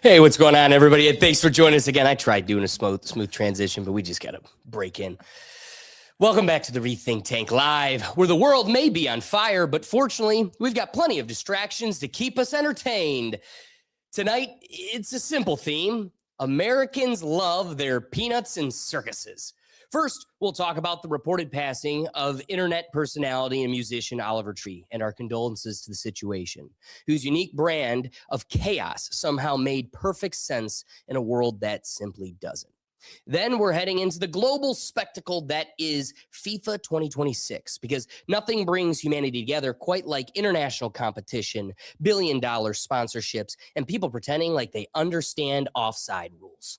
Hey, what's going on, everybody? And thanks for joining us again. I tried doing a smooth transition, but we just got to break in. Welcome back to the Rethink Tank Live, where the world may be on fire, but fortunately, we've got plenty of distractions to keep us entertained. Tonight, it's a simple theme. Americans love their peanuts and circuses. First, we'll talk about the reported passing of internet personality and musician Oliver Tree and our condolences to the situation, whose unique brand of chaos somehow made perfect sense in a world that simply doesn't. Then we're heading into the global spectacle that is FIFA 2026, because nothing brings humanity together quite like international competition, billion-dollar sponsorships, and people pretending like they understand offside rules.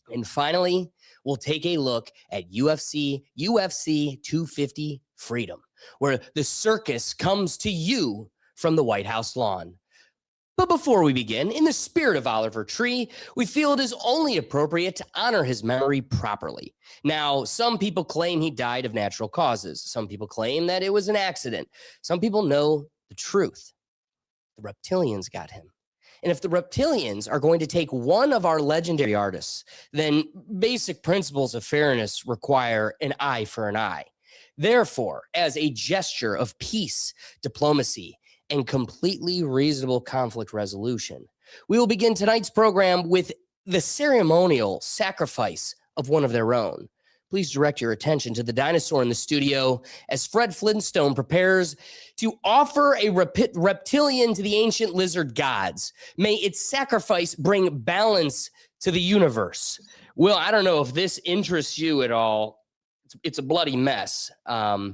And finally, we'll take a look at UFC 250 Freedom, where the circus comes to you from the White House lawn. But before we begin, in the spirit of Oliver Tree, we feel it is only appropriate to honor his memory properly. Now, some people claim he died of natural causes. Some people claim that it was an accident. Some people know the truth. The reptilians got him. And if the reptilians are going to take one of our legendary artists, then basic principles of fairness require an eye for an eye. Therefore, as a gesture of peace, diplomacy, and completely reasonable conflict resolution, we will begin tonight's program with the ceremonial sacrifice of one of their own. Please direct your attention to the dinosaur in the studio as Fred Flintstone prepares to offer a reptilian to the ancient lizard gods. May its sacrifice bring balance to the universe. Will, I don't know if this interests you at all. It's a bloody mess. Oh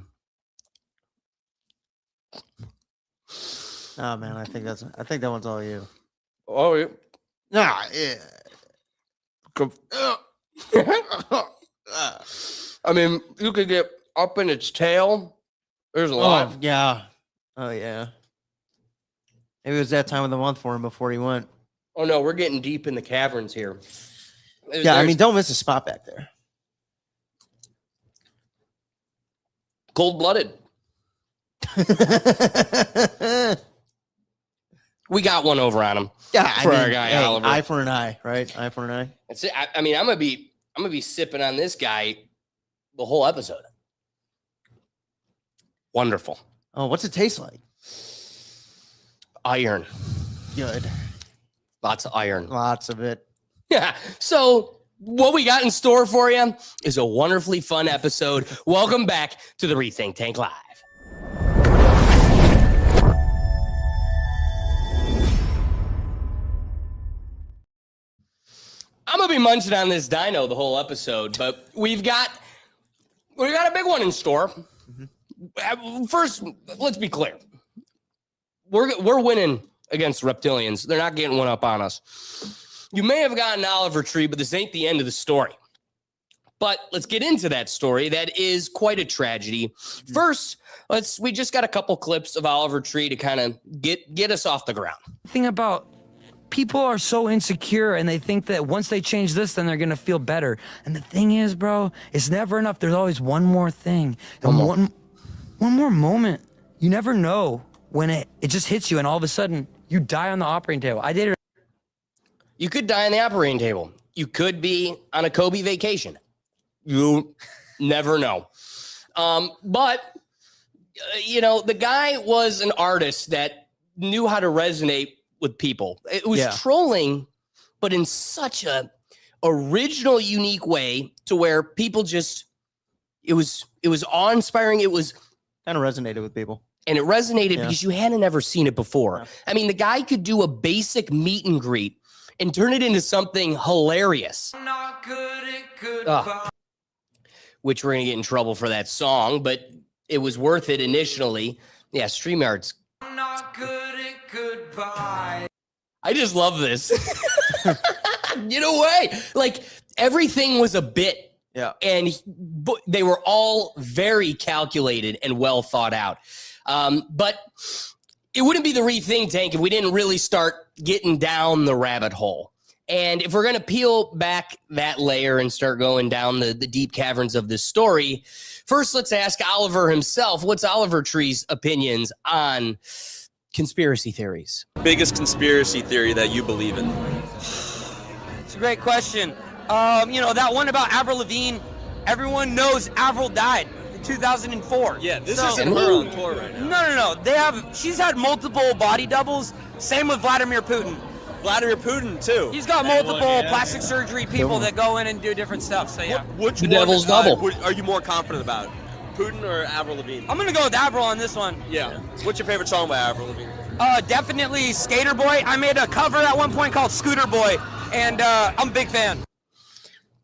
man, I think that one's all you. Oh, yeah. Nah, yeah. I mean, you could get up in its tail. There's a lot. Oh yeah. Oh yeah. Maybe it was that time of the month for him before he went. Oh no, we're getting deep in the caverns here. Yeah, I mean, don't miss a spot back there. Cold-blooded. We got one over on him. Yeah, for our guy Oliver. Eye for an eye, right? Eye for an eye. That's it. I mean, I'm gonna be sipping on this guy the whole episode. Wonderful. Oh, what's it taste like? Iron. Good. Lots of iron. Lots of it. Yeah. So what we got in store for you is a wonderfully fun episode. Welcome back to the Rethink Tank Live. I'm gonna be munching on this dino the whole episode, but we got a big one in store. Mm-hmm. First, let's be clear. We're winning against reptilians. They're not getting one up on us. You may have gotten Oliver Tree, but this ain't the end of the story. But let's get into that story. That is quite a tragedy. First, we just got a couple clips of Oliver Tree to kind of get us off the ground. Thing about people are so insecure and they think that once they change this, then they're going to feel better. And the thing is, bro, it's never enough. There's always one more thing. And one more moment. You never know when it just hits you and all of a sudden you die on the operating table. I did it. You could die on the operating table. You could be on a Kobe vacation. You never know. But, the guy was an artist that knew how to resonate with people. It was trolling, but in such a original, unique way to where people just, it was awe-inspiring. It was kind of resonated with people. And it resonated because you hadn't ever seen it before. Yeah. I mean, the guy could do a basic meet and greet and turn it into something hilarious. I'm not good at goodbye. Which we're going to get in trouble for that song, but it was worth it initially. Yeah, StreamYard's. I'm not good at goodbye. I just love this. Get away. Like, everything was a bit. Yeah. And they were all very calculated and well thought out. But it wouldn't be the Rethink Tank if we didn't really start getting down the rabbit hole. And if we're going to peel back that layer and start going down the deep caverns of this story, first let's ask Oliver himself, what's Oliver Tree's opinions on conspiracy theories. Biggest conspiracy theory that you believe in? It's a great question. That one about Avril Lavigne, everyone knows Avril died in 2004. Yeah, this isn't her on tour right now. No. She's had multiple body doubles. Same with Vladimir Putin. Vladimir Putin, too. He's got multiple plastic surgery people that go in and do different stuff. So, yeah. Which The one, devil's double. Are you more confident about? Putin or Avril Lavigne? I'm going to go with Avril on this one. Yeah. What's your favorite song by Avril Lavigne? Definitely Skater Boy. I made a cover at one point called Scooter Boy, and I'm a big fan.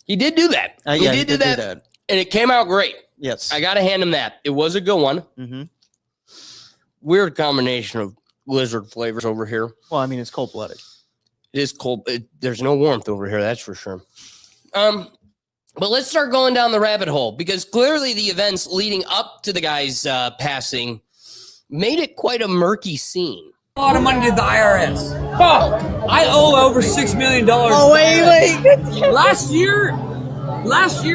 He did do that. He did do that. And it came out great. Yes. I got to hand him that. It was a good one. Mm-hmm. Weird combination of lizard flavors over here. Well, I mean, it's cold-blooded. It is cold. There's no warmth over here, that's for sure. But let's start going down the rabbit hole, because clearly the events leading up to the guy's passing made it quite a murky scene. A lot of money to the IRS. Oh, I owe over $6 million. Oh, wait. Last year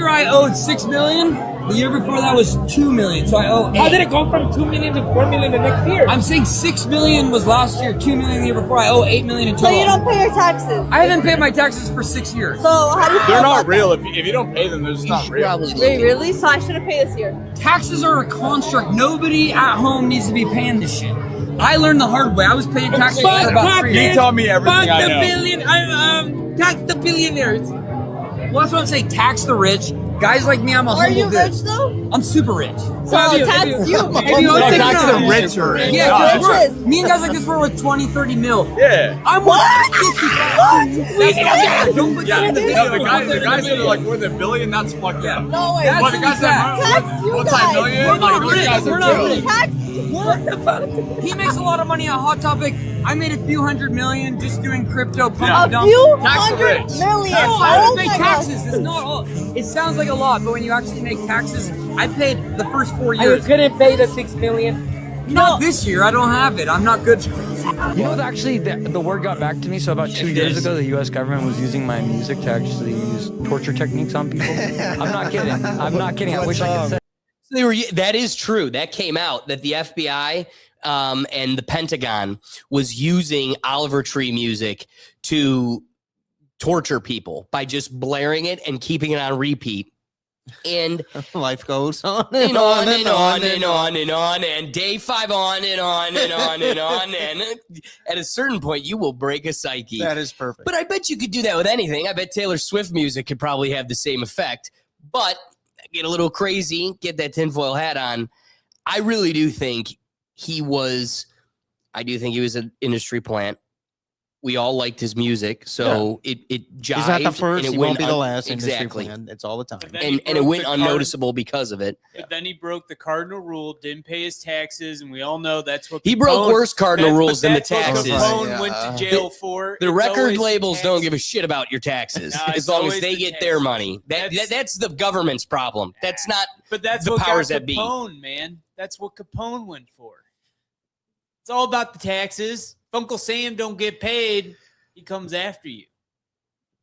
I owed $6 million. The year before that was $2 million. So I owe 8. How did it go from 2 million to 4 million the next year? I'm saying $6 million was last year, $2 million the year before. I owe $8 million in So total. you don't pay your taxes. I haven't paid my taxes for 6 years. So how do you feel They're not about real. If you don't pay them, they're just not real. that? Wait, really? So I shouldn't pay this year. Taxes are a construct. Nobody at home needs to be paying this shit. I learned the hard way. I was paying taxes for about 3 You years. tell me everything I know. Tax the billionaires. Well, that's what I'm saying. Tax the rich. Guys like me, I'm a Are you humble dude. rich though? I'm super rich. So tax you. Tax the rich are rich. Yeah, Riches. me and guys like this were with 20, 30 mil. Yeah. I'm What? 55. Don't put that in the Yeah, video. the guys that are like worth $1 billion, that's fucked up. No way. That's But the guys that Tax are you multi-million, We're not like those rich. guys We're are not chill. rich. Tax what the fuck? He makes a lot of money on Hot Topic. I made a few $100 million just doing crypto pump Yeah. and A dump. few Tax the hundred rich. million. No, I Oh don't pay my taxes. God. It's not all. It sounds like a lot, but when you actually make taxes, I paid the first 4 You years. couldn't pay the 6 million. Not this year. I don't have it. I'm not good. You know, actually, the word got back to me. So about 2 years ago, the U.S. government was using my music to actually use torture techniques on people. I'm not kidding. I'm not kidding. I wish I could say. That is true. That came out that the FBI and the Pentagon was using Oliver Tree music to torture people by just blaring it and keeping it on repeat. And Life goes on and on and on and on and on, and day 5 on and on and on and on, and at a certain point you will break a psyche. That is perfect. But I bet you could do that with anything. I bet Taylor Swift music could probably have the same effect. But get a little crazy, get that tinfoil hat on. I really do think he was an industry plant. We all liked his music, so it jived. He's not the first. and it He won't went be the un- last. Exactly. Industry plan. It's all the time. And it went unnoticeable because of it. But then he broke the cardinal rule, didn't pay his taxes, and we all know that's what He broke Capone- worse cardinal that's- rules than the that's what taxes. Capone Yeah. went to jail for. The It's record always labels don't tax- give a shit about your taxes Nah, as it's long as always they the get their taxes. money. That's the government's problem. That's not. But that's the what powers got that be. Capone, man. That's what Capone went for. It's all about the taxes. If Uncle Sam don't get paid, he comes after you.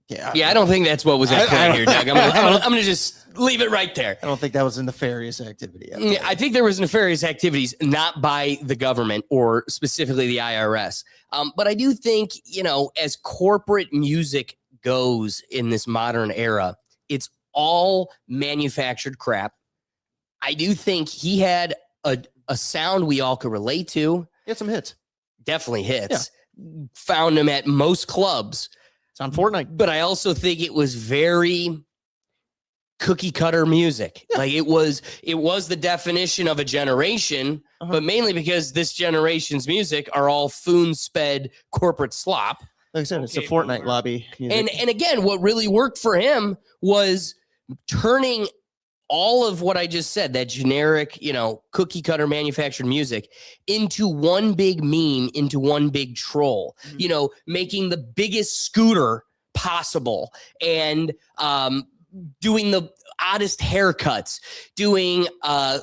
Yeah, I don't think that's what was at play here, Doug. I'm gonna just leave it right there. I don't think that was a nefarious activity. Yeah, I think there was nefarious activities, not by the government or specifically the IRS. But I do think, as corporate music goes in this modern era, it's all manufactured crap. I do think he had a sound we all could relate to. He had some hits. Definitely hits. Found him at most clubs. It's on Fortnite. But I also think it was very cookie cutter music. Yeah. Like it was the definition of a generation, but mainly because this generation's music are all spoon-sped corporate slop. Like I said, it's the Okay, Fortnite boomer. lobby. Music. And again, what really worked for him was turning all of what I just said, that generic, cookie cutter manufactured music, into one big meme, into one big troll, making the biggest scooter possible and doing the oddest haircuts, doing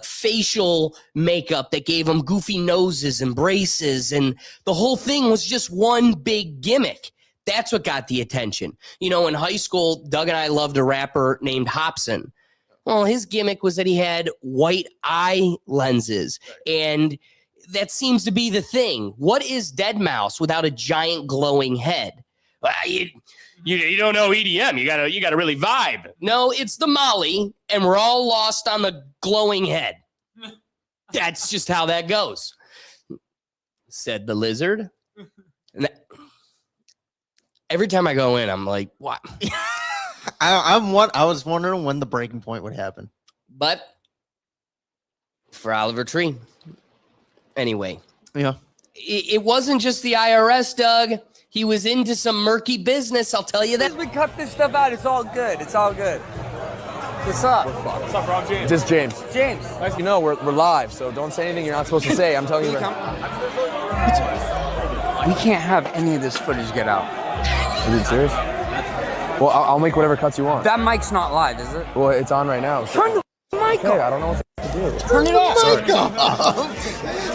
facial makeup that gave them goofy noses and braces. And the whole thing was just one big gimmick. That's what got the attention. In high school, Doug and I loved a rapper named Hobson. Well, his gimmick was that he had white eye lenses, and that seems to be the thing. What is dead mouse without a giant glowing head? You don't know EDM. You gotta really vibe. No, it's the Molly, and we're all lost on the glowing head. That's just how that goes, said the lizard. And every time I go in, I'm like, what? I was wondering when the breaking point would happen. But for Oliver Tree, anyway, Yeah. it wasn't just the IRS, Doug. He was into some murky business. I'll tell you that. As we cut this stuff out, it's all good. It's all good. What's up? What's up, Rob James? Just James. James. You know, we're live, so don't say anything you're not supposed to say. I'm telling you. We can't have any of this footage get out. Is it serious? Well, I'll make whatever cuts you want. That mic's not live, is it? Well, it's on right now. So. Turn the mic Hey, off. I don't know what to do. Turn it off.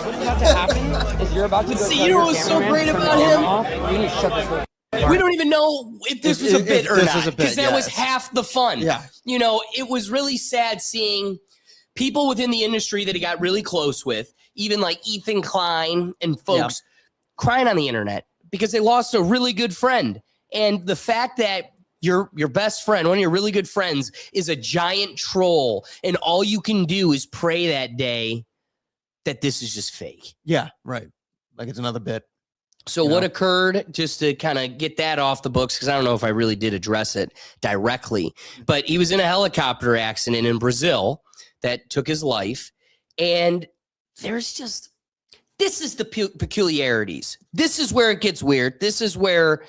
What's about to happen is you're about to go See, tell you know your what's so cameraman great to turn about the him? camera off. You need to shut this door. We don't even know if this was a bit or this not, was a bit, because that was yes. half the fun. Yeah. You know, it was really sad seeing people within the industry that he got really close with, even like Ethan Klein and folks crying on the internet because they lost a really good friend. And the fact that your best friend, one of your really good friends, is a giant troll, and all you can do is pray that day that this is just fake. Yeah, right. Like it's another bit. So what occurred, just to kind of get that off the books, because I don't know if I really did address it directly, but he was in a helicopter accident in Brazil that took his life. And there's just, this is the peculiarities. This is where it gets weird. This is where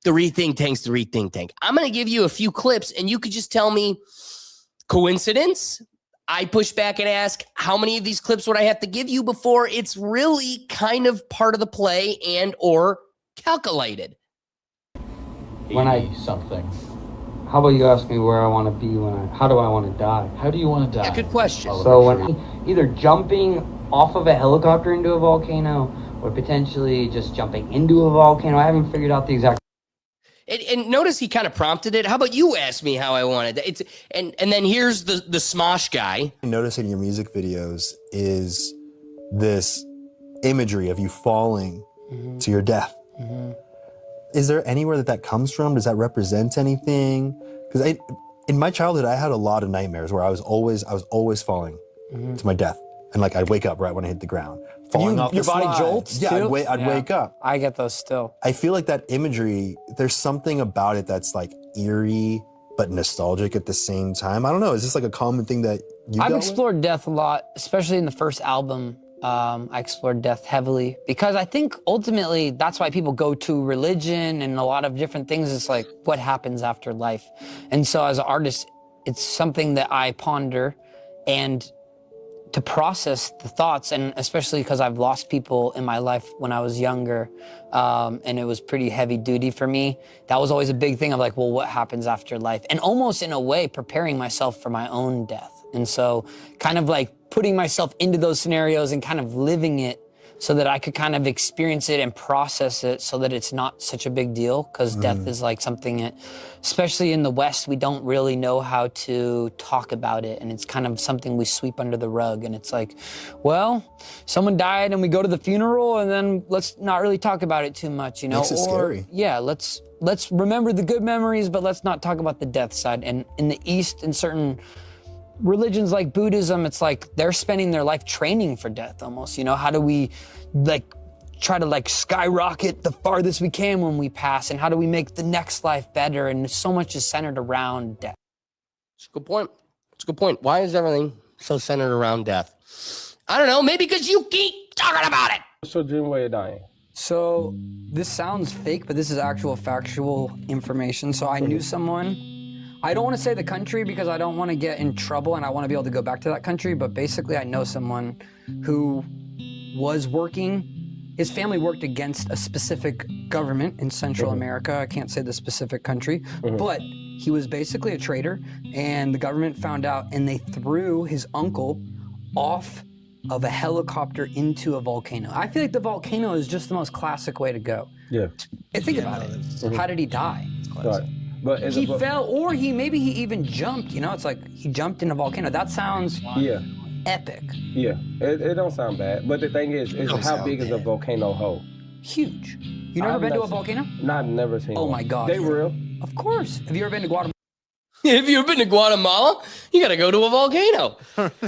the rethink tank's the rethink tank. I'm going to give you a few clips, and you could just tell me coincidence. I push back and ask, how many of these clips would I have to give you before it's really kind of part of the play and or calculated? When I something. How about you ask me where I want to be how do I want to die? How do you want to die? Yeah, good question. So when either jumping off of a helicopter into a volcano or potentially just jumping into a volcano. I haven't figured out the exact. And notice he kind of prompted it. How about you ask me how I wanted it? And then here's the Smosh guy. Noticing your music videos is this imagery of you falling to your death. Is there anywhere that comes from? Does that represent anything? Because in my childhood, I had a lot of nightmares where I was always falling to my death, and like I'd wake up right when I hit the ground, falling off your the body slide. jolts Yeah, too? I'd wake up. I get those still. I feel like that imagery, there's something about it that's like eerie but nostalgic at the same time. I don't know. Is this like a common thing that you I've dealt with? explored death a lot, especially in the first album. I explored death heavily because I think ultimately that's why people go to religion and a lot of different things. It's like what happens after life. And so as an artist, it's something that I ponder and to process the thoughts, and especially because I've lost people in my life when I was younger, and it was pretty heavy duty for me. That was always a big thing of like, well, what happens after life? And almost in a way, preparing myself for my own death. And so kind of like putting myself into those scenarios and kind of living it so that I could kind of experience it and process it so that it's not such a big deal, because death is like something that, especially in the West, we don't really know how to talk about it, and it's kind of something we sweep under the rug. And it's like, well, someone died and we go to the funeral and then let's not really talk about it too much, you know? Makes it scary. Yeah, let's remember the good memories, but let's not talk about the death side. And in the East, in certain religions like Buddhism, it's like they're spending their life training for death almost, you know? How do we like try to like skyrocket the farthest we can when we pass, and how do we make the next life better? And so much is centered around death. It's a good point. It's a good point. Why is everything so centered around death? I don't know. Maybe because you keep talking about it. What's your dream way of dying? So this sounds fake, but this is actual factual information. So I knew someone, I don't want to say the country because I don't want to get in trouble and I want to be able to go back to that country, but basically I know someone who was working, his family worked against a specific government in Central America. I can't say the specific country, but he was basically a traitor, and the government found out and they threw his uncle off of a helicopter into a volcano. I feel like the volcano is just the most classic way to go. Yeah. And think about it. How did he die? Right. But He fell, or maybe he even jumped, you know? It's like he jumped in a volcano. That sounds... Yeah. epic. Yeah, it don't sound bad. But the thing is how big is a volcano hole? Huge. You never been to a volcano? Not never seen. Oh one. my God. They real? Of course. Have you ever been to Guatemala? If you've been to Guatemala, you got to go to a volcano.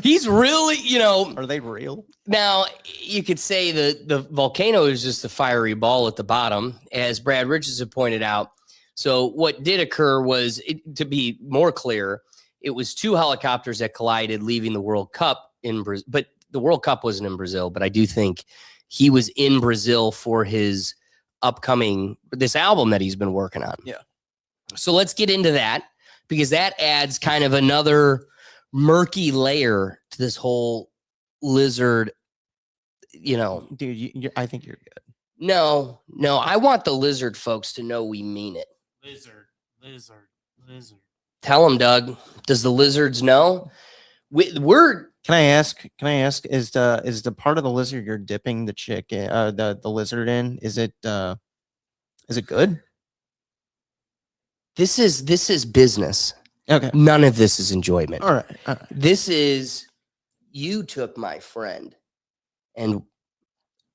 He's really, Are they real? now you could say the volcano is just a fiery ball at the bottom, as Brad Richardson pointed out. So what did occur was, to be more clear, it was 2 helicopters that collided, leaving the World Cup in Brazil. But the World Cup wasn't in Brazil, but I do think he was in Brazil for his this album that he's been working on. Yeah. So let's get into that, because that adds kind of another murky layer to this whole lizard, Dude, I think you're good. No, I want the lizard folks to know we mean it. Lizard. Tell them, Doug. Does the lizards know? We're Can I ask? Is the part of the lizard you're dipping the chick in, the lizard in? Is it good? This is business. Okay. None of this is enjoyment. All right. This is, you took my friend, and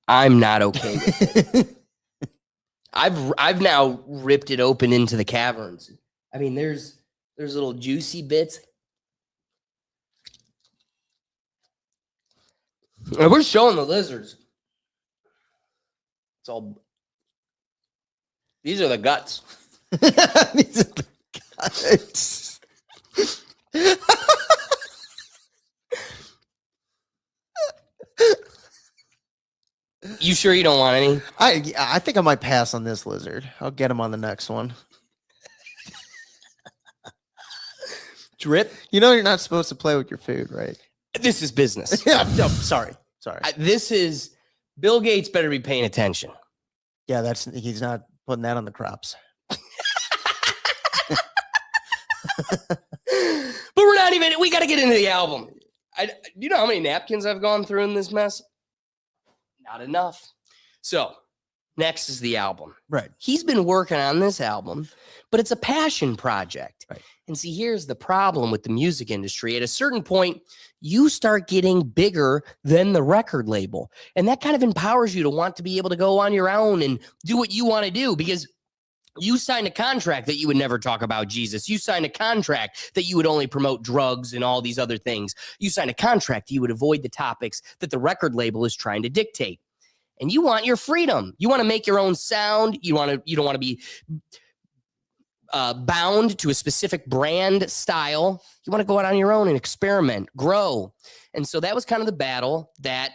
I'm not okay with it. I've now ripped it open into the caverns. I mean, there's little juicy bits. And we're showing the lizards. These are the guts. These are the guts. You sure you don't want any? I think I might pass on this lizard. I'll get him on the next one. Drip. You're not supposed to play with your food, right? This is business. Yeah. No, sorry. This is, Bill Gates better be paying attention. Yeah, he's not putting that on the crops. But we're not even, we got to get into the album. You know how many napkins I've gone through in this mess? Not enough. So next is the album. Right. He's been working on this album, but it's a passion project. Right. And see, here's the problem with the music industry. At a certain point, you start getting bigger than the record label. And that kind of empowers you to want to be able to go on your own and do what you want to do, because you signed a contract that you would never talk about Jesus. You signed a contract that you would only promote drugs and all these other things. You signed a contract that you would avoid the topics that the record label is trying to dictate. And you want your freedom. You want to make your own sound. You don't want to be bound to a specific brand style. You want to go out on your own and experiment, grow. And so that was kind of the battle that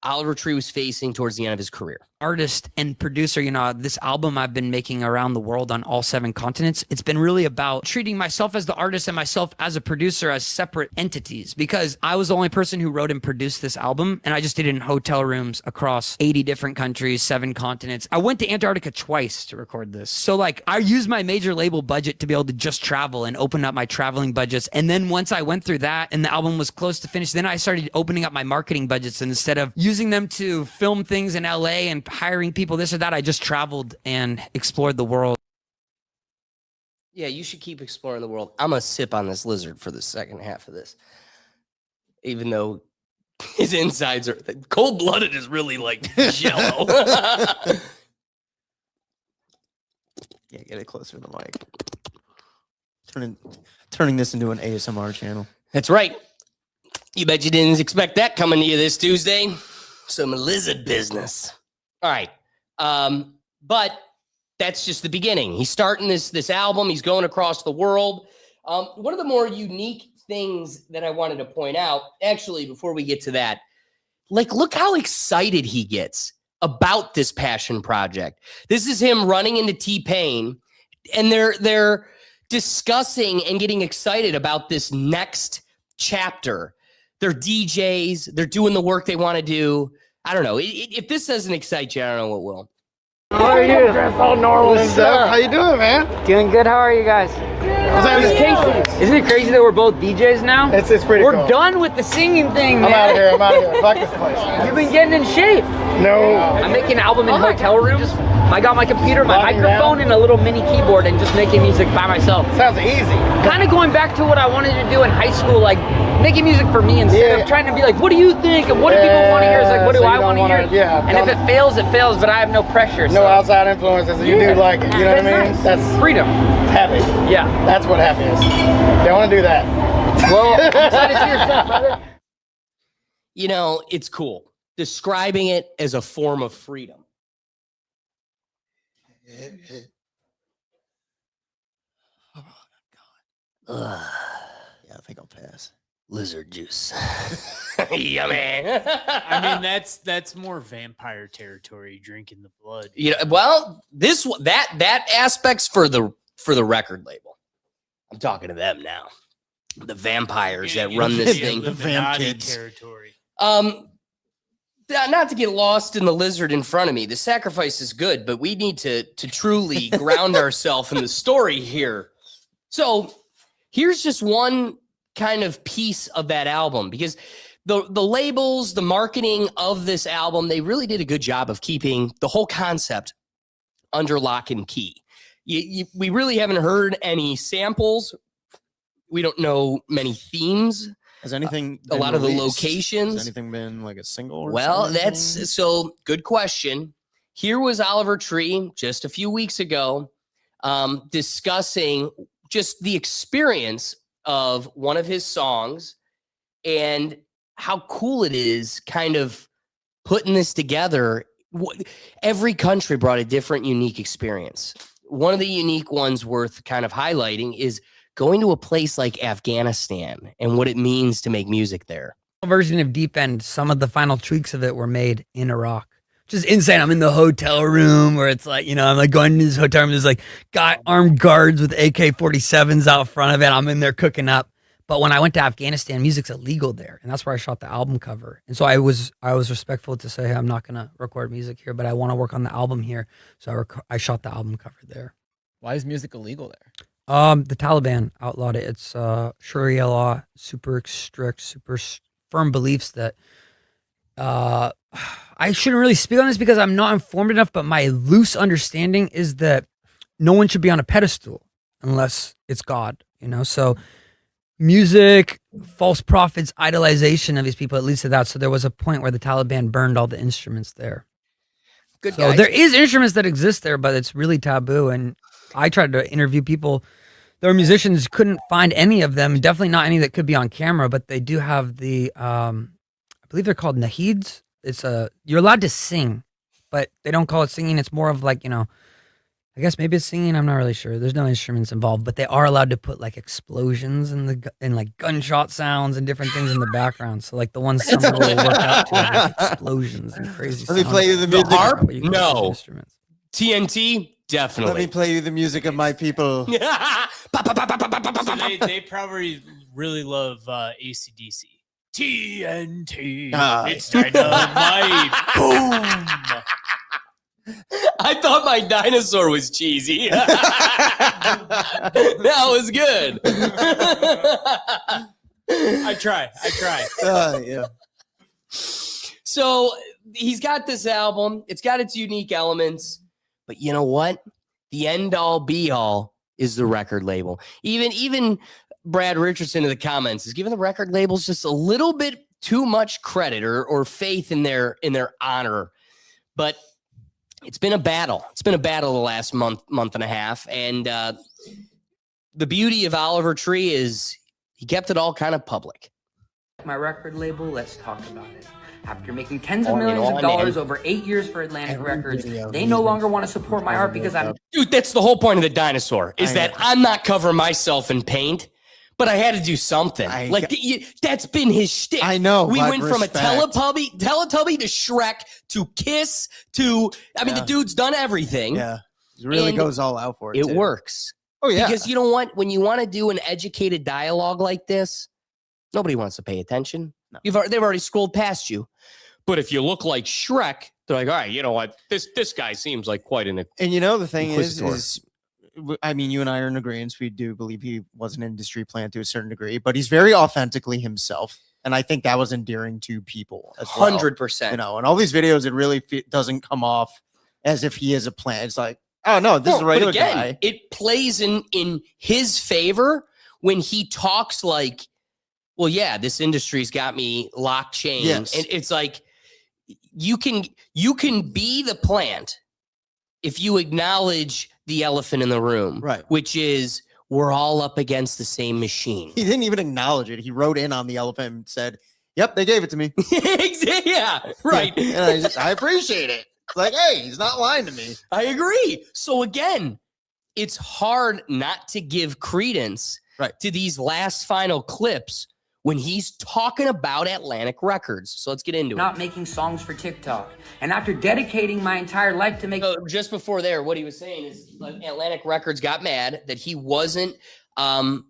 Oliver Tree was facing towards the end of his career. Artist and producer, this album I've been making around the world on all 7 continents, it's been really about treating myself as the artist and myself as a producer as separate entities, because I was the only person who wrote and produced this album, and I just did it in hotel rooms across 80 different countries, 7 continents. I went to Antarctica twice to record this. So I used my major label budget to be able to just travel and open up my traveling budgets. And then once I went through that and the album was close to finish, then I started opening up my marketing budgets, and instead of using them to film things in LA and hiring people, this or that, I just traveled and explored the world. Yeah, you should keep exploring the world. I'm going to sip on this lizard for the second half of this. Even though his insides are cold-blooded is really like jello. Yeah, get it closer to the mic. Turning this into an ASMR channel. That's right. You bet you didn't expect that coming to you this Tuesday. Some lizard business. All right. But that's just the beginning. He's starting this album. He's going across the world. One of the more unique things that I wanted to point out, actually, before we get to that, look how excited he gets about this passion project. This is him running into T-Pain, and they're discussing and getting excited about this next chapter. They're DJs. They're doing the work they want to do. I don't know. If this doesn't excite you, I don't know what will. How are you? Dressed all normal. What's up? How you doing, man? Doing good. How are you guys? Isn't it crazy that we're both DJs now? It's pretty cool. We're done with the singing thing, man. I'm out of here. Fuck this place. You've been getting in shape. No. I'm making an album in hotel rooms. I got my computer, my microphone, and a little mini keyboard, and just making music by myself. Sounds easy. Kind of going back to what I wanted to do in high school, like making music for me instead of trying to be like, what do you think? And what do people want to hear? It's like, what do I want to hear? And if it fails, it fails, but I have no pressure. No outside influences. You do like it. You know what I mean? Nice. That's freedom. Happy. Yeah. That's what happy is. They want to do that. Well, I'm excited to see your stuff, brother. You know, it's cool. Describing it as a form of freedom. Yeah, I think I'll pass. Lizard juice. Yummy. I mean, that's more vampire territory, drinking the blood. You know, well, that aspect's for the record label. I'm talking to them now. The vampires that run this thing. The vamp kids territory. Not to get lost in the lizard in front of me. The sacrifice is good, but we need to truly ground ourselves in the story here. So here's just one kind of piece of that album, because the labels, the marketing of this album, they really did a good job of keeping the whole concept under lock and key. We really haven't heard any samples. We don't know many themes. Has anything a lot of the locations? Has anything been like a single? Or well, something? that's so good question. Here was Oliver Tree just a few weeks ago discussing just the experience of one of his songs and how cool it is kind of putting this together. Every country brought a different, unique experience. One of the unique ones worth kind of highlighting is going to a place like Afghanistan and what it means to make music there. Version of Deep End, some of the final tweaks of it were made in Iraq. Just insane. I'm in the hotel room where it's like, you know, I'm like going into this hotel room. There's like armed guards with AK-47s out front of it. I'm in there cooking up. But when I went to Afghanistan, music's illegal there, and that's where I shot the album cover. And so I was respectful to say, hey, I'm not gonna record music here, but I want to work on the album here. So I shot the album cover there. Why is music illegal there? The Taliban outlawed it. It's Sharia law, super strict, super firm beliefs that I shouldn't really speak on this because I'm not informed enough, but my loose understanding is that no one should be on a pedestal unless it's God, you know? So music, false prophets, idolization of these people, it leads to that. So there was a point where the Taliban burned all the instruments there. Good so guys. there is instruments that exist there, but it's really taboo. And I tried to interview people. There were musicians, couldn't find any of them. Definitely not any that could be on camera, but they do have the, I believe they're called naheeds. It's you're allowed to sing, but they don't call it singing. It's more of like, you know, I guess maybe it's singing. I'm not really sure. There's no instruments involved, but they are allowed to put like explosions and like gunshot sounds and different things in the background. So like the ones some people will work out to have like explosions and crazy. Let me play you the music. Harp? No. TNT? Definitely. Let me play you the music of my people. So they probably really love AC/DC. TNT. It's dynamite. Boom. I thought my dinosaur was cheesy. That was good. I try. Yeah. So he's got this album. It's got its unique elements. But you know what? The end all be all is the record label. Even Brad Richardson in the comments is giving the record labels just a little bit too much credit or faith in their honor. But it's been a battle. It's been a battle the last month and a half. And the beauty of Oliver Tree is he kept it all kind of public. My record label, let's talk about it. After making tens of millions of dollars over 8 years for Atlantic Records, they no longer want to support my art because I'm... Dude, that's the whole point of the dinosaur, is that I'm not covering myself in paint, but I had to do something. That's been his shtick. I know. We went from a Teletubby to Shrek to Kiss to... I mean, the dude's done everything. Yeah. He really goes all out for it, It works. Oh, yeah. Because you know what? When you want to do an educated dialogue like this, nobody wants to pay attention. No. They've already scrolled past you. But if you look like Shrek, they're like, all right, you know what? This guy seems like quite an... And you know, the thing is, I mean, you and I are in agreement. We do believe he was an industry plant to a certain degree, but he's very authentically himself. And I think that was endearing to people as well. 100%. You know, and all these videos, it really doesn't come off as if he is a plant. It's like, oh no, this is a regular guy. It plays in his favor when he talks like, well, yeah, this industry's got me locked chain. Yes. And it's like you can be the plant if you acknowledge the elephant in the room, right? Which is we're all up against the same machine. He didn't even acknowledge it. He wrote in on the elephant and said, "Yep, they gave it to me." Yeah, right. And I appreciate it. It's like, hey, he's not lying to me. I agree. So again, it's hard not to give credence to these last final clips when he's talking about Atlantic Records. So let's get into it. Not making songs for TikTok. And after dedicating my entire life to make... So just before there, what he was saying is Atlantic Records got mad that he wasn't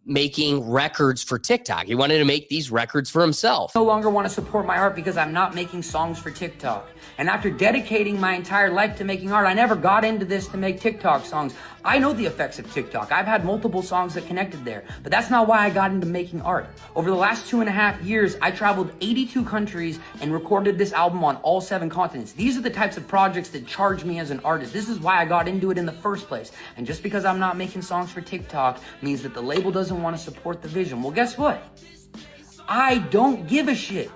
making records for TikTok. He wanted to make these records for himself. No longer want to support my art because I'm not making songs for TikTok. And after dedicating my entire life to making art, I never got into this to make TikTok songs. I know the effects of TikTok. I've had multiple songs that connected there, but that's not why I got into making art. Over the last 2.5 years, I traveled 82 countries and recorded this album on all 7 continents. These are the types of projects that charge me as an artist. This is why I got into it in the first place. And just because I'm not making songs for TikTok means that the label doesn't want to support the vision. Well, guess what? I don't give a shit.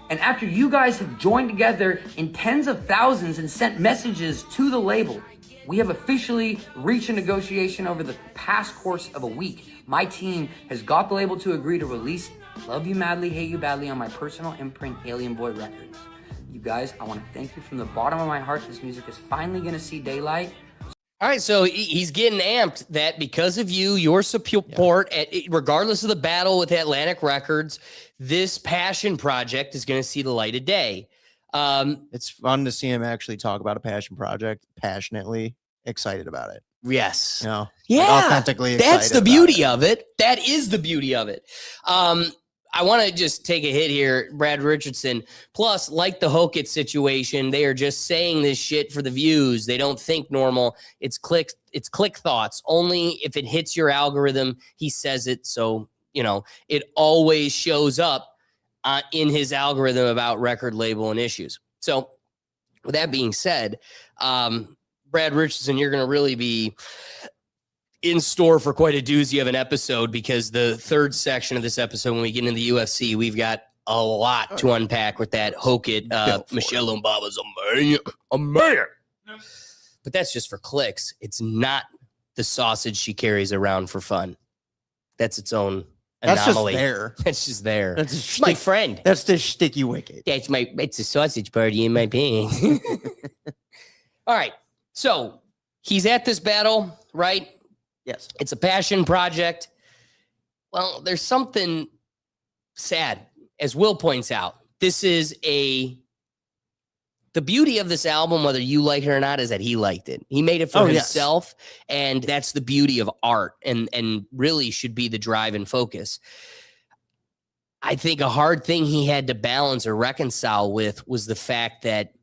And after you guys have joined together in tens of thousands and sent messages to the label, we have officially reached a negotiation over the past course of a week. My team has got the label to agree to release Love You Madly, Hate You Badly on my personal imprint, Alien Boy Records. You guys, I want to thank you from the bottom of my heart. This music is finally going to see daylight. All right, so he's getting amped that because of you, your support, regardless of the battle with Atlantic Records, this passion project is going to see the light of day. It's fun to see him actually talk about a passion project passionately, excited about it. Yes. You know, yeah, like authentically excited. That's the beauty of it. That is the beauty of it. I want to just take a hit here, Brad Richardson. Plus, like the Hokit situation, they are just saying this shit for the views. They don't think normal. It's click thoughts. Only if it hits your algorithm, he says it. So, you know, it always shows up in his algorithm about record label and issues. So, with that being said, Brad Richardson, you're going to really be in store for quite a doozy of an episode, because the third section of this episode, when we get into the UFC, we've got a lot to unpack with that Hokit, Michelle Umbaba's a man. But that's just for clicks. It's not the sausage she carries around for fun. That's its own anomaly. That's just there. That's just my friend. That's the sticky wicket. It's a sausage party in my pants. All right. So he's at this battle, right? Yes. It's a passion project. Well, there's something sad, as Will points out. This is the beauty of this album, whether you like it or not, is that he liked it. He made it for himself, and that's the beauty of art, and really should be the drive and focus. I think a hard thing he had to balance or reconcile with was the fact that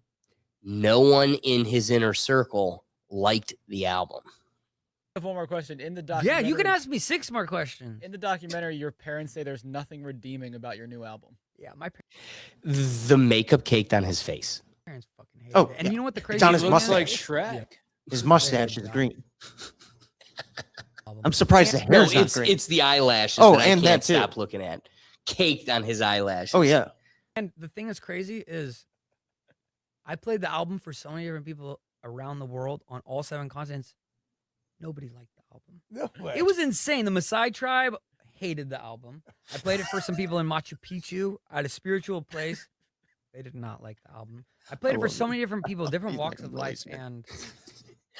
no one in his inner circle liked the album. I have one more question. In the documentary, Yeah, you can ask me 6 more questions. In the documentary, your parents say there's nothing redeeming about your new album. Yeah, my The makeup caked on his face. parents fucking hate Oh, it. And you know what the crazy it's on his thing mustache. is? Shrek. His mustache is green. I'm surprised the hair's not green. It's the eyelashes Oh, that I and can't that too. stop looking at. Caked on his eyelashes. Oh, yeah. And the thing that's crazy is I played the album for so many different people around the world on all 7 continents. Nobody liked the album. No way. It was insane. The Maasai tribe hated the album. I played it for some people in Machu Picchu at a spiritual place. They did not like the album. I played it for so many different people, different walks of life, and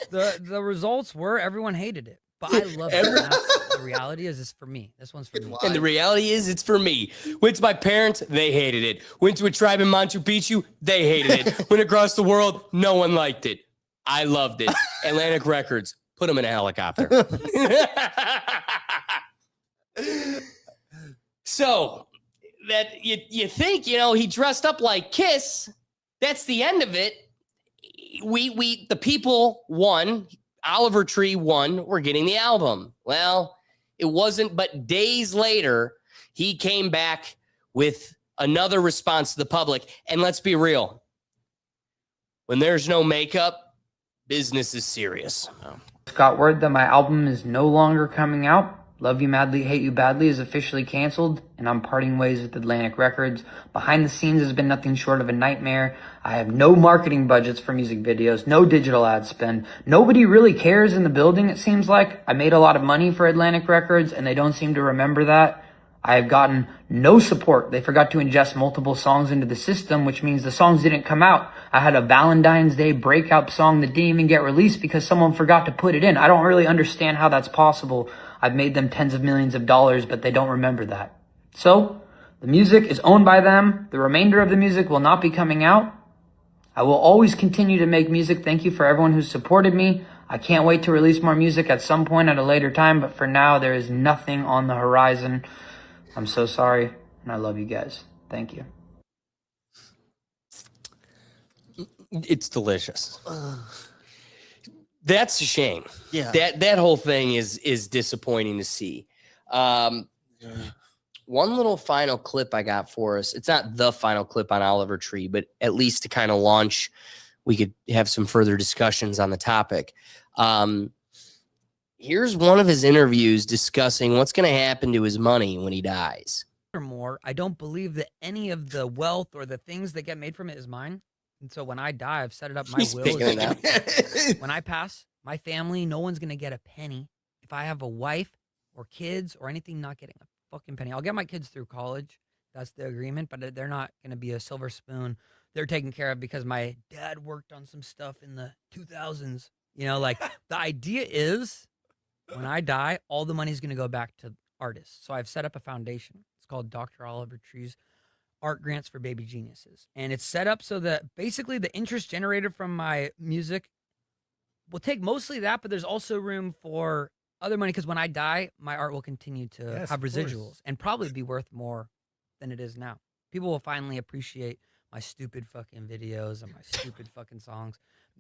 the results were everyone hated it. But I love it. And that's, the reality is, it's for me. This one's for me. And the reality is, it's for me. Went to my parents, they hated it. Went to a tribe in Machu Picchu, they hated it. Went across the world, no one liked it. I loved it. Atlantic Records, put them in a helicopter. So that you think, you know, he dressed up like Kiss. That's the end of it. The people won. Oliver Tree won. We're getting the album. Well, it wasn't but days later, he came back with another response to the public. And let's be real. When there's no makeup, business is serious. Got word that my album is no longer coming out. Love You Madly, Hate You Badly is officially canceled, and I'm parting ways with Atlantic Records. Behind the scenes has been nothing short of a nightmare. I have no marketing budgets for music videos, no digital ad spend. Nobody really cares in the building, it seems like. I made a lot of money for Atlantic Records, and they don't seem to remember that. I have gotten no support. They forgot to ingest multiple songs into the system, which means the songs didn't come out. I had a Valentine's Day breakout song that didn't even get released because someone forgot to put it in. I don't really understand how that's possible. I've made them tens of millions of dollars, but they don't remember that. So, the music is owned by them. The remainder of the music will not be coming out. I will always continue to make music. Thank you for everyone who's supported me. I can't wait to release more music at some point at a later time, but for now, there is nothing on the horizon. I'm so sorry, and I love you guys. Thank you. It's delicious. That's a shame. Yeah. That whole thing is disappointing to see. One little final clip I got for us. It's not the final clip on Oliver Tree, but at least to kind of launch, we could have some further discussions on the topic. Here's one of his interviews discussing what's going to happen to his money when he dies. Or more, I don't believe that any of the wealth or the things that get made from it is mine. And so when I die, I've set it up. My will is when I pass, my family, no one's going to get a penny. If I have a wife or kids or anything, not getting a fucking penny. I'll get my kids through college. That's the agreement, but they're not going to be a silver spoon. They're taken care of because my dad worked on some stuff in the 2000s. You know, like the idea is when I die, all the money is going to go back to artists. So I've set up a foundation. It's called Dr. Oliver Tree's Art Grants for Baby Geniuses. And it's set up so that basically the interest generated from my music will take mostly that, but there's also room for other money because when I die, my art will continue to have residuals and probably be worth more than it is now. People will finally appreciate my stupid fucking videos and my stupid fucking songs.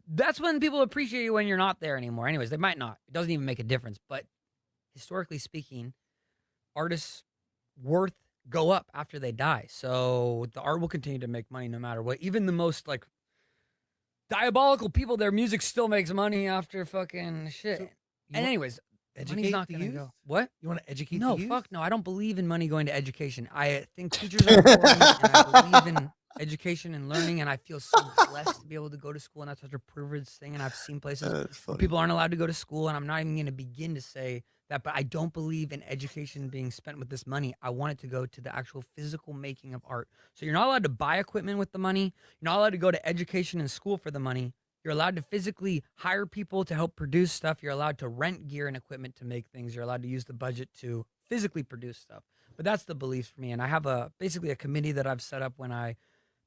That's when people appreciate you when you're not there anymore. Anyways, they might not. It doesn't even make a difference. But historically speaking, artists' worth go up after they die. So the art will continue to make money no matter what. Even the most like diabolical people, their music still makes money after fucking shit. So and anyways, money's not going to go. What? You want to educate No, the youth? fuck no. I don't believe in money going to education. I think teachers are important, and I believe in education and learning, and I feel so blessed to be able to go to school, and that's such a privileged thing. And I've seen places where people aren't allowed to go to school, and I'm not even going to begin to say that, but I don't believe in education being spent with this money. I want it to go to the actual physical making of art. So you're not allowed to buy equipment with the money. You're not allowed to go to education and school for the money. You're allowed to physically hire people to help produce stuff. You're allowed to rent gear and equipment to make things. You're allowed to use the budget to physically produce stuff. But that's the belief for me. And I have basically a committee that I've set up when I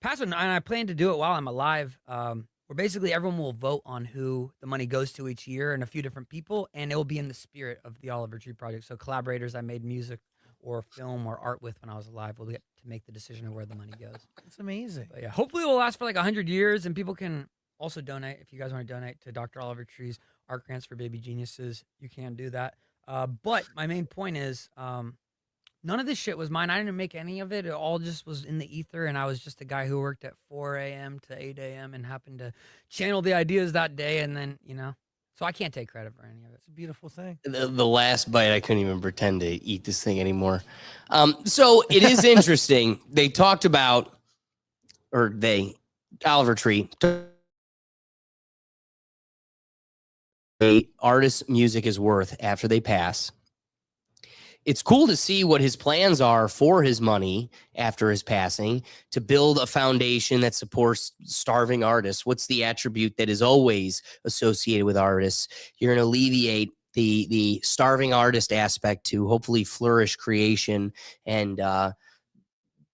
pass, and I plan to do it while I'm alive, where basically everyone will vote on who the money goes to each year and a few different people, and it will be in the spirit of the Oliver Tree Project. So collaborators I made music or film or art with when I was alive will get to make the decision of where the money goes. That's amazing. But yeah, hopefully it will last for like 100 years, and people can also donate. If you guys want to donate to Dr. Oliver Tree's Art Grants for Baby Geniuses, you can do that. But my main point is, none of this shit was mine. I didn't make any of it. It all just was in the ether, and I was just a guy who worked at 4 a.m. to 8 a.m. and happened to channel the ideas that day, and then, you know. So I can't take credit for any of it. It's a beautiful thing. The last bite, I couldn't even pretend to eat this thing anymore. So it is interesting. They talked about, Oliver Tree, artist's music is worth after they pass. It's cool to see what his plans are for his money after his passing to build a foundation that supports starving artists. What's the attribute that is always associated with artists? You're going to alleviate the starving artist aspect to hopefully flourish creation and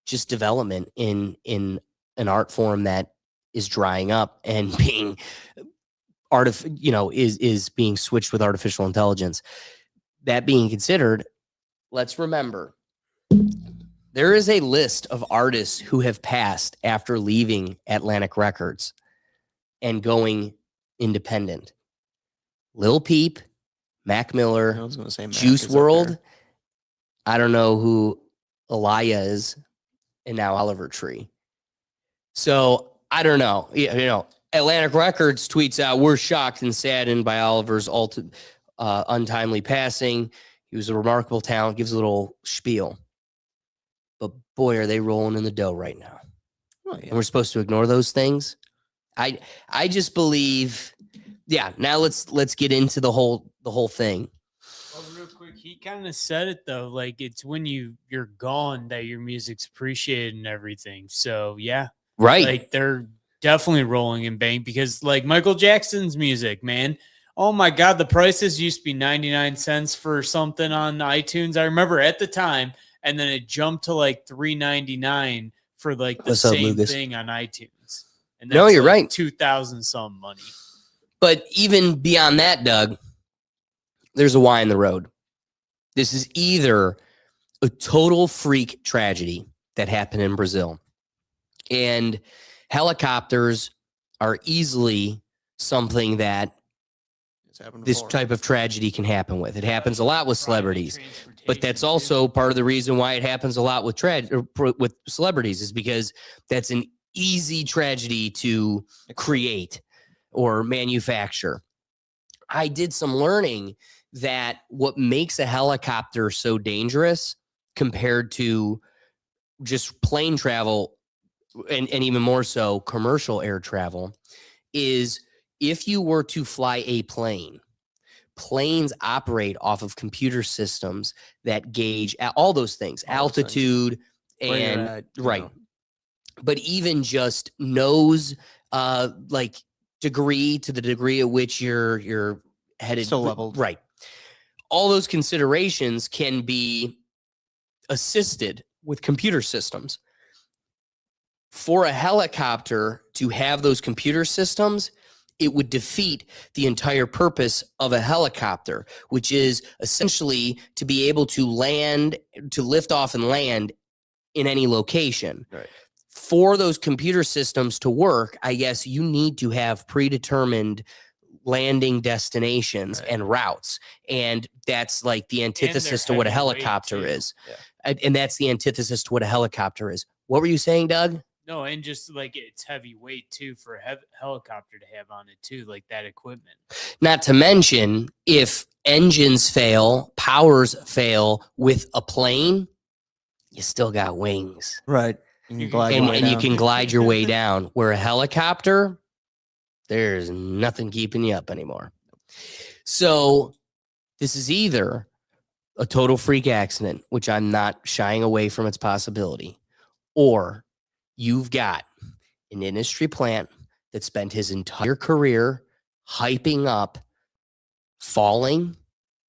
just development in an art form that is drying up and being is being switched with artificial intelligence. That being considered, let's remember, there is a list of artists who have passed after leaving Atlantic Records and going independent. Lil Peep, Mac Miller, I was going to say Mac Juice is up WRLD. there. I don't know who Elia is, and now Oliver Tree. So I don't know. Atlantic Records tweets out, "We're shocked and saddened by Oliver's untimely passing. He was a remarkable talent." Gives a little spiel. But boy, are they rolling in the dough right now. Oh, yeah. And we're supposed to ignore those things. I just believe, yeah. Now let's get into the whole thing. Well, real quick, he kind of said it though. Like, it's when you're gone that your music's appreciated and everything. So yeah, right. Like, they're definitely rolling in bank, because like Michael Jackson's music, man. Oh my God, the prices used to be 99 cents for something on iTunes. I remember at the time, and then it jumped to like $3.99 for like the same thing on iTunes. And that's, no, you're like right. 2,000 some money. But even beyond that, Doug, there's a Y in the road. This is either a total freak tragedy that happened in Brazil, and helicopters are easily something that this type of tragedy can happen with. It happens a lot with celebrities, but that's also part of the reason why it happens a lot with with celebrities, is because that's an easy tragedy to create or manufacture. I did some learning that what makes a helicopter so dangerous compared to just plane travel, and even more so commercial air travel, is if you were to fly a plane, planes operate off of computer systems that gauge all those things, altitude and right. But even just knows like degree, to the degree at which you're headed, still leveled. Right. All those considerations can be assisted with computer systems. For a helicopter to have those computer systems, it would defeat the entire purpose of a helicopter, which is essentially to be able to land, to lift off and land in any location. Right. For those computer systems to work, I guess you need to have predetermined landing destinations and routes. And that's like the antithesis to what a helicopter is. Yeah. And that's the antithesis to what a helicopter is. What were you saying, Doug? No, and just like it's heavy weight too for a helicopter to have on it too, like that equipment. Not to mention, if engines fail, powers fail with a plane, you still got wings. Right. And you can glide your way down. Where a helicopter, there's nothing keeping you up anymore. So this is either a total freak accident, which I'm not shying away from its possibility, or you've got an industry plant that spent his entire career hyping up falling,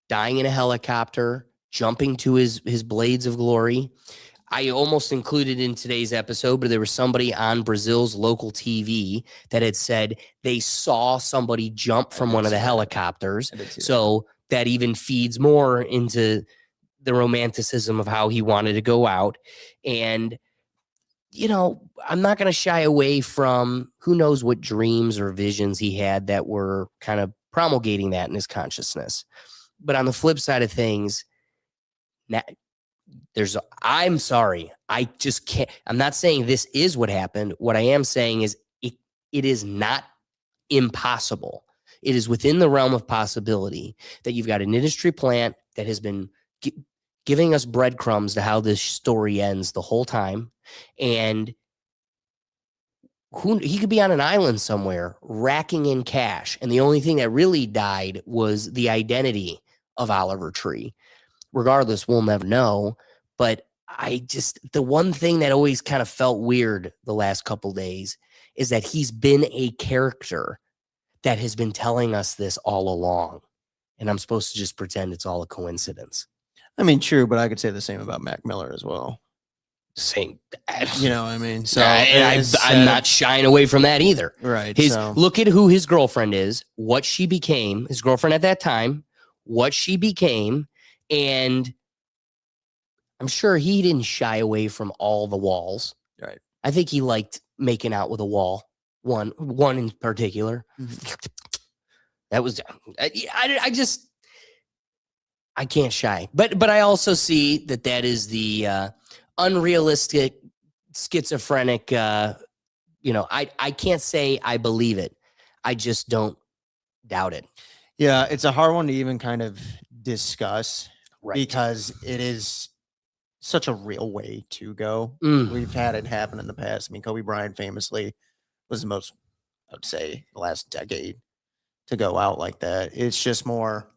dying in a helicopter, jumping to his blades of glory. I almost included in today's episode, but there was somebody on Brazil's local TV that had said they saw somebody jump from one of the helicopters. So that even feeds more into the romanticism of how he wanted to go out. And, you know, I'm not going to shy away from who knows what dreams or visions he had that were kind of promulgating that in his consciousness. But on the flip side of things, I'm sorry, I just can't. I'm not saying this is what happened. What I am saying is it is not impossible. It is within the realm of possibility that you've got an industry plant that has been giving us breadcrumbs to how this story ends the whole time. And he could be on an island somewhere racking in cash. And the only thing that really died was the identity of Oliver Tree. Regardless, we'll never know. But the one thing that always kind of felt weird the last couple days is that he's been a character that has been telling us this all along. And I'm supposed to just pretend it's all a coincidence. I mean, true, but I could say the same about Mac Miller as well. Same. You know what I mean? So I'm not shying away from that either. Right. Look at who his girlfriend is, what she became, his girlfriend at that time, what she became, and I'm sure he didn't shy away from all the walls. Right. I think he liked making out with a wall. One in particular. Mm-hmm. That was I can't shy. But I also see that is the unrealistic, schizophrenic I can't say I believe it. I just don't doubt it. Yeah, it's a hard one to even kind of discuss Right. because it is such a real way to go. Mm. We've had it happen in the past. I mean, Kobe Bryant famously was the most, I would say, the last decade to go out like that. It's just more,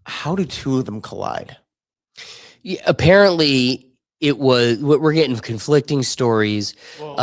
how do two of them collide? Yeah, apparently we're getting conflicting stories.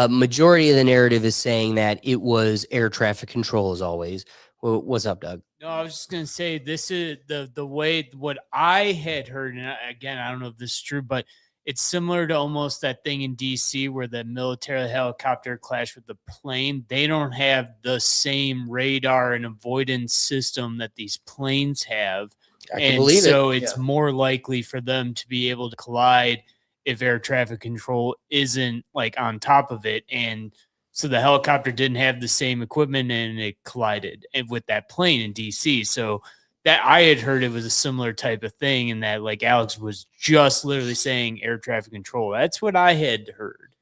Majority of the narrative is saying that it was air traffic control as always. Well, what's up, Doug? No, I was just gonna say this is the way what I had heard, and again, I don't know if this is true, but it's similar to almost that thing in DC where the military helicopter clashed with the plane. They don't have the same radar and avoidance system that these planes have. And so it's more likely for them to be able to collide if air traffic control isn't like on top of it. And so the helicopter didn't have the same equipment and it collided with that plane in DC. So that I had heard it was a similar type of thing, and that like Alex was just literally saying air traffic control. That's what I had heard.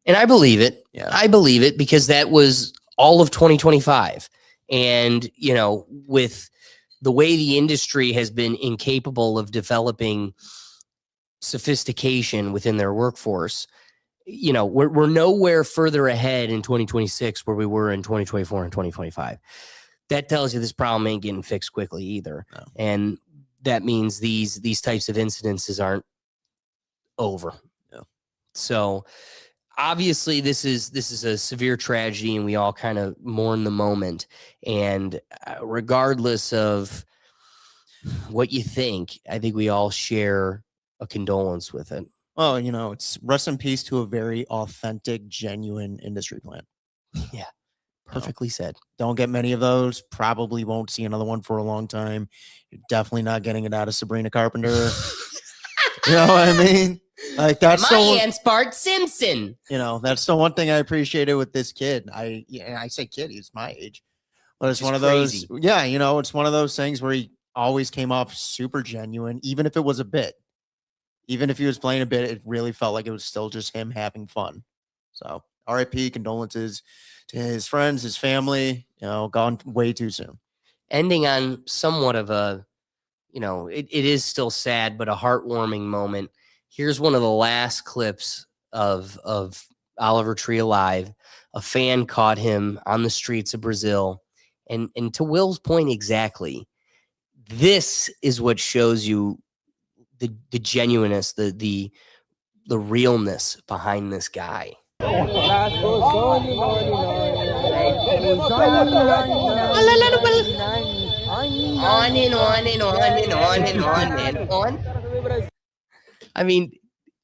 And I believe it. Yeah. I believe it because that was all of 2025. And, with the way the industry has been incapable of developing sophistication within their workforce, we're nowhere further ahead in 2026 where we were in 2024 and 2025. That tells you this problem ain't getting fixed quickly either. No. And that means these types of incidences aren't over. No. So obviously this is a severe tragedy and we all kind of mourn the moment. And regardless of what you think, I think we all share a condolence with it. Well, it's rest in peace to a very authentic, genuine industry plant. Yeah. Perfectly said. Don't get many of those. Probably won't see another one for a long time. You're definitely not getting it out of Sabrina Carpenter. You know what I mean? Like that's my aunt's Bart Simpson. That's the one thing I appreciated with this kid. I say kid, he's my age, but it's Just one of crazy. those. Yeah, it's one of those things where he always came off super genuine, even if it was a bit. Even if he was playing a bit, it really felt like it was still just him having fun. So, R.I.P. Condolences to his friends, his family. Gone way too soon. Ending on somewhat of a, it is still sad, but a heartwarming moment. Here's one of the last clips of Oliver Tree alive. A fan caught him on the streets of Brazil. And to Will's point exactly, this is what shows you the genuineness, the realness behind this guy. On and on and on and on and on and on. I mean,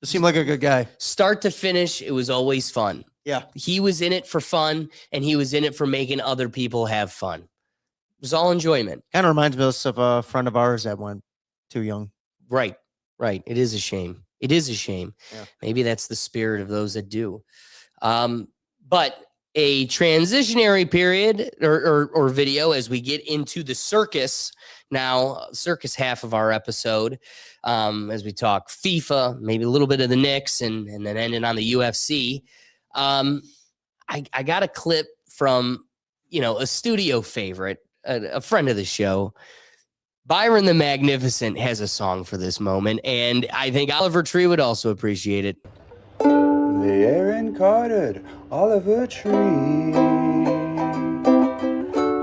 it seemed like a good guy. Start to finish, it was always fun. Yeah. He was in it for fun, and he was in it for making other people have fun. It was all enjoyment. Kind of reminds us of a friend of ours that went too young. Right. It is a shame. It is a shame. Yeah. Maybe that's the spirit of those that do. But a transitionary period or video as we get into the circus now, circus half of our episode, as we talk FIFA, maybe a little bit of the Knicks, and then ending on the UFC. I got a clip from, a studio favorite, a friend of the show. Byron the Magnificent has a song for this moment, and I think Oliver Tree would also appreciate it. The Aaron Cartered Oliver Tree.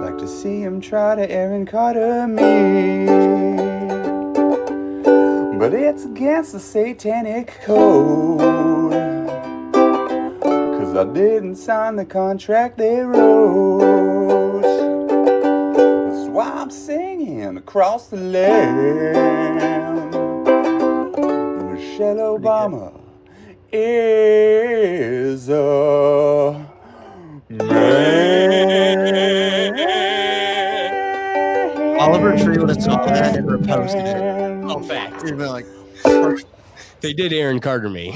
Like to see him try to Aaron Carter me. But it's against the satanic code. 'Cause I didn't sign the contract they wrote. That's why I'm singing across the land. Michelle Obama is a man. Oliver Tree would have saw that and reposted it. Oh, fact. You'd be like, they did Aaron Carter me.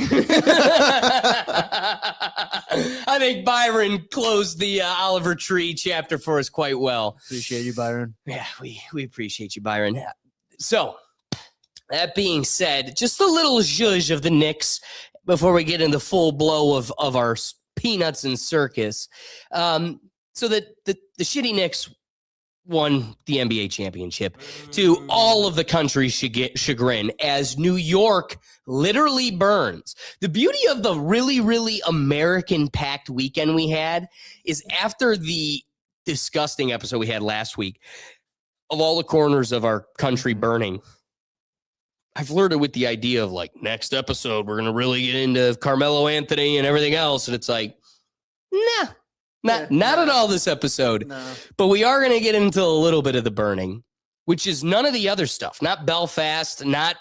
I think Byron closed the Oliver Tree chapter for us quite well. Appreciate you, Byron. Yeah, we appreciate you, Byron. So, that being said, just a little zhuzh of the Knicks before we get into full blow of our peanuts and circus. So that the shitty Knicks won the NBA championship to all of the country's chagrin as New York literally burns. The beauty of the really, really American packed weekend we had is after the disgusting episode we had last week of all the corners of our country burning, I flirted with the idea of like next episode, we're going to really get into Carmelo Anthony and everything else. And it's like, nah. Not at all this episode, but we are going to get into a little bit of the burning, which is none of the other stuff. Not Belfast, not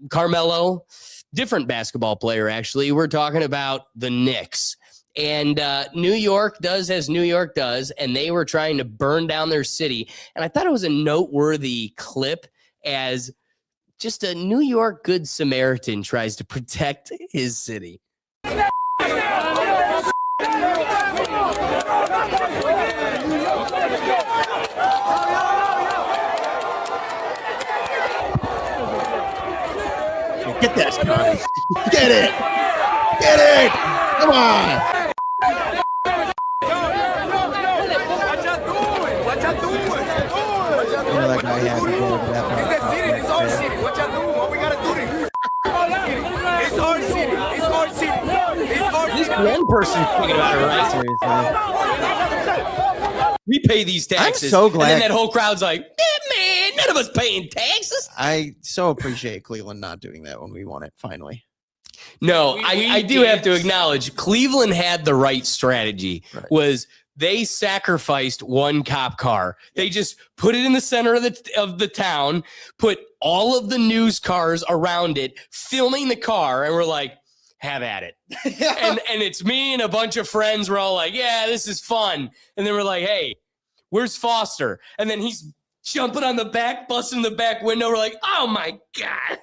Carmelo, different basketball player, actually. We're talking about the Knicks. And New York does as New York does, and they were trying to burn down their city. And I thought it was a noteworthy clip as just a New York Good Samaritan tries to protect his city. Get this, Connie. Get it. Get it. Come on. You know that guy had to go over that. It's our city. What y'all doing? What we gotta do this? It's our city. It's our city. It's our city. At least one person's thinking about it, right? Seriously. We pay these taxes. I'm so glad. And then that whole crowd's like, man, none of us paying taxes. I so appreciate Cleveland not doing that when we won it, finally. No, I do have to acknowledge Cleveland had the right strategy. Right. Was they sacrificed one cop car. They just put it in the center of the town, put all of the news cars around it, filming the car, and we're like, have at it. and it's me and a bunch of friends. We're all like, yeah, this is fun. And then we're like, hey, where's Foster? And then he's jumping on the back, busting the back window. We're like, oh my God.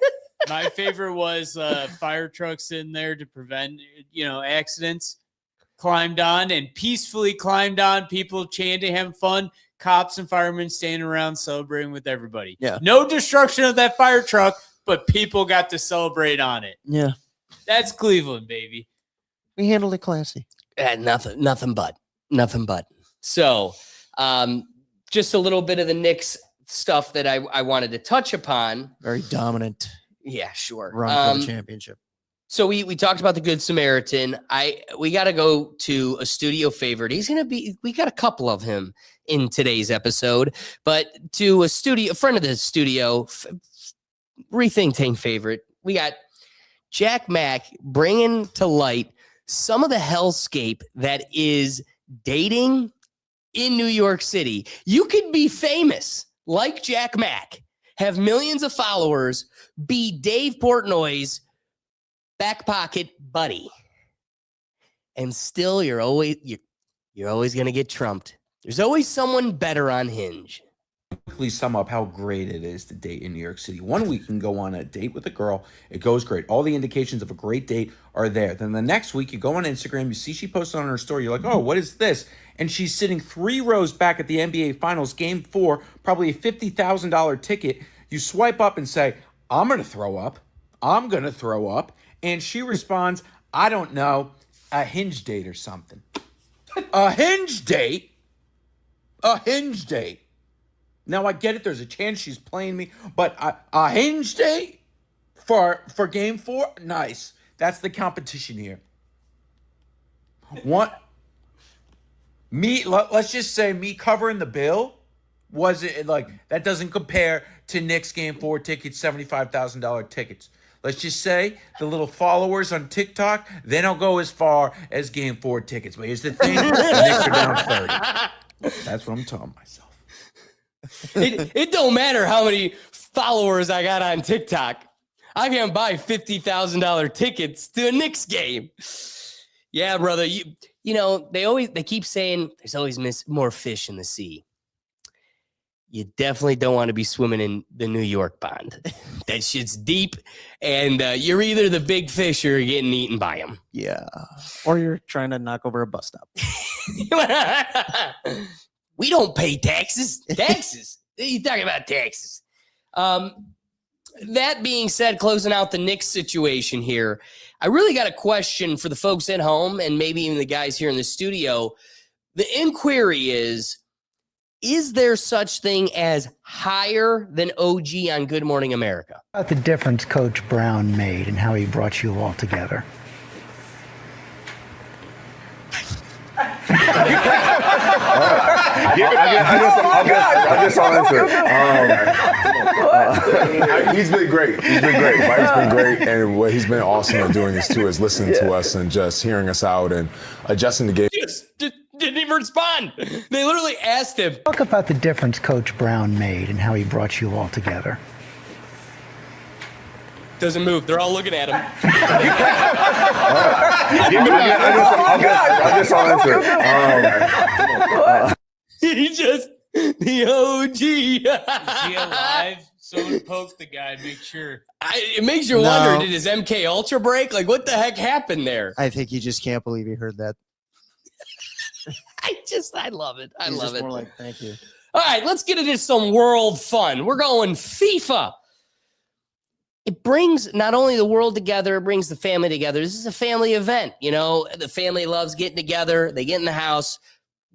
My favorite was fire trucks in there to prevent, accidents. Climbed on and peacefully climbed on. People chanting, having fun. Cops and firemen standing around celebrating with everybody. Yeah. No destruction of that fire truck, but people got to celebrate on it. Yeah. That's Cleveland, baby. We handled it classy. Nothing but. So, just a little bit of the Knicks stuff that I wanted to touch upon. Very dominant. Yeah, sure. Run for the championship. So we talked about the Good Samaritan. We got to go to a studio favorite. We got a couple of him in today's episode, but to a friend of the studio, Rethink Tank favorite, we got Jack Mack bringing to light some of the hellscape that is dating in New York City. You could be famous like Jack Mack, have millions of followers, be Dave Portnoy's back pocket buddy, and still you're always going to get trumped. There's always someone better on Hinge. Quickly sum up how great it is to date in New York City. 1 week you can go on a date with a girl. It goes great. All the indications of a great date are there. Then the next week you go on Instagram, you see she posted on her story. You're like, oh, what is this? And she's sitting 3 rows back at the NBA Finals, Game 4, probably a $50,000 ticket. You swipe up and say, I'm going to throw up. I'm going to throw up. And she responds, I don't know, a Hinge date or something. A Hinge date? A Hinge date. Now, I get it. There's a chance she's playing me. But a Hinge date for Game 4? Nice. That's the competition here. Let's just say me covering the bill wasn't like, that doesn't compare to Knicks Game 4 tickets, $75,000 tickets. Let's just say the little followers on TikTok, they don't go as far as Game 4 tickets. But here's the thing, the Knicks are down 30. That's what I'm telling myself. It don't matter how many followers I got on TikTok. I can buy $50,000 tickets to a Knicks game. Yeah, brother. You know, they keep saying there's always more fish in the sea. You definitely don't want to be swimming in the New York pond. That shit's deep, and you're either the big fish or you're getting eaten by them. Yeah. Or you're trying to knock over a bus stop. We don't pay taxes. Taxes? What are you talking about taxes? That being said, closing out the Knicks situation here, I really got a question for the folks at home and maybe even the guys here in the studio. The inquiry is there such thing as higher than OG on Good Morning America? About the difference Coach Brown made and how he brought you all together. I'll answer it. He's been great. He's been great. Mike's been great. And what he's been awesome at doing this too is listening to us and just hearing us out and adjusting the game. Just didn't even respond. They literally asked him. Talk about the difference Coach Brown made and how he brought you all together. Doesn't move. They're all looking at him. I'll answer it. He just, the OG. Is he alive? Someone poke the guy and make sure. It makes you wonder, did his MK Ultra break? Like, what the heck happened there? I think he just can't believe he heard that. I love it. I love it. More like, thank you. All right, let's get into some world fun. We're going FIFA. It brings not only the world together, it brings the family together. This is a family event. You know, the family loves getting together. They get in the house.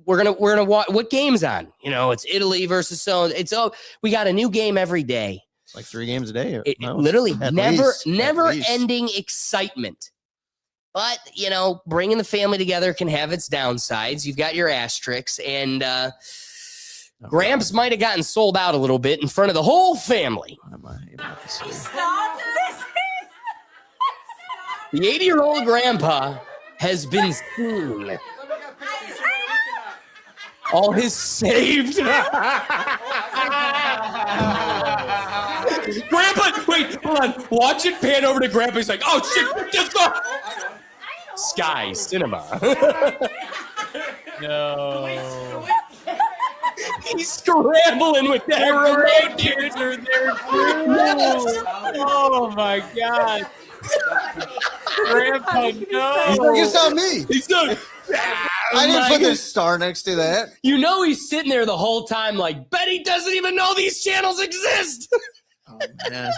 We're gonna watch what game's on. You know, it's Italy versus we got a new game every day. It's like 3 games a day. Literally never ending excitement. But, you know, bringing the family together can have its downsides. You've got your asterisks, and Gramps might have gotten sold out a little bit in front of the whole family. The 80-year-old grandpa has been seen. All his saved. Grandpa, wait, hold on. Watch it pan over to Grandpa. He's like, oh, shit, just go. Sky Cinema. No. He's scrambling with that remote, dude. Are there too. Oh my God. Grandpa, no. He's like, it's not me. He's not. I didn't put this star next to that. You know he's sitting there the whole time like, Betty doesn't even know these channels exist. Oh, man.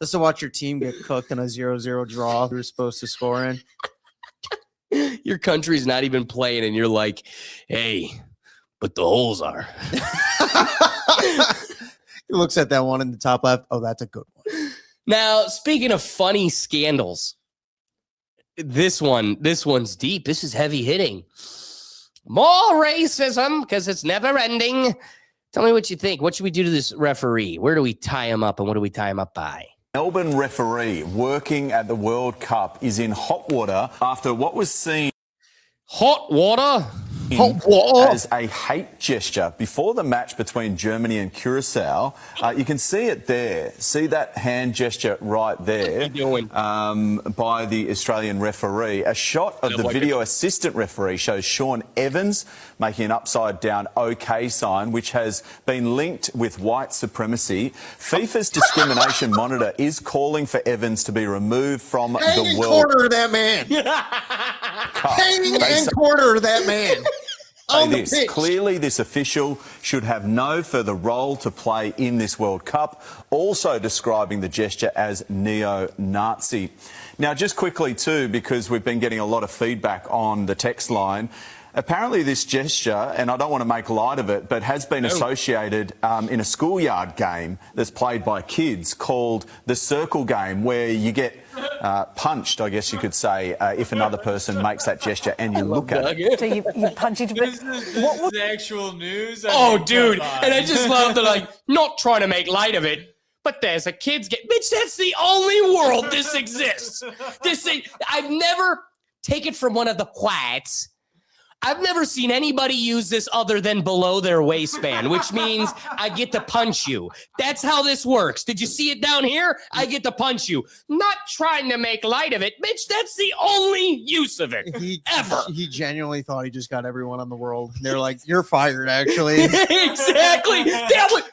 Just to watch your team get cooked in a 0-0 draw you're supposed to score in. Your country's not even playing, and you're like, hey, but the holes are. He looks at that one in the top left. Oh, that's a good one. Now, speaking of funny scandals, this one's deep. This is heavy hitting. More racism because it's never ending. Tell me what you think. What should we do to this referee? Where do we tie him up, and what do we tie him up by? Melbourne referee working at the World Cup is in hot water after what was seen hot water as a hate gesture before the match between Germany and Curacao. You can see it there. See that hand gesture right there by the Australian referee. A shot of the video assistant referee shows Sean Evans making an upside-down OK sign, which has been linked with white supremacy. FIFA's discrimination monitor is calling for Evans to be removed from the World Quarter that man. Hanging and quarter that man. Clearly, this official should have no further role to play in this World Cup, also describing the gesture as neo-Nazi. Now, just quickly too, because we've been getting a lot of feedback on the text line, apparently this gesture, and I don't want to make light of it, but has been associated in a schoolyard game that's played by kids called the circle game, where you get punched, I guess you could say, if another person makes that gesture and you look at it. So you punch each other. This is actual news. Dude. And I just love that, like, not trying to make light of it, but there's a kid's game. Bitch, that's the only world this exists. I've never taken from one of the whites. I've never seen anybody use this other than below their waistband, which means I get to punch you. That's how this works. Did you see it down here? I get to punch you. Not trying to make light of it. Bitch, that's the only use of it ever. He genuinely thought he just got everyone on the world. They're like, you're fired, actually. Exactly.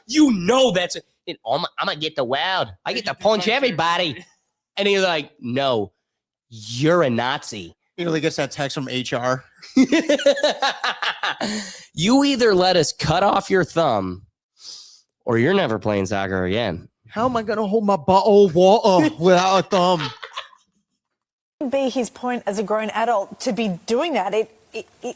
You know that's it. I'm going to get the wild. I get to punch everybody. And he's like, no, you're a Nazi. You know, he gets that text from HR. You either let us cut off your thumb or you're never playing soccer again. How am I going to hold my bottle of water without a thumb? Be his point as a grown adult to be doing that.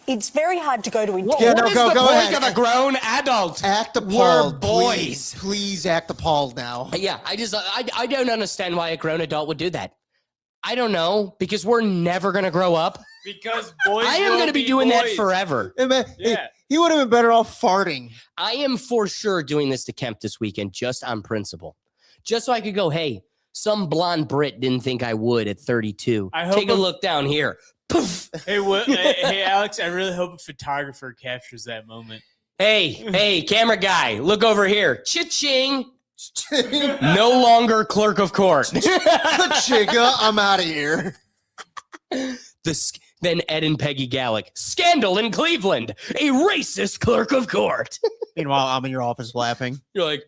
It's very hard to go to What is the point of a grown adult? Act appalled. We're boys. Please act appalled now. Yeah, I don't understand why a grown adult would do that. I don't know, because we're never going to grow up. Because boys I am going to be doing that forever. Yeah. He would have been better off farting. I am for sure doing this to Kemp this weekend, just on principle. Just so I could go, hey, some blonde Brit didn't think I would at 32. Take a look down here. Poof. Hey, hey, Alex, I really hope a photographer captures that moment. Hey, camera guy, look over here. Cha-ching. No longer clerk of court. Chigga, I'm out of here. Then Ed and Peggy Gallic. Scandal in Cleveland. A racist clerk of court. Meanwhile, I'm in your office laughing. You're like,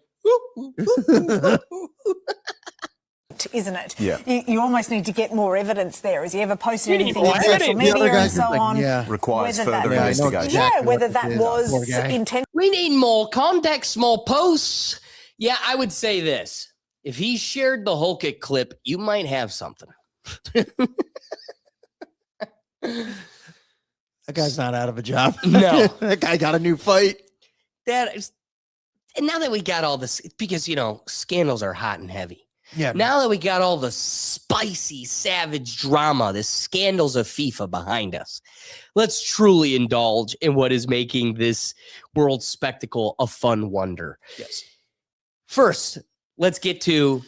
isn't it? Yeah. You almost need to get more evidence there. Has he ever posted You need anything more on social evidence. media The other and guys so are like, on? yeah. Requires Whether further that- investigation. Yeah, whether that was intentional. we need more context, more posts. Yeah, I would say this. If he shared the Hulk It clip, you might have something. That guy's not out of a job. No. That guy got a new fight. And now that we got all this, because, scandals are hot and heavy. Yeah. Now that we got all the spicy, savage drama, the scandals of FIFA behind us, let's truly indulge in what is making this world spectacle a fun wonder. Yes. First, let's get to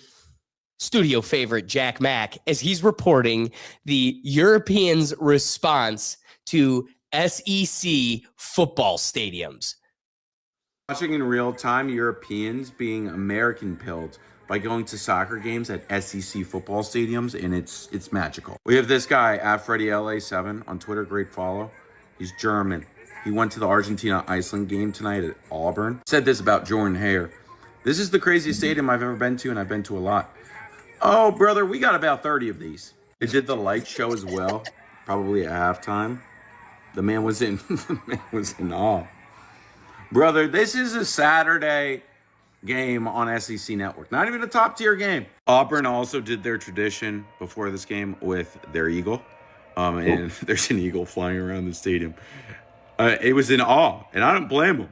studio favorite Jack Mack as he's reporting the Europeans' response to SEC football stadiums. Watching in real time Europeans being American pilled by going to soccer games at SEC football stadiums, and it's magical. We have this guy at FreddyLA7 on Twitter, great follow. He's German. He went to the Argentina-Iceland game tonight at Auburn. Said this about Jordan Hare. This is the craziest stadium I've ever been to, and I've been to a lot. Oh, brother, we got about 30 of these. They did the light show as well, probably at halftime. The man was in awe. Brother, this is a Saturday game on SEC Network. Not even a top tier game. Auburn also did their tradition before this game with their eagle. And there's an eagle flying around the stadium. It was in awe, and I don't blame them.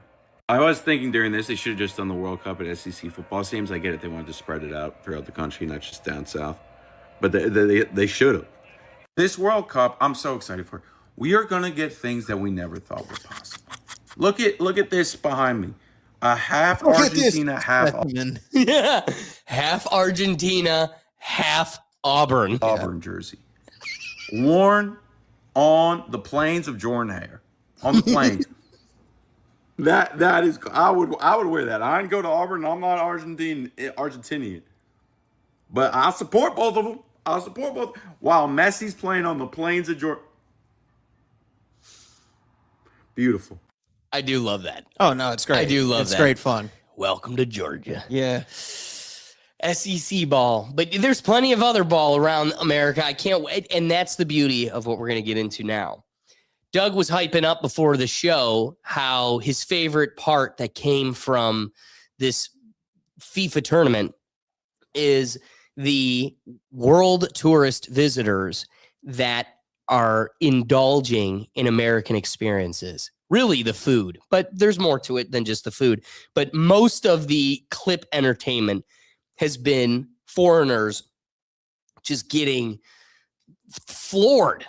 I was thinking during this, they should have just done the World Cup at SEC football stadiums. I get it. They wanted to spread it out throughout the country, not just down south. But they should have. This World Cup, I'm so excited for it. We are going to get things that we never thought were possible. Look at this behind me. A half Argentina, half Auburn. Yeah. Half Argentina, half Auburn. Auburn jersey. Worn on the plains of Jordan Hare. On the plains. That is, I would wear that. I didn't go to Auburn. I'm not Argentinian. But I'll support both of them. I'll support both. While Messi's playing on the plains of Jordan. Beautiful. I do love that. Oh, no, it's great. I do love it's that. It's great fun. Welcome to Georgia. Yeah. SEC ball. But there's plenty of other ball around America. I can't wait. And that's the beauty of what we're going to get into now. Doug was hyping up before the show how his favorite part that came from this FIFA tournament is the world tourist visitors that are indulging in American experiences. Really the food, but there's more to it than just the food. But most of the clip entertainment has been foreigners just getting floored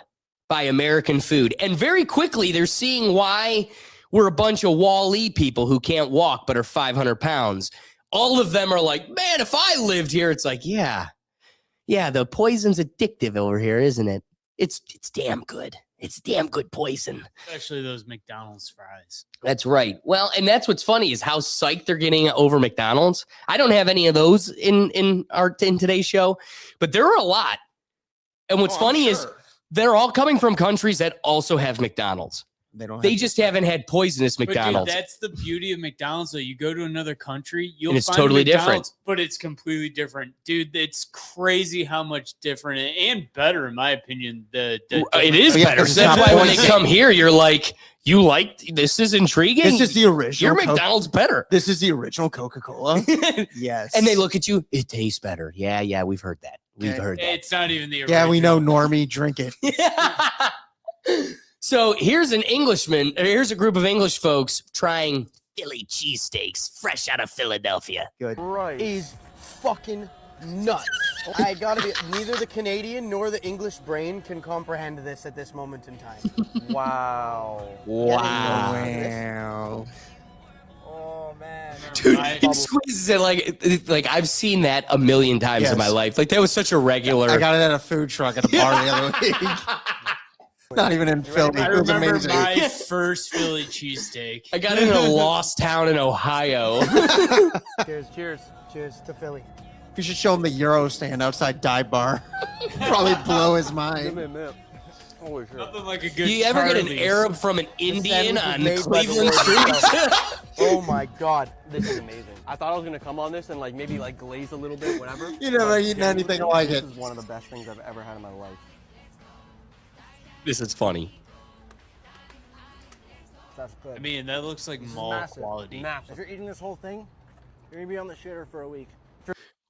by American food. And very quickly, they're seeing why we're a bunch of Wall-E people who can't walk but are 500 pounds. All of them are like, man, if I lived here, it's like, yeah, the poison's addictive over here, isn't it? It's damn good. It's damn good poison. Especially those McDonald's fries. That's right. Well, and that's what's funny is how psyched they're getting over McDonald's. I don't have any of those in today's show, but there are a lot. And what's funny is they're all coming from countries that also have McDonald's. They don't. They just haven't had poisonous But McDonald's. dude, that's the beauty of McDonald's. Though you go to another country, you'll And it's find totally McDonald's, different. but it's completely different, dude. It's crazy how much different and better, in my opinion. It is better. So that's why when they come here, you're like, you like this is intriguing. This is the original. Your McDonald's better. This is the original Coca-Cola. Yes. And they look at you. It tastes better. Yeah, we've heard that. We've heard that. It's not even the original. Yeah, we know, Normie. Drink it. So here's here's a group of English folks trying Philly cheesesteaks fresh out of Philadelphia. Good. Right. Is fucking nuts. I gotta be, neither the Canadian nor the English brain can comprehend this at this moment in time. Wow. Wow. Oh man. Dude, he squeezes it like I've seen that a million times in my life. Like that was such a regular. I got it at a food truck at a bar the other week. Not even in Philly. I It was remember amazing. my first Philly cheesesteak. I got it in a lost town in Ohio. Cheers to Philly. You should show him the Euro stand outside Dive Bar. Probably blow his mind. Holy shit. Nothing like a good. You ever get an Charlie's. Arab from an Indian sandwich on was made by the Cleveland Lord streets? Oh my god, this is amazing. I thought I was gonna come on this and like maybe like glaze a little bit, whatever. You never eaten anything like it. This is one of the best things I've ever had in my life. This is funny. That's good. I mean, that looks like This is mall massive. quality. Massive. If you're eating this whole thing, you're gonna be on the shitter for a week.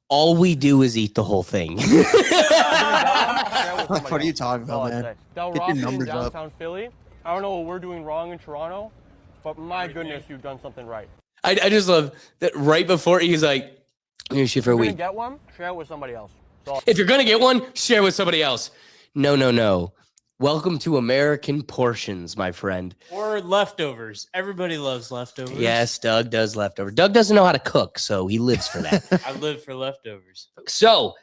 All we do is eat the whole thing. What are you talking about, man? Del Get your Rossi in numbers up. downtown Philly. I don't know what we're doing wrong in Toronto, but my goodness, you've done something right. I just love that right before he's like, I'm gonna shit for a If you're week. gonna get one, share it with somebody else. So If you're gonna get one, share with somebody else. No. Welcome to American portions, my friend. Or leftovers. Everybody loves leftovers. Yes, Doug does leftover. Doug doesn't know how to cook, so he lives for that. I live for leftovers. So,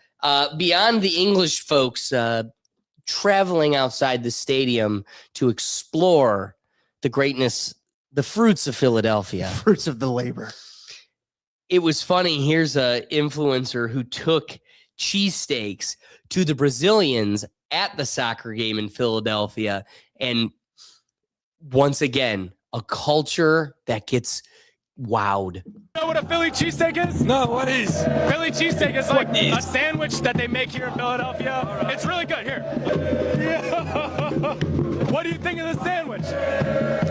beyond the English folks traveling outside the stadium to explore the greatness, the fruits of Philadelphia. Fruits of the labor. It was funny. Here's a influencer who took cheesesteaks to the Brazilians at the soccer game in Philadelphia. And once again, a culture that gets wowed. You know what a Philly cheesesteak is? No, what is? Philly cheesesteak is like a sandwich that they make here in Philadelphia. Right. It's really good. Here. Yeah. What do you think of the sandwich?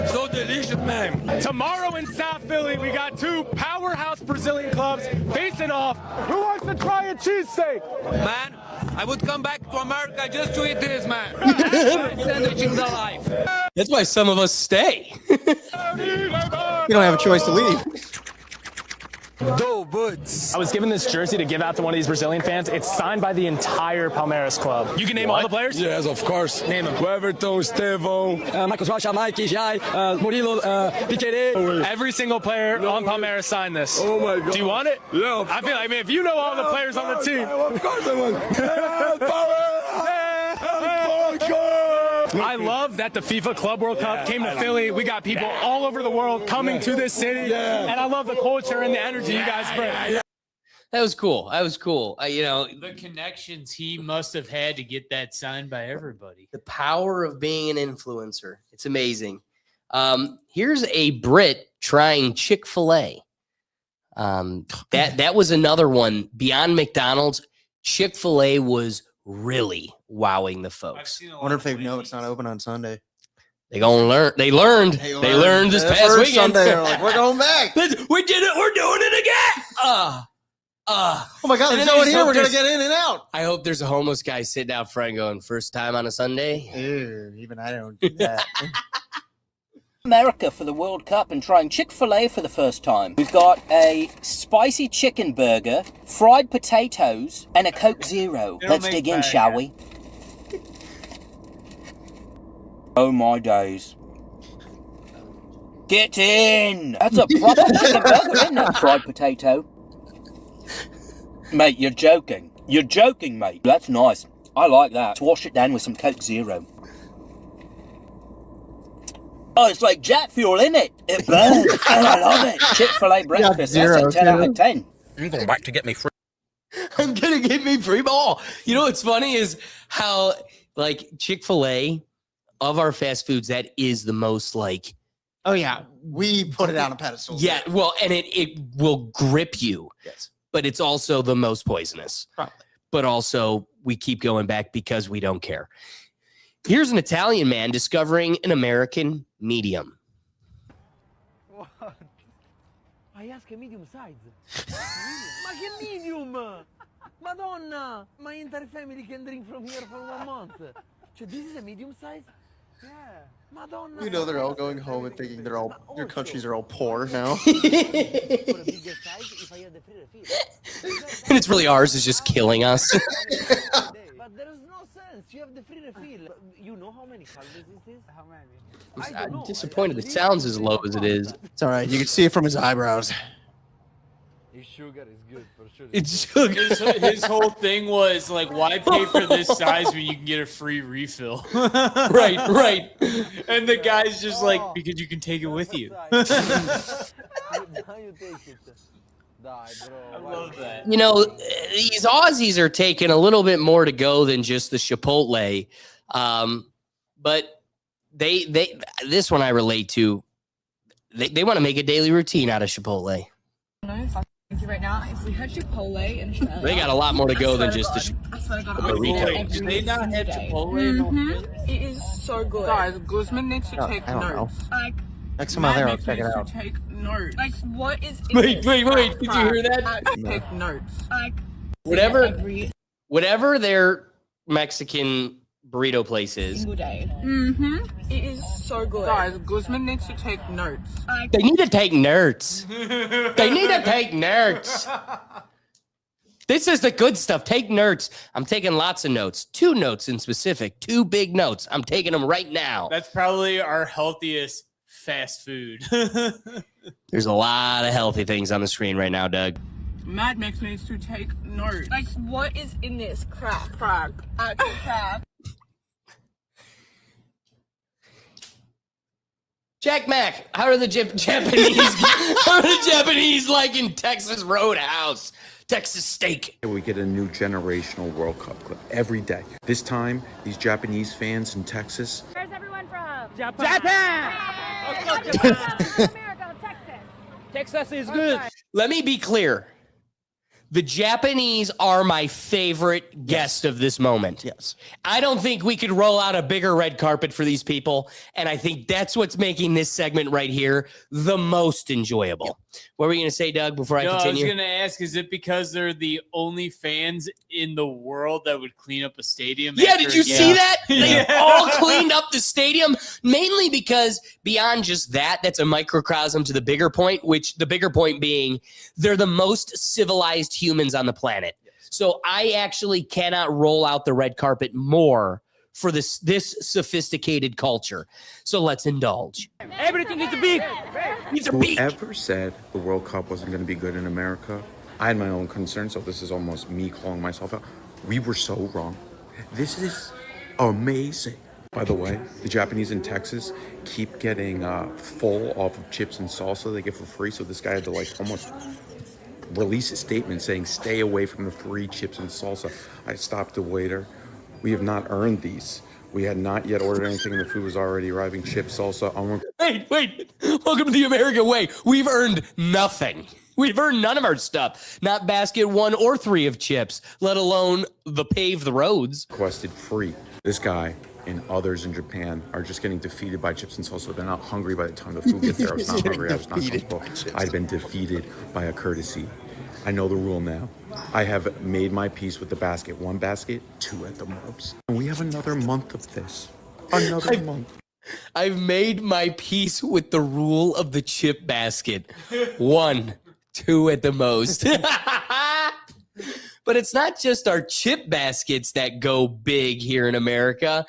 So delicious, man. Tomorrow in South Philly, we got two powerhouse Brazilian clubs facing off. Who wants to try a cheesesteak? Man, I would come back to America just to eat this, man. Sandwich in the life. That's why some of us stay. You don't have a choice to leave. I was given this jersey to give out to one of these Brazilian fans. It's signed by the entire Palmeiras club. You can name all the players? Yes, of course. Name them. Everton, Estevão, Marcos Rocha, Mike, Jai, Murilo, Piquerez. Every single player on Palmeiras signed this. Oh my God. Do you want it? Yeah. I feel like, I mean, if you know all the players on the team. Of course I want. I love that the FIFA Club World Cup came to Philly. We got people all over the world coming to this city. And I love the culture and the energy you guys bring. That was cool. The connections he must have had to get that signed by everybody. The power of being an influencer. It's amazing. Here's a Brit trying Chick-fil-A. That was another one. Beyond McDonald's, Chick-fil-A was really wowing the folks. I wonder if they know it's not open on Sunday. They learned this past weekend. Sunday, they're like, we're going back. We did it. We're doing it again. Oh my God, there's no one here. We're going to get in and out. I hope there's a homeless guy sitting out front going, first time on a Sunday. Ew, even I don't do that. America for the World Cup and trying Chick-fil-A for the first time. We've got a spicy chicken burger, fried potatoes, and a Coke Zero. Let's dig in, shall we? Oh my days. Get in! That's a proper chicken burger, isn't it? Fried potato. Mate, you're joking. You're joking, mate. That's nice. I like that. Let's wash it down with some Coke Zero. Oh, it's like jet fuel, isn't it? It burns. And I love it. Chick-fil-A breakfast. That's a 10 out of 10. I'm going back to get me free. I'm going to get me free ball. You know what's funny is how, like, Chick-fil-A, of our fast foods, that is the most like, Oh yeah, we put it on a pedestal. yeah, well, and it will grip you. Yes. But it's also the most poisonous. Probably. But also we keep going back because we don't care. Here's an Italian man discovering an American medium. What? I ask a medium size. Ma che medium? Madonna, my entire family can drink from here for 1 month. So this is a medium size? Yeah. Madonna. You know they're all going home and thinking their countries are all poor now. And it's really ours is just killing us. But there is no sense. You have the free refill. You know how many calories is this? How many? I'm disappointed. It sounds as low as it is. It's all right. You can see it from his eyebrows. His sugar is good for sure. It's sugar. His whole thing was like, why pay for this size when you can get a free refill? Right. And the guy's just like, because you can take it with you. Now you take it. Die, bro. I love that. You know, these Aussies are taking a little bit more to go than just the Chipotle. But they this one I relate to. They want to make a daily routine out of Chipotle. Thank you right now. If we had Chipotle in Australia, They got a lot more to go than just the I swear to God, burrito. Do they not have Chipotle? It is so good. Guys, Guzman needs to take I don't know. notes. Like, Next time I'm there, I'll Matt check it needs out. to take notes. like what is in Wait, this? did you hear that? Take notes. Like Whatever their Mexican burrito place is, single day. It is so good. Guys, Guzman needs to take notes. they need to take notes. They need to take notes. This is the good stuff. Take notes. I'm taking lots of notes. 2 notes in specific. 2 big notes. I'm taking them right now. That's probably our healthiest fast food. There's a lot of healthy things on the screen right now, Doug. Mad Max needs to take notes. Like what is in this? Crack. Crack. Crack. Jack Mack, how are the Japanese? How are the Japanese like in Texas Roadhouse? Texas steak. We get a new generational World Cup clip every day. This time, these Japanese fans in Texas. Where's everyone from? Japan! America, Texas. Texas is good. Let me be clear. The Japanese are my favorite guest of this moment. Yes. I don't think we could roll out a bigger red carpet for these people. And I think that's what's making this segment right here the most enjoyable. Yep. What were you going to say, Doug, before I continue? I was going to ask, is it because they're the only fans in the world that would clean up a stadium? Yeah, did you see that? They Yeah. all cleaned up the stadium, mainly because beyond just that, that's a microcosm to the bigger point, which the bigger point being they're the most civilized humans on the planet. So I actually cannot roll out the red carpet more for this sophisticated culture. So let's indulge. Everything is big. Whoever said the World Cup wasn't going to be good in America, I had my own concerns, so this is almost me calling myself out. We were so wrong. This is amazing. By the way, the Japanese in Texas keep getting full off of chips and salsa they get for free, so this guy had to like almost release a statement saying, stay away from the free chips and salsa. I stopped the waiter. We have not earned these. We had not yet ordered anything and the food was already arriving. Chips, salsa. Wait. Welcome to the American way. We've earned nothing. We've earned none of our stuff. Not basket 1 or 3 of chips, let alone the paved roads. Requested free. This guy and others in Japan are just getting defeated by chips and salsa. They're not hungry by the time the food gets there. I was not hungry. I was not comfortable. I'd been defeated by a courtesy. I know the rule now. I have made my peace with the basket. 1 basket, 2 at the most. And we have another month of this. Another month. I've made my peace with the rule of the chip basket. 1, 2 at the most. But it's not just our chip baskets that go big here in America.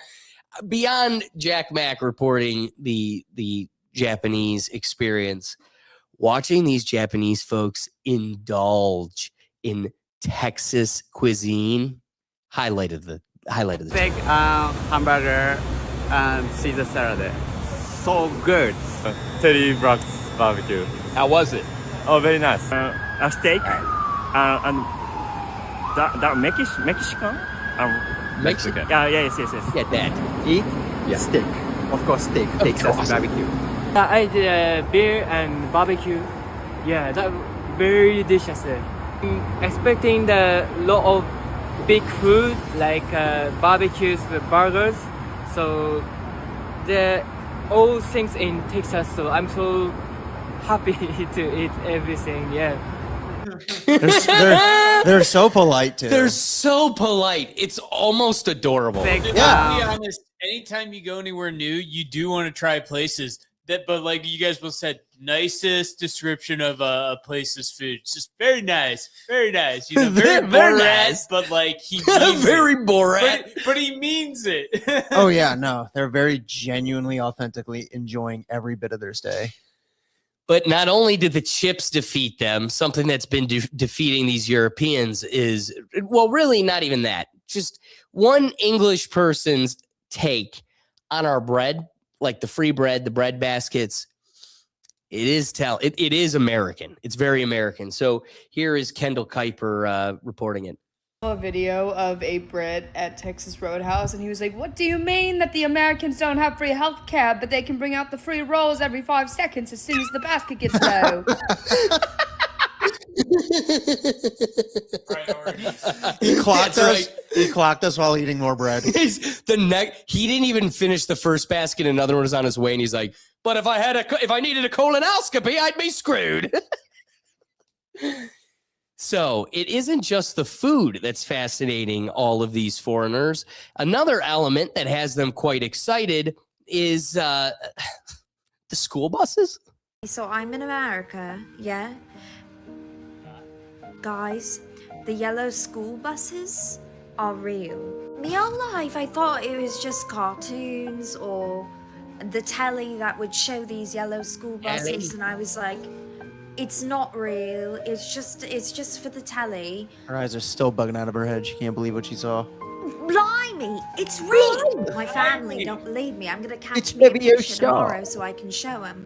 Beyond Jack Mack reporting the Japanese experience, watching these Japanese folks indulge in Texas cuisine highlighted the steak, hamburger, and Caesar salad. So good. Teddy Brock's barbecue. How was it? Oh, very nice. A steak, and that Mexican. Mexican. Yeah, yes. Get that. Yeah. Steak. Of course, steak. Texas barbecue. I did beer and barbecue. Yeah, that very delicious. Expecting the lot of big food like barbecues with burgers. So the all things in Texas. So I'm so happy to eat everything. Yeah. They're so polite too. They're so polite. It's almost adorable. To be honest, anytime you go anywhere new, you do want to try places that, but like you guys both said, nicest description of a place's food. It's just very nice, very nice. You know, very Very Borat, nice. but like he means Very it. Borat. But he means it. Oh yeah, no, they're very genuinely, authentically enjoying every bit of their stay. But not only did the chips defeat them, something that's been defeating these Europeans is, well, really not even that. Just one English person's take on our bread, like the free bread, the bread baskets. It is American. It's very American. So here is Kendall Kuiper reporting it. A video of a Brit at Texas Roadhouse, and he was like, "What do you mean that the Americans don't have free health care, but they can bring out the free rolls every 5 seconds as soon as the basket gets low?" He clocked us. He clocked us while eating more bread. He didn't even finish the first basket. Another one was on his way, and he's like, "But if I needed a colonoscopy, I'd be screwed." So it isn't just the food that's fascinating all of these foreigners. Another element that has them quite excited is the school buses. So I'm in America, yeah? Guys, the yellow school buses are real. My whole life I thought it was just cartoons or the telly that would show these yellow school buses, and I was like, it's not real. It's just for the telly. Her eyes are still bugging out of her head. She can't believe what she saw. Blimey, it's real. My family don't believe me. I'm gonna catch It's me a maybe your picture show. tomorrow so I can show them.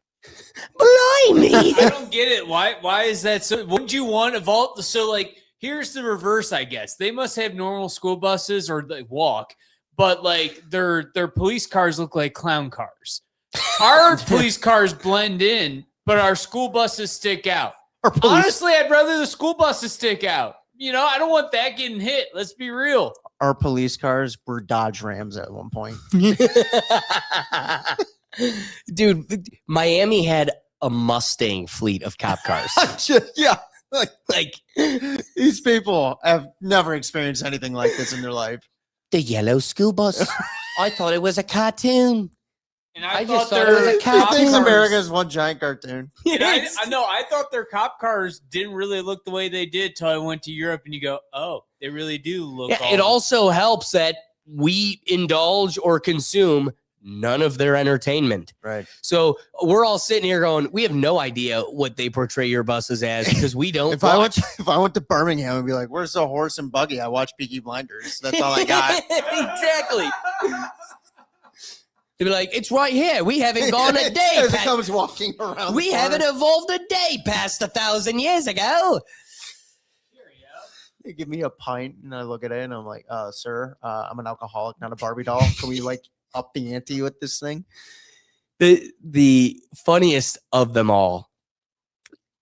Blimey! I don't get it. Why is that so? Wouldn't you want a vault? So like, here's the reverse, I guess. They must have normal school buses or they walk, but like their police cars look like clown cars. Our police cars blend in, but our school buses stick out. Honestly, I'd rather the school buses stick out. You know, I don't want that getting hit. Let's be real. Our police cars were Dodge Rams at one point. Dude, Miami had a Mustang fleet of cop cars. Yeah. Like these people have never experienced anything like this in their life. The yellow school bus. I thought it was a cartoon. And I thought just thought it was a He thinks cartoon. America is one giant cartoon. I know. I thought their cop cars didn't really look the way they did till I went to Europe, and you go, "Oh, they really do look." Yeah, it also helps that we indulge or consume none of their entertainment. Right. So we're all sitting here going, we have no idea what they portray your buses as because we don't. If I went to Birmingham and be like, "Where's the horse and buggy?" I watch Peaky Blinders. That's all I got. Exactly. They'd be like, "It's right here. We haven't gone a day. As it comes walking around. We haven't evolved a day past 1,000 years ago." They give me a pint and I look at it and I'm like, "Sir, I'm an alcoholic, not a Barbie doll. Can we like up the ante with this thing?" The funniest of them all,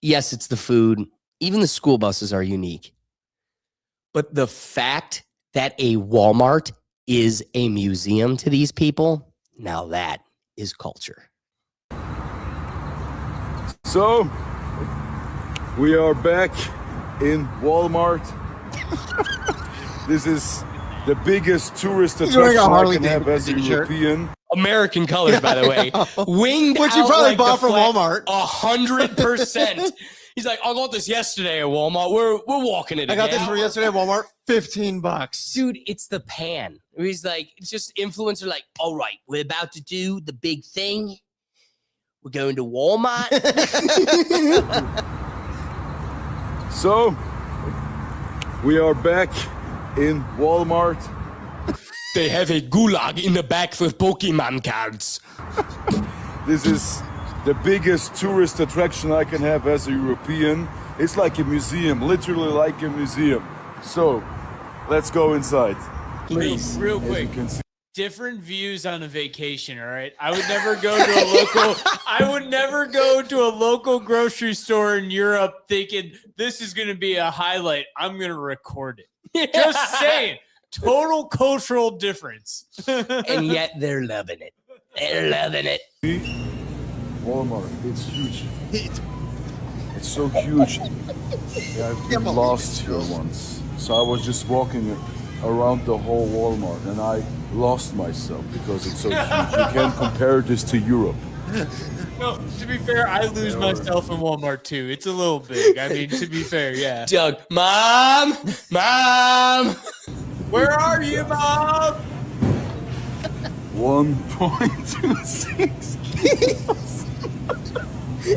yes, it's the food. Even the school buses are unique. But the fact that a Walmart is a museum to these people, now that is culture. So, we are back in Walmart. This is the biggest tourist attraction I can have as a European. American colors, by the way. Winged Which you out probably like bought the from flag, Walmart. 100%. He's like, "I got this yesterday at Walmart. We're walking it I got this again." for yesterday at Walmart. $15. Dude, it's the pan. He's like, it's just influencer like, "All right, we're about to do the big thing. We're going to Walmart." So, we are back in Walmart. They have a gulag in the back for Pokemon cards. This is the biggest tourist attraction I can have as a European. It's like a museum, literally like a museum. So, let's go inside. Please, real As quick. you can see. different views on a vacation. All right. I would never go to a local, I would never go to a local grocery store in Europe thinking this is going to be a highlight. I'm going to record it. Just saying. Total cultural difference. And yet they're loving it. They're loving it. Walmart, it's huge. It's so huge. Yeah, I've been lost here once. So I was just walking around the whole Walmart and I lost myself because it's so huge. You can't compare this to Europe. No, to be fair, I lose myself in Walmart too. It's a little big. I mean, to be fair, yeah. Doug, Mom! Where are you, Mom? 1.26 kilos.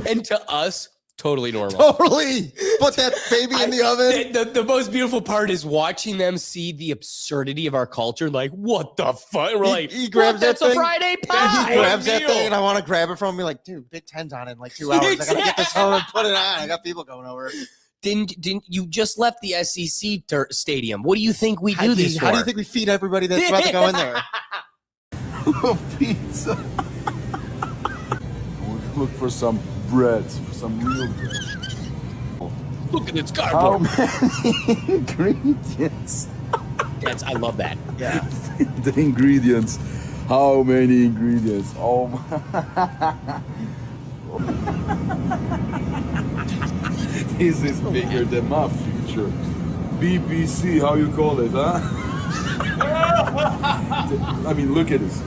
And to us, totally normal. Totally. Put that baby in the oven. The most beautiful part is watching them see the absurdity of our culture. Like, what the fuck? We're like, he grabs that's that a thing. Friday pie. He grabs that thing, and I want to grab it from him. Be like, dude, Big Ten's on in like 2 hours. I gotta get this home and put it on. I got people going over. Didn't you just left the SEC stadium? What do you think we do this for? How do you think we feed everybody that's about to go in there? Pizza. We'll look for some bread, for some real bread. Look at its How cardboard. many ingredients? I love that. Yeah. The ingredients. How many ingredients? Oh my. This is bigger than my future. BBC, how you call it, huh? I mean, look at this.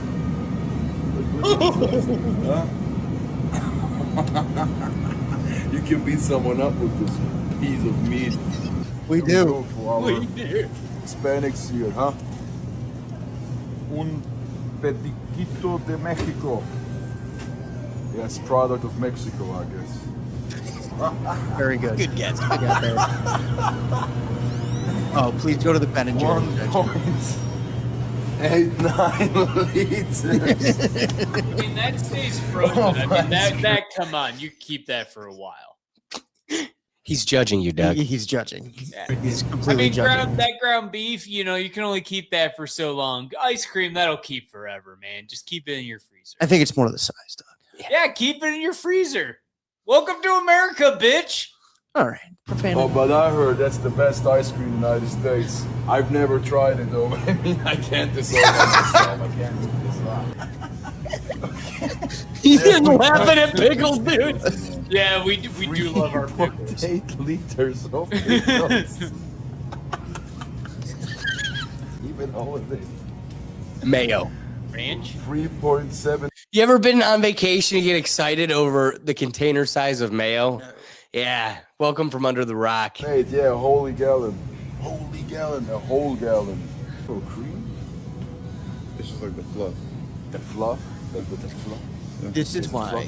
Huh? You can beat someone up with this piece of meat. We do. We do. Hispanics here, huh? Un pediquito de Mexico. Yes, product of Mexico, I guess. Very good. Good guess. I got there. Oh, please go to the Ben and Jerry's. 1.89 liters. I mean, that stays frozen. I mean, that come on, you keep that for a while. He's judging you, Doug. He's judging. Yeah. He's I completely mean, judging. that ground beef, you can only keep that for so long. Ice cream, that'll keep forever, man. Just keep it in your freezer. I think it's more of the size, Doug. Yeah, keep it in your freezer. Welcome to America, bitch. All right. Oh, but I heard that's the best ice cream in the United States. I've never tried it, though. I mean, I can't decide myself. I can't do this. You didn't laughing at pickles, dude. Yeah, we do love our pickles. 8 liters of pickles. Even holiday. Mayo. Ranch? 3.7. You ever been on vacation and get excited over the container size of mayo? Yeah. Welcome from under the rock. Mate, yeah, holy gallon. Holy gallon. A whole gallon. Oh, cream? This is like the fluff. The fluff? The fluff? Yeah. This is why. Fluff.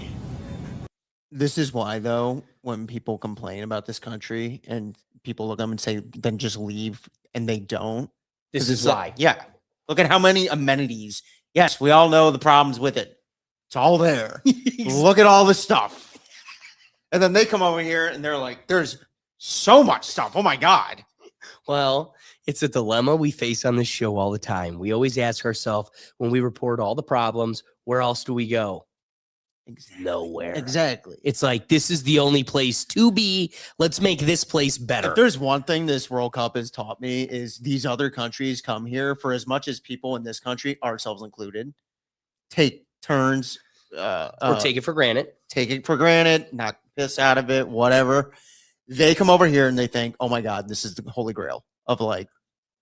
This is why, though, when people complain about this country and people look at them and say, then just leave, and they don't. This 'Cause is it's like, why. yeah. Look at how many amenities. Yes, we all know the problems with it. It's all there. Look at all the stuff. And then they come over here and they're like, there's so much stuff. Oh my God. Well, it's a dilemma we face on this show all the time. We always ask ourselves when we report all the problems, where else do we go? Exactly. Nowhere. Exactly. It's like, this is the only place to be. Let's make this place better. If there's one thing this World Cup has taught me is these other countries come here for as much as people in this country, ourselves included, take turns or take it for granted. Take it for granted, not piss out of it, whatever. They come over here and they think, oh my God, this is the holy grail of like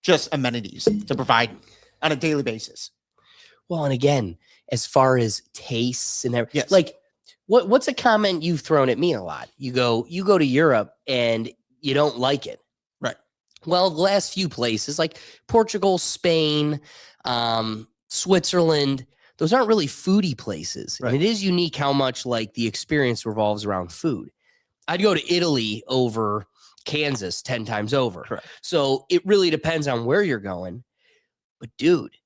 just amenities to provide on a daily basis. Well, and again, as far as tastes and everything, Yes. like what's a comment you've thrown at me a lot? You go to Europe and you don't like it. Right. Well, the last few places like Portugal, Spain, Switzerland, those aren't really foodie places. Right. And it is unique how much like the experience revolves around food. I'd go to Italy over Kansas 10 times over. Correct. So it really depends on where you're going. But dude,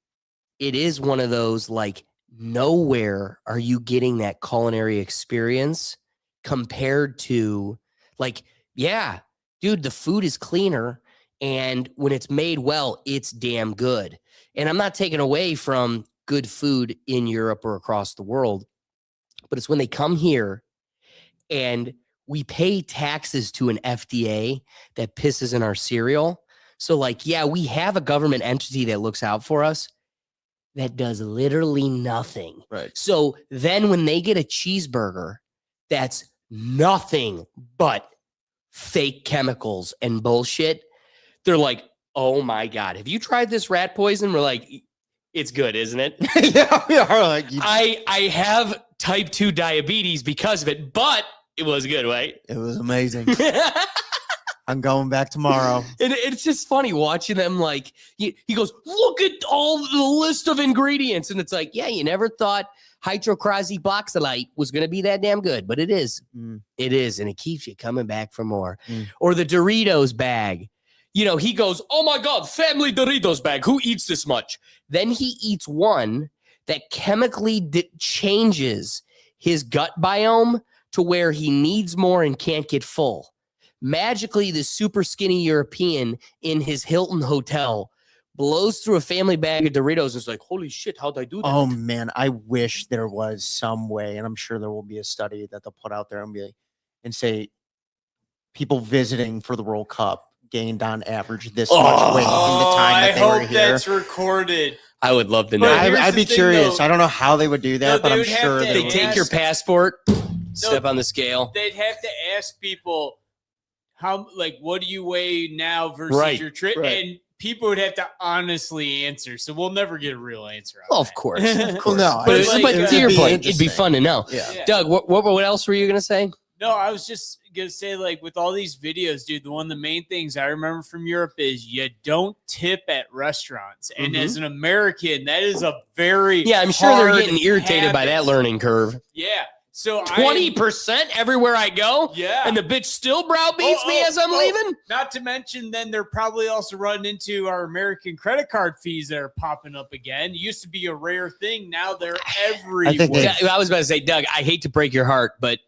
it is one of those like nowhere are you getting that culinary experience compared to like, yeah, dude, the food is cleaner And when it's made well, it's damn good. And I'm not taking away from good food in Europe or across the world, but it's when they come here and we pay taxes to an FDA that pisses in our cereal. So like, yeah, we have a government entity that looks out for us that does literally nothing. Right. So then when they get a cheeseburger that's nothing but fake chemicals and bullshit, they're like, oh my God, have you tried this rat poison? We're like, it's good, isn't it? Yeah, we are like, I have type 2 diabetes because of it, but it was good, right? it was amazing. I'm going back tomorrow. And it's just funny watching them. Like he goes, look at all the list of ingredients, and it's like, yeah, you never thought hydrochloroxylite was going to be that damn good, but it is. It is, and it keeps you coming back for more. Or the Doritos bag. You know, he goes, oh my God, family Doritos bag. Who eats this much? Then he eats one that chemically changes his gut biome to where he needs more and can't get full. Magically, the super skinny European in his Hilton hotel blows through a family bag of Doritos and is like, holy shit, how'd I do that? Oh man, I wish there was some way, and I'm sure there will be a study that they'll put out there and say people visiting for the World Cup gained on average this much weight in the time that they were here. That's recorded. I would love to know. I'd be curious. I don't know how they would do that, but I'm sure they take your passport, step on the scale. They'd have to ask people how, like, what do you weigh now versus your trip? Right. And people would have to honestly answer. So we'll never get a real answer. Well, of course. Of course. No, but, like, to your point, it'd be fun to know. Yeah. Doug, what else were you going to say? No, I was just going to say, like, with all these videos, dude, one of the main things I remember from Europe is you don't tip at restaurants. And as an American, that is a very I'm sure they're hard getting irritated by habit. that learning curve. Yeah. So 20% everywhere I go? Yeah. And the bitch still browbeats me as I'm leaving? Not to mention, then they're probably also running into our American credit card fees that are popping up again. It used to be a rare thing. Now they're everywhere. I was about to say, Doug, I hate to break your heart, but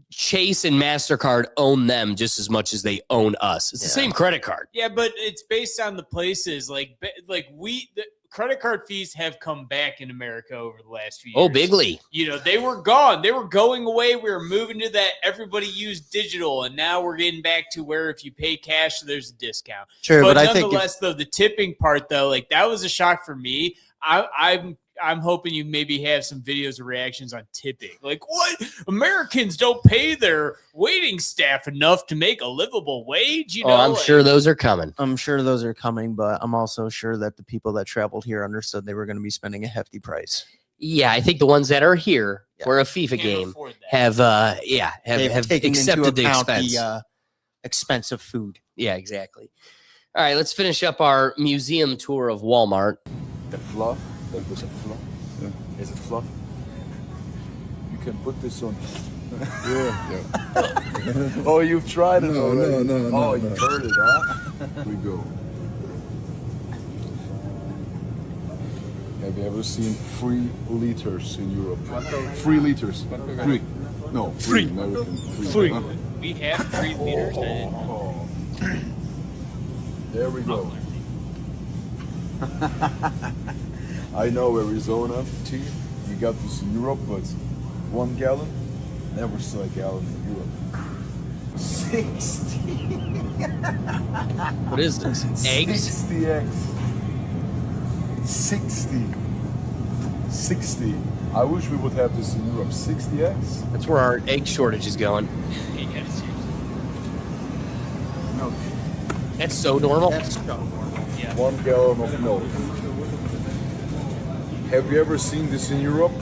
Chase and MasterCard own them just as much as they own us. It's the same credit card. Yeah, but it's based on the places. The credit card fees have come back in America over the last few years. Oh, bigly. You know, they were gone. They were going away. We were moving to that. Everybody used digital, and now we're getting back to where if you pay cash, there's a discount. Sure, but I think nonetheless, though, the tipping part, though, like that was a shock for me. I'm hoping you maybe have some videos or reactions on tipping. Like, what? Americans don't pay their waiting staff enough to make a livable wage? You know, I'm sure those are coming. I'm sure those are coming, but I'm also sure that the people that traveled here understood they were going to be spending a hefty price. Yeah, I think the ones that are here for a FIFA game have taken accepted into the account expense. the expensive food. Yeah, exactly. All right, let's finish up our museum tour of Walmart. The fluff, that was a fluff. Is it fluff? You can put this on. Yeah. Oh, you've tried it already? No. You've heard it, huh? Here we go. Have you ever seen 3 liters in Europe? 3 liters. 3. No, 3. American. 3. Huh? We have 3 liters. There we go. I know Arizona tea. You got this in Europe, but 1 gallon. Never saw a gallon in Europe. 60. What is this? Eggs? 60 eggs. 60. I wish we would have this in Europe. 60 eggs. That's where our egg shortage is going. Milk. That's so normal. That's so normal. Yeah. 1 gallon of milk. Have you ever seen this in Europe?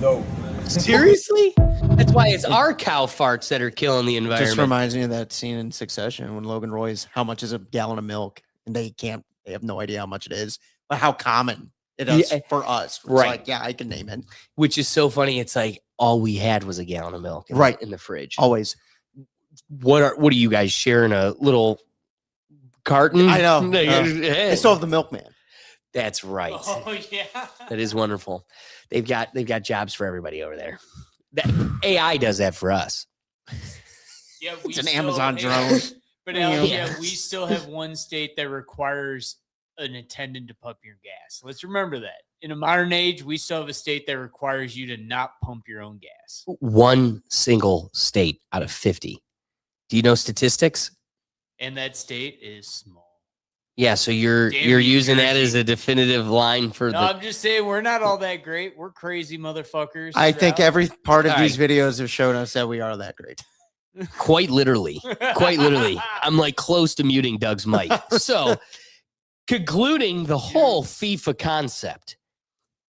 No. Seriously? That's why it's our cow farts that are killing the environment. Just reminds me of that scene in Succession when Logan Roy's how much is a gallon of milk, and they have no idea how much it is, but how common it is for us. It's right? Like, yeah, I can name it. Which is so funny. It's like all we had was a gallon of milk, in the fridge. Always. What are you guys sharing a little carton? I know. Hey. They still have the milkman. That's right. Oh yeah, that is wonderful. They've got jobs for everybody over there. That AI does that for us. Yeah, It's an Amazon drone. But yeah, we still have one state that requires an attendant to pump your gas. Let's remember that. In a modern age, we still have a state that requires you to not pump your own gas. One single state out of 50. Do you know statistics? And that state is small. Yeah, so you're using that as a definitive line for No, I'm just saying we're not all that great. We're crazy motherfuckers. I think every part of All these right. videos have shown us that we are that great. Quite literally. Quite literally. I'm like close to muting Doug's mic. So, concluding the whole FIFA concept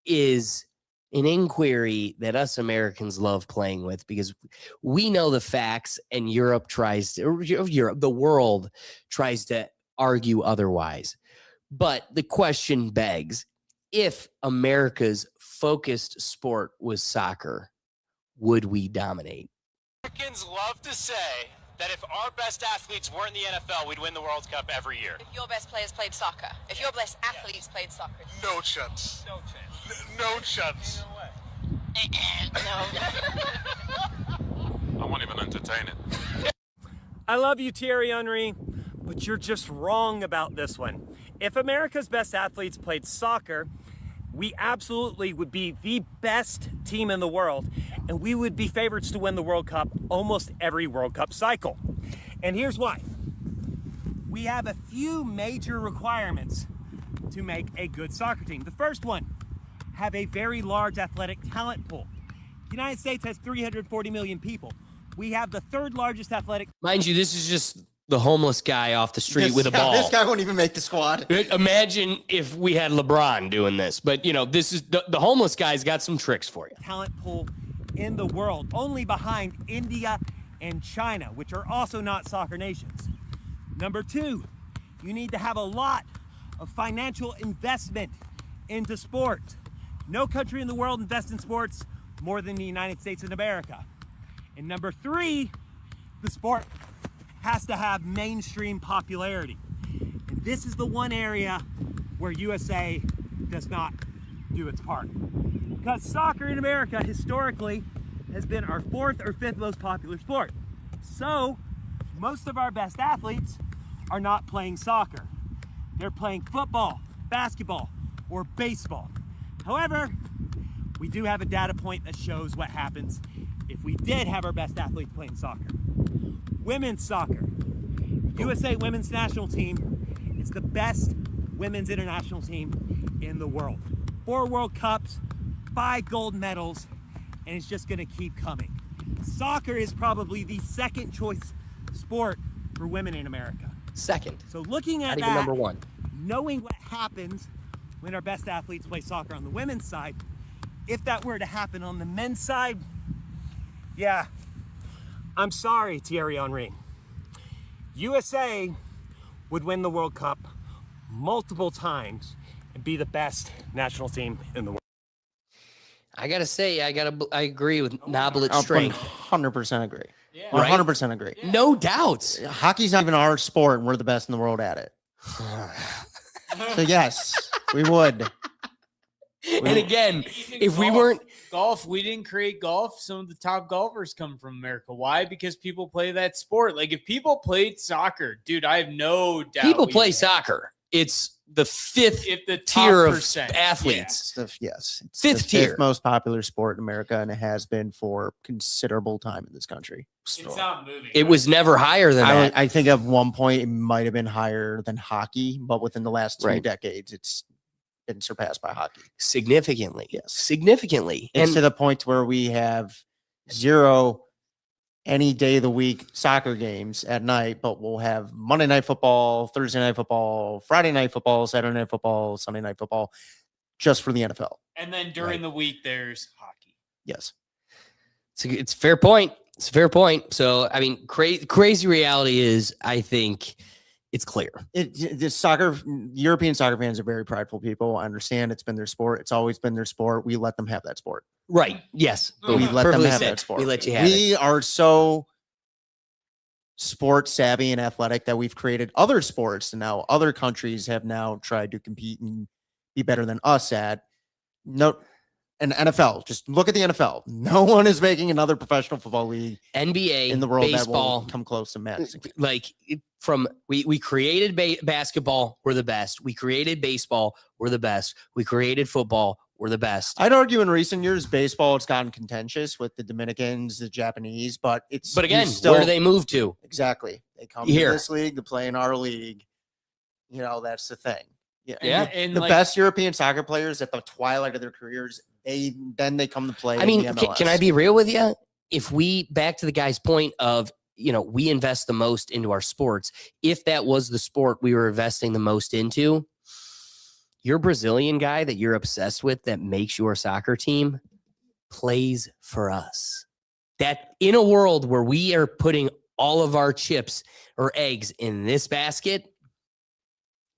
is an inquiry that us Americans love playing with because we know the facts and Europe tries to, or Europe, the world tries to argue otherwise. But the question begs, if America's focused sport was soccer, would we dominate? Americans love to say that if our best athletes weren't in the NFL, we'd win the World Cup every year. If your best players played soccer, if your best athletes played soccer. No chance. No chance. No chance. No. I won't even entertain it. I love you, Thierry Henry, but you're just wrong about this one. If America's best athletes played soccer, we absolutely would be the best team in the world, and we would be favorites to win the World Cup almost every World Cup cycle. And here's why. We have a few major requirements to make a good soccer team. The first one, have a very large athletic talent pool. The United States has 340 million people. We have the third largest athletic. Mind you, this is just the homeless guy off the street with a ball. This guy won't even make the squad. Imagine if we had LeBron doing this, but this is the homeless guy's got some tricks for you. Talent pool in the world, only behind India and China, which are also not soccer nations. Number two, you need to have a lot of financial investment into sports. No country in the world invests in sports more than the United States of America. And number three, the sport has to have mainstream popularity. And this is the one area where USA does not do its part. Because soccer in America historically has been our fourth or fifth most popular sport. So most of our best athletes are not playing soccer. They're playing football, basketball, or baseball. However, we do have a data point that shows what happens if we did have our best athletes playing soccer. Women's soccer. USA women's national team is the best women's international team in the world. 4 World Cups, 5 gold medals, and it's just gonna keep coming. Soccer is probably the second choice sport for women in America. Second. So looking at Not even that, number one. knowing what happens when our best athletes play soccer on the women's side, if that were to happen on the men's side, yeah, I'm sorry, Thierry Henry. USA would win the World Cup multiple times and be the best national team in the world. I gotta say, I agree with Noblet's strength. 100% agree. Yeah. 100% agree. No doubts. Hockey's not even our sport, and we're the best in the world at it. So yes, we would. And again, if we weren't golf, we didn't create golf. Some of the top golfers come from America. Why? Because people play that sport. Like if people played soccer, dude, I have no doubt. people play soccer, it's the fifth tier of athletes. Yes, it's Fifth the tier. fifth most popular sport in America, and it has been for considerable time in this country. It's not moving. It was never higher than that. I think at one point it might have been higher than hockey, but within the last 2 Right. decades, it's been surpassed by hockey. Significantly. Yes. Significantly. It's And to the point where we have 0 any day of the week soccer games at night, but we'll have Monday night football, Thursday night football, Friday night football, Saturday night football, Sunday night football, just for the NFL. And then during the week, there's hockey. Yes. it's a fair point. It's a fair point. So, I mean, crazy reality is, I think it's clear. European soccer fans are very prideful people. I understand it's been their sport. It's always been their sport. We let them have that sport. Right. Yes. We let them Perfectly have said. that sport. We let you have it. We are so sport savvy and athletic that we've created other sports, and now other countries have now tried to compete and be better than us at. No, And NFL, just look at the NFL. No one is making another professional football league, NBA in the world baseball, that will come close to matching. Like we created basketball, we're the best. We created baseball, we're the best. We created football, we're the best. I'd argue in recent years, baseball it's gotten contentious with the Dominicans, the Japanese, but again, still, where do they move to? Exactly, they come Here. to this league to play in our league. You know, that's the thing. Yeah. And the like, best European soccer players at the twilight of their careers, they come to play. I mean, in the MLS. can I be real with you? If we back to the guy's point of, we invest the most into our sports. If that was the sport we were investing the most into, your Brazilian guy that you're obsessed with that makes your soccer team plays for us. That in a world where we are putting all of our chips or eggs in this basket,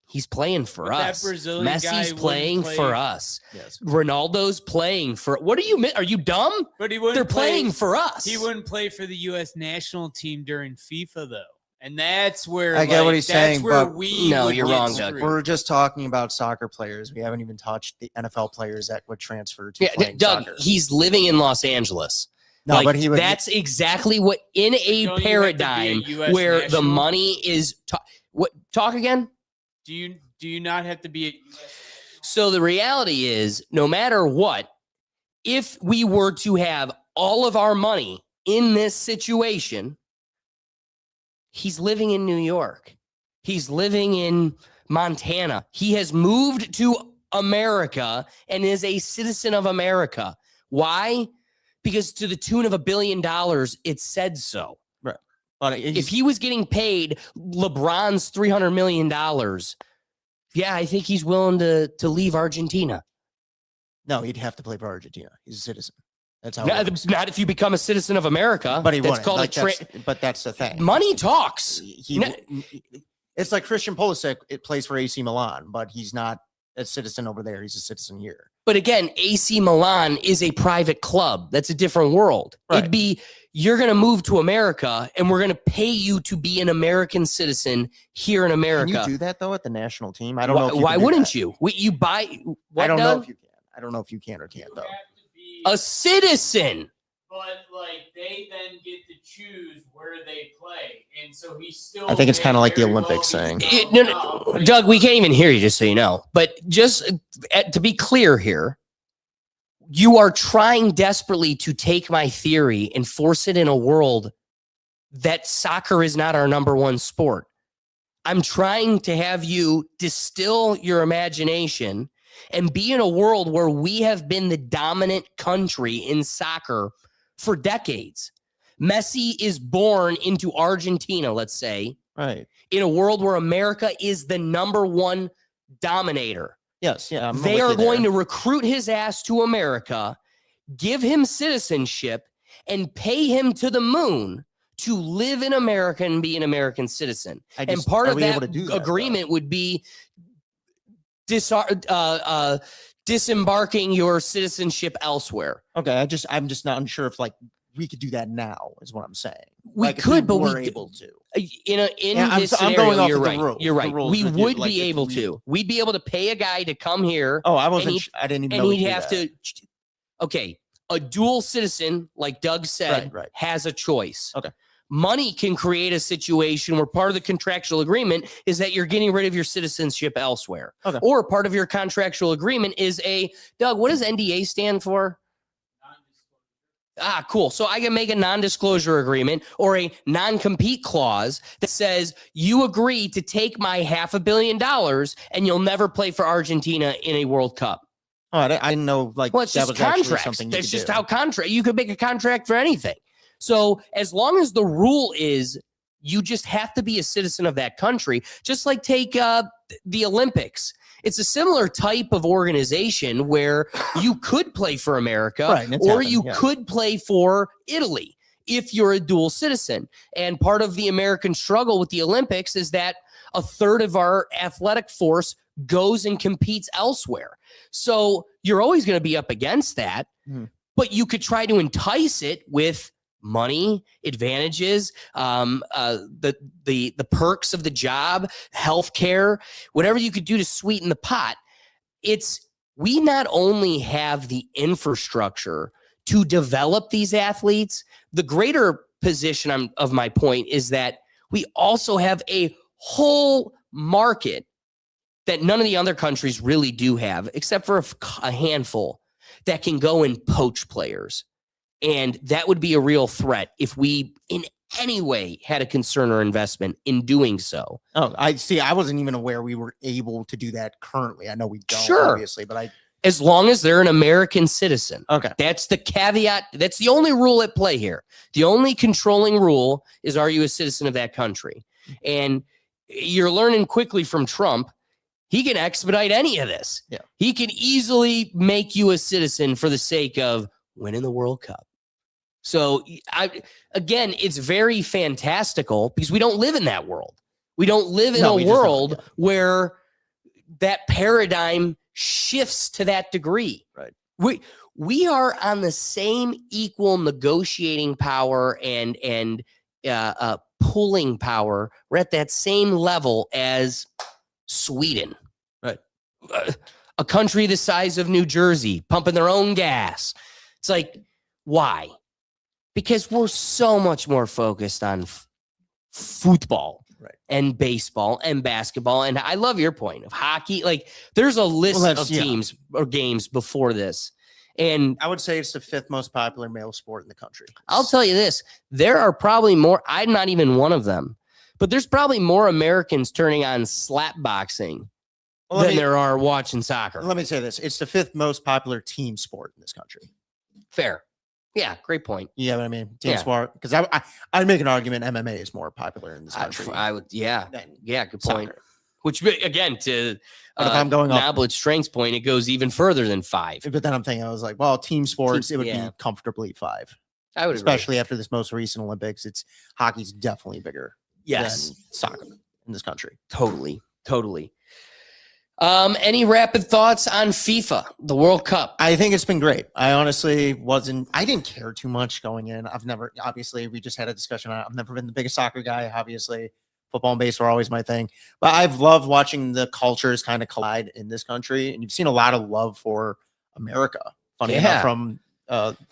he's playing for us. Messi's playing for us. Yes. Ronaldo's playing for. What are you? Are you dumb? But he wouldn't. They're playing for us. He wouldn't play for the U.S. national team during FIFA though, and that's where I get what he's saying. Where But no, you're wrong, Doug. We're just talking about soccer players. We haven't even touched the NFL players that would transfer to playing Doug. soccer. He's living in Los Angeles. No, but he would. That's exactly what in a Don't you paradigm have to be a US where the national? money is. Talk again. Do you not have to be a So the reality is, no matter what, if we were to have all of our money in this situation, he's living in New York. He's living in Montana. He has moved to America and is a citizen of America. Why? Because to the tune of $1 billion, it said so. Right. But if he was getting paid LeBron's $300 million, yeah, I think he's willing to leave Argentina. No, he'd have to play for Argentina. He's a citizen. That's how. Not if you become a citizen of America. But he that's wouldn't. called Like, but that's the thing. Money talks. It's like Christian Pulisic. It plays for AC Milan, but he's not a citizen over there. He's a citizen here. But again, AC Milan is a private club. That's a different world. Right. It'd be, you're going to move to America and we're going to pay you to be an American citizen here in America. Can you do that though at the national team? I don't know. If you why can do wouldn't that. you? You buy. What, I don't Doug? know if you can. I don't know if you can or can't though. A citizen. But like they then get to choose where they play, and so he's still. I think it's kind of like the Olympics thing. No, Doug, we can't even hear you, just so you know. But just to be clear here, you are trying desperately to take my theory and force it in a world that soccer is not our number one sport. I'm trying to have you distill your imagination and be in a world where we have been the dominant country in soccer for decades. Messi is born into Argentina, let's say, right, in a world where America is the number one dominator. Yes, yeah. They are going to recruit his ass to America, give him citizenship, and pay him to the moon to live in America and be an American citizen. And part of that agreement would be disembarking your citizenship elsewhere. Okay, I'm just not unsure if like we could do that now. Is what I'm saying. We like, could, but we're we able to. This I'm scenario, going off you're of the right. rules. You're right. We with you, would like, be if able we- to. We'd be able to pay a guy to come here. Oh, I and wasn't. he'd- I didn't even and know. we he'd could have do to. Okay, a dual citizen, like Doug said, Right. has a choice. Okay. Money can create a situation where part of the contractual agreement is that you're getting rid of your citizenship elsewhere. Okay. Or part of your contractual agreement is Doug, what does NDA stand for? Ah, cool. So I can make a non-disclosure agreement or a non-compete clause that says you agree to take my $500 million and you'll never play for Argentina in a World Cup. Oh, I didn't know. Like, Well, it's that just was actually contracts. something. That's just how contract. You could make a contract for anything. So as long as the rule is you just have to be a citizen of that country, just like take the Olympics. It's a similar type of organization where you could play for America, Right, and it's or happened, you yeah. could play for Italy if you're a dual citizen. And part of the American struggle with the Olympics is that a third of our athletic force goes and competes elsewhere. So you're always going to be up against that, but you could try to entice it with money, advantages, the perks of the job, healthcare, whatever you could do to sweeten the pot. It's we not only have the infrastructure to develop these athletes, the greater position of my point is that we also have a whole market that none of the other countries really do have, except for a handful that can go and poach players. And that would be a real threat if we in any way had a concern or investment in doing so. Oh, I see. I wasn't even aware we were able to do that currently. I know we don't, Sure. obviously, but as long as they're an American citizen. Okay. That's the caveat. That's the only rule at play here. The only controlling rule is, are you a citizen of that country? And you're learning quickly from Trump, he can expedite any of this. Yeah. He can easily make you a citizen for the sake of winning the World Cup. So again, it's very fantastical because we don't live in that world. We don't live in a world where that paradigm shifts to that degree. Right. We are on the same equal negotiating power and pulling power. We're at that same level as Sweden. Right. A country the size of New Jersey, pumping their own gas. It's like, why? Because we're so much more focused on football, right, and baseball and basketball. And I love your point of hockey. Like, there's a list of teams or games before this. And I would say it's the 5th most popular male sport in the country. I'll tell you this, there are probably more, I'm not even one of them, but there's probably more Americans turning on slap boxing than there are watching soccer. Let me say this. It's the 5th most popular team sport in this country. Fair. Yeah, great point. You know what I mean? Team Yeah. sport. Because I'd make an argument MMA is more popular in this country. I would, yeah, good point. Soccer. Which, again, to But if I'm going off Noblet's strengths point, it goes even further than 5. But then I'm thinking, I was like, well, team sports, it would yeah. be comfortably 5. I would agree. Especially after this most recent Olympics. Hockey's definitely bigger Yes. than soccer in this country. Totally. Any rapid thoughts on FIFA, the World Cup? I think it's been great. I honestly I didn't care too much going in. Obviously, we just had a discussion. I've never been the biggest soccer guy. Obviously, football and baseball are always my thing. But I've loved watching the cultures kind of collide in this country. And you've seen a lot of love for America. Funny enough, from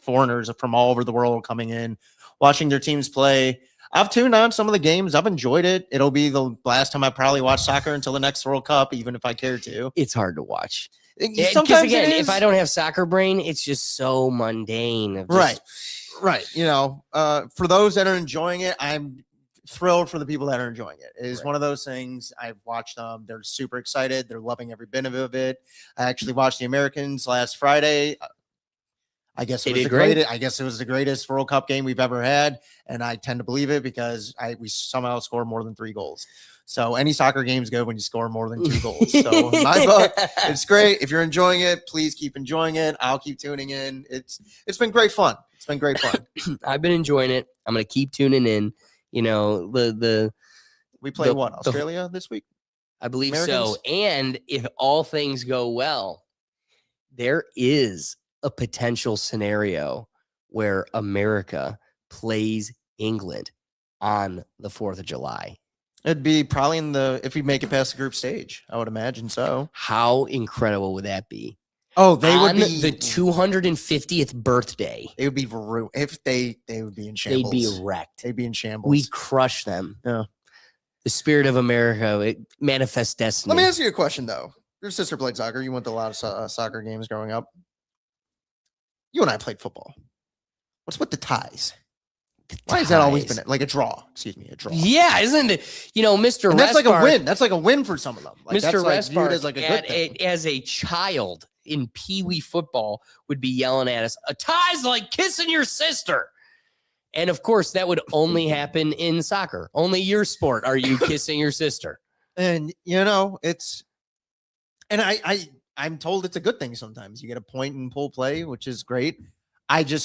foreigners from all over the world coming in, watching their teams play. I've tuned on some of the games. I've enjoyed it. It'll be the last time I probably watch soccer until the next World Cup, even if I care to. It's hard to watch. Sometimes again, if I don't have soccer brain, it's just so mundane. Right. You know, for those that are enjoying it, I'm thrilled for the people that are enjoying it. It is one of those things. I've watched them. They're super excited. They're loving every bit of it. I actually watched the Americans last Friday. I guess it was the greatest World Cup game we've ever had, and I tend to believe it because we somehow score more than 3 goals. So any soccer game's good when you score more than 2 goals. So in my book, it's great. If you're enjoying it, please keep enjoying it. I'll keep tuning in. It's been great fun. I've been enjoying it. I'm gonna keep tuning in. You know, we play Australia this week? I believe Americans? so. And if all things go well, there is a potential scenario where America plays England on the 4th of July. It'd be probably if we make it past the group stage, I would imagine so. How incredible would that be? Oh, they on would be the 250th birthday. They would be ruined if they would be in shambles. They'd be wrecked. They'd be in shambles. We'd crush them. Yeah. The spirit of America, it manifests destiny. Let me ask you a question though. Your sister played soccer. You went to a lot of soccer games growing up. You and I played football. What's with the ties? Why has that always been like a draw? Excuse me, a draw. Yeah, isn't it? You know, Mr. And that's like a win. That's like a win for some of them. Like, Mr. that's Respart, as like a good thing. as a child in Pee Wee football, would be yelling at us, "A tie's like kissing your sister." And of course, that would only happen in soccer. Only your sport are you kissing your sister. And you know, I'm told it's a good thing sometimes. You get a point and pull play, which is great. It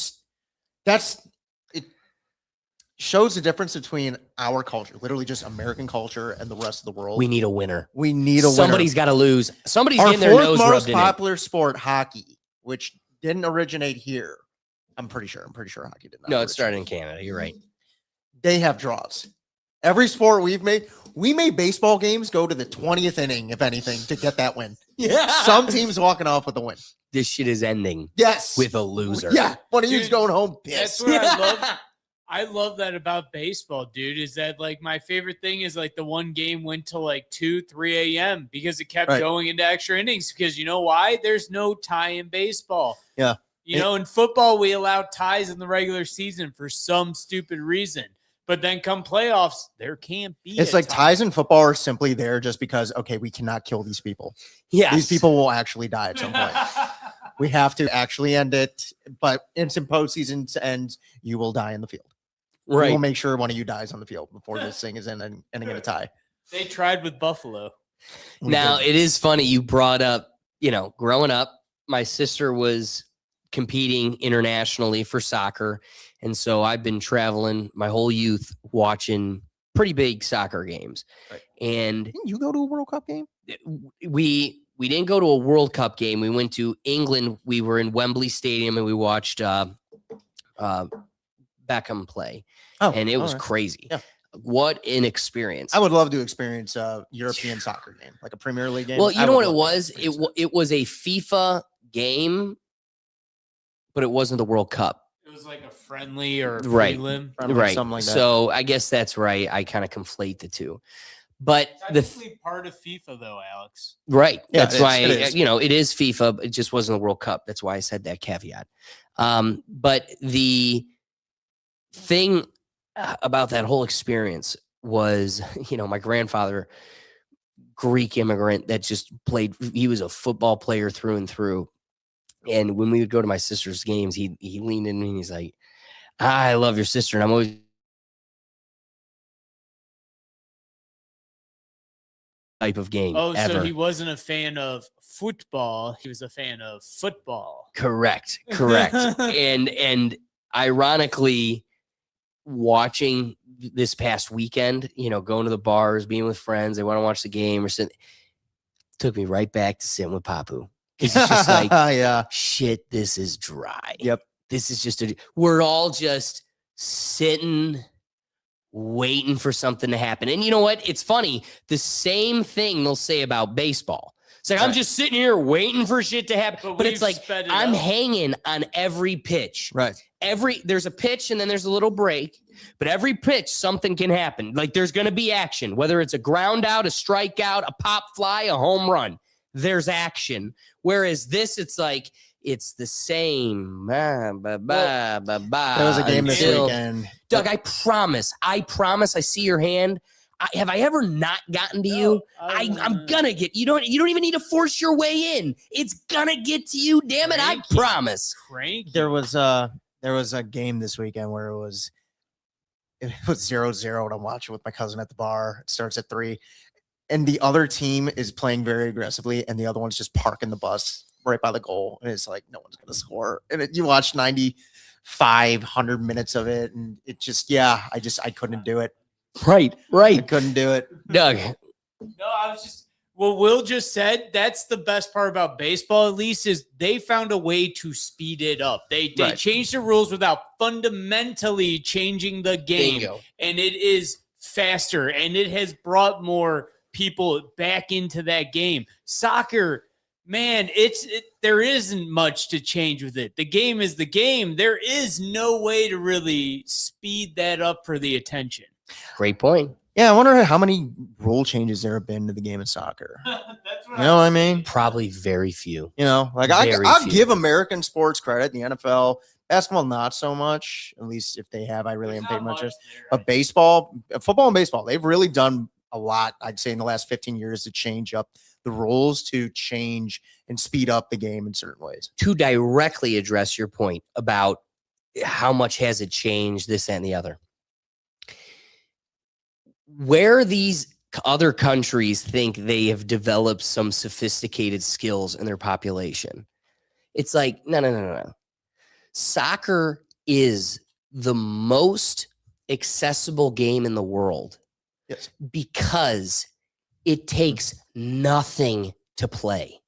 shows the difference between our culture, literally just American culture, and the rest of the world. We need a winner. Somebody's got to lose. Somebody's our getting their nose rubbed most in popular sport, hockey, which didn't originate here. I'm pretty sure hockey did not. No, it started in Canada. You're right. They have draws. Every sport we made baseball games go to the 20th inning, if anything, to get that win. Yeah. Some teams walking off with a win. This shit is ending. Yes. With a loser. Yeah. One of you's Dude, going home pissed. That's what I love. I love that about baseball, dude, is that like my favorite thing is like the one game went till like 2, 3 a.m. because it kept going into extra innings. Because you know why? There's no tie in baseball. Yeah. You know, in football, we allow ties in the regular season for some stupid reason. But then come playoffs, there can't be. It's like ties in football are simply there just because, okay, we cannot kill these people. Yes. These people will actually die at some point. We have to actually end it. But it's in postseason ends, you will die in the field. Right. We'll make sure one of you dies on the field before this thing is ending in a tie. They tried with Buffalo. Now, it is funny you brought up, you know, growing up, my sister was competing internationally for soccer. And so I've been traveling my whole youth watching pretty big soccer games. Right. And didn't you go to a World Cup game? We didn't go to a World Cup game. We went to England. We were in Wembley Stadium and we watched Beckham play. And it was crazy. Yeah. What an experience. I would love to experience a European soccer game, like a Premier League game. Well, you know what it was? It was a FIFA game, but it wasn't the World Cup. It was like a friendly or Right. prelim. Right. something like that. So I guess that's right. I kind of conflate the two. But Technically part of FIFA, though, Alex. right. Yeah, That's it why, is. you know, it is FIFA. But it just wasn't the World Cup. That's why I said that caveat. But the thing about that whole experience was, you know, my grandfather, Greek immigrant that just played. He was a football player through and through. And when we would go to my sister's games, he leaned in and he's like, I love your sister. And I'm always type of game. Oh, ever. so he wasn't a fan of football. He was a fan of football. Correct. And ironically, watching this past weekend, you know, going to the bars, being with friends, they want to watch the game or something, took me right back to sitting with Papu. Because it's just like, yeah. shit, this is dry. Yep. This is just we're all just sitting, waiting for something to happen. And you know what? It's funny. The same thing they'll say about baseball. It's like, I'm just sitting here waiting for shit to happen. But it's like, I'm hanging on every pitch. Right. There's a pitch and then there's a little break. But every pitch, something can happen. Like there's going to be action, whether it's a ground out, a strikeout, a pop fly, a home run. There's action. Whereas this, it's like, it's the same. There was a game this weekend. Doug, I promise, I see your hand. Have I ever not gotten to you? I'm gonna get you. Don't even need to force your way in. It's gonna get to you. Damn it, I promise. There was a game this weekend where it was 0-0 and I'm watching with my cousin at the bar. It starts at 3. And the other team is playing very aggressively, and the other one's just parking the bus right by the goal. And it's like, no one's going to score. And you watch 9,500 minutes of it, and it just, I couldn't do it. Right. I couldn't do it. Doug. No, I was just, what Will just said, that's the best part about baseball, at least, is they found a way to speed it up. They changed the rules without fundamentally changing the game. Bingo. And it is faster, and it has brought more people back into that game. Soccer, man, there isn't much to change with it. The game is the game. There is no way to really speed that up for the attention. Great point. Yeah, I wonder how many rule changes there have been to the game of soccer. You know what I mean? Probably very few. You know, like I'll give American sports credit, the NFL, basketball not so much. At least if they have, I really haven't paid much. But baseball, football, and baseball, they've really done a lot, I'd say, in the last 15 years to change up the rules, to change and speed up the game in certain ways. To directly address your point about how much has it changed, this and the other. Where these other countries think they have developed some sophisticated skills in their population, it's like, no. Soccer is the most accessible game in the world. Yes. Because it takes nothing to play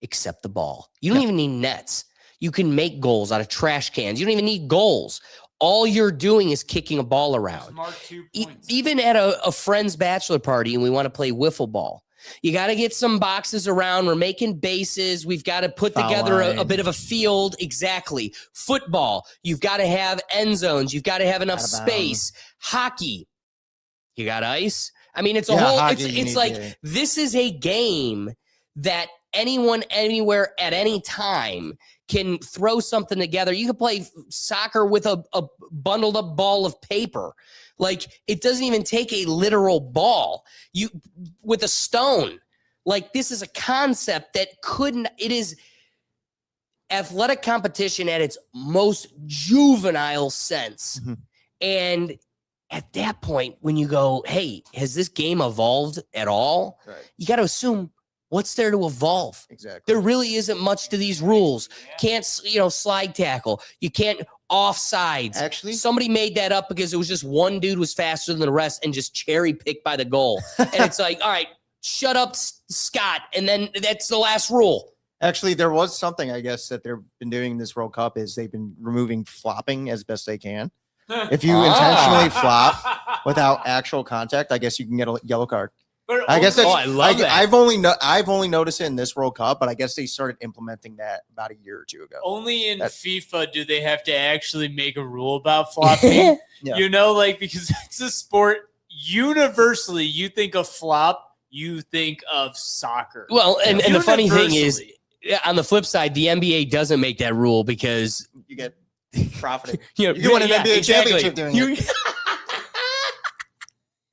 except the ball. You don't even need nets. You can make goals out of trash cans. You don't even need goals. All you're doing is kicking a ball around. Smart 2 points. Even at a friend's bachelor party and we want to play wiffle ball, You got to get some boxes around. We're making bases. We've got to put Foul together a line. bit of a field. Exactly. Football, you've got to have end zones. You've got to have enough Out of bounds. space. Hockey, you got ice. I mean, it's a Yeah, whole, hockey, you it's need like, to- this is a game that anyone, anywhere, at any time can throw something together. You can play soccer with a bundled up ball of paper. Like, it doesn't even take a literal ball. You with a stone. Like, this is a concept that couldn't, it is athletic competition at its most juvenile sense. Mm-hmm. And at that point, when you go, hey, has this game evolved at all? Right. You got to assume, what's there to evolve? Exactly. There really isn't much to these rules. Can't, slide tackle. You can't offsides. Actually, somebody made that up because it was just one dude was faster than the rest and just cherry picked by the goal. And it's like, all right, shut up, Scott. And then that's the last rule. Actually, there was something, I guess, that they've been doing in this World Cup is they've been removing flopping as best they can. If you intentionally flop without actual contact, I guess you can get a yellow card. I guess that's, I love that. I've only noticed it in this World Cup, but I guess they started implementing that about a year or two ago. Only in FIFA do they have to actually make a rule about flopping. Yeah. You know, like, because it's a sport universally. You think of flop, you think of soccer. Well, and the funny thing is, on the flip side, the NBA doesn't make that rule because you get profited. You win an NBA exactly. championship doing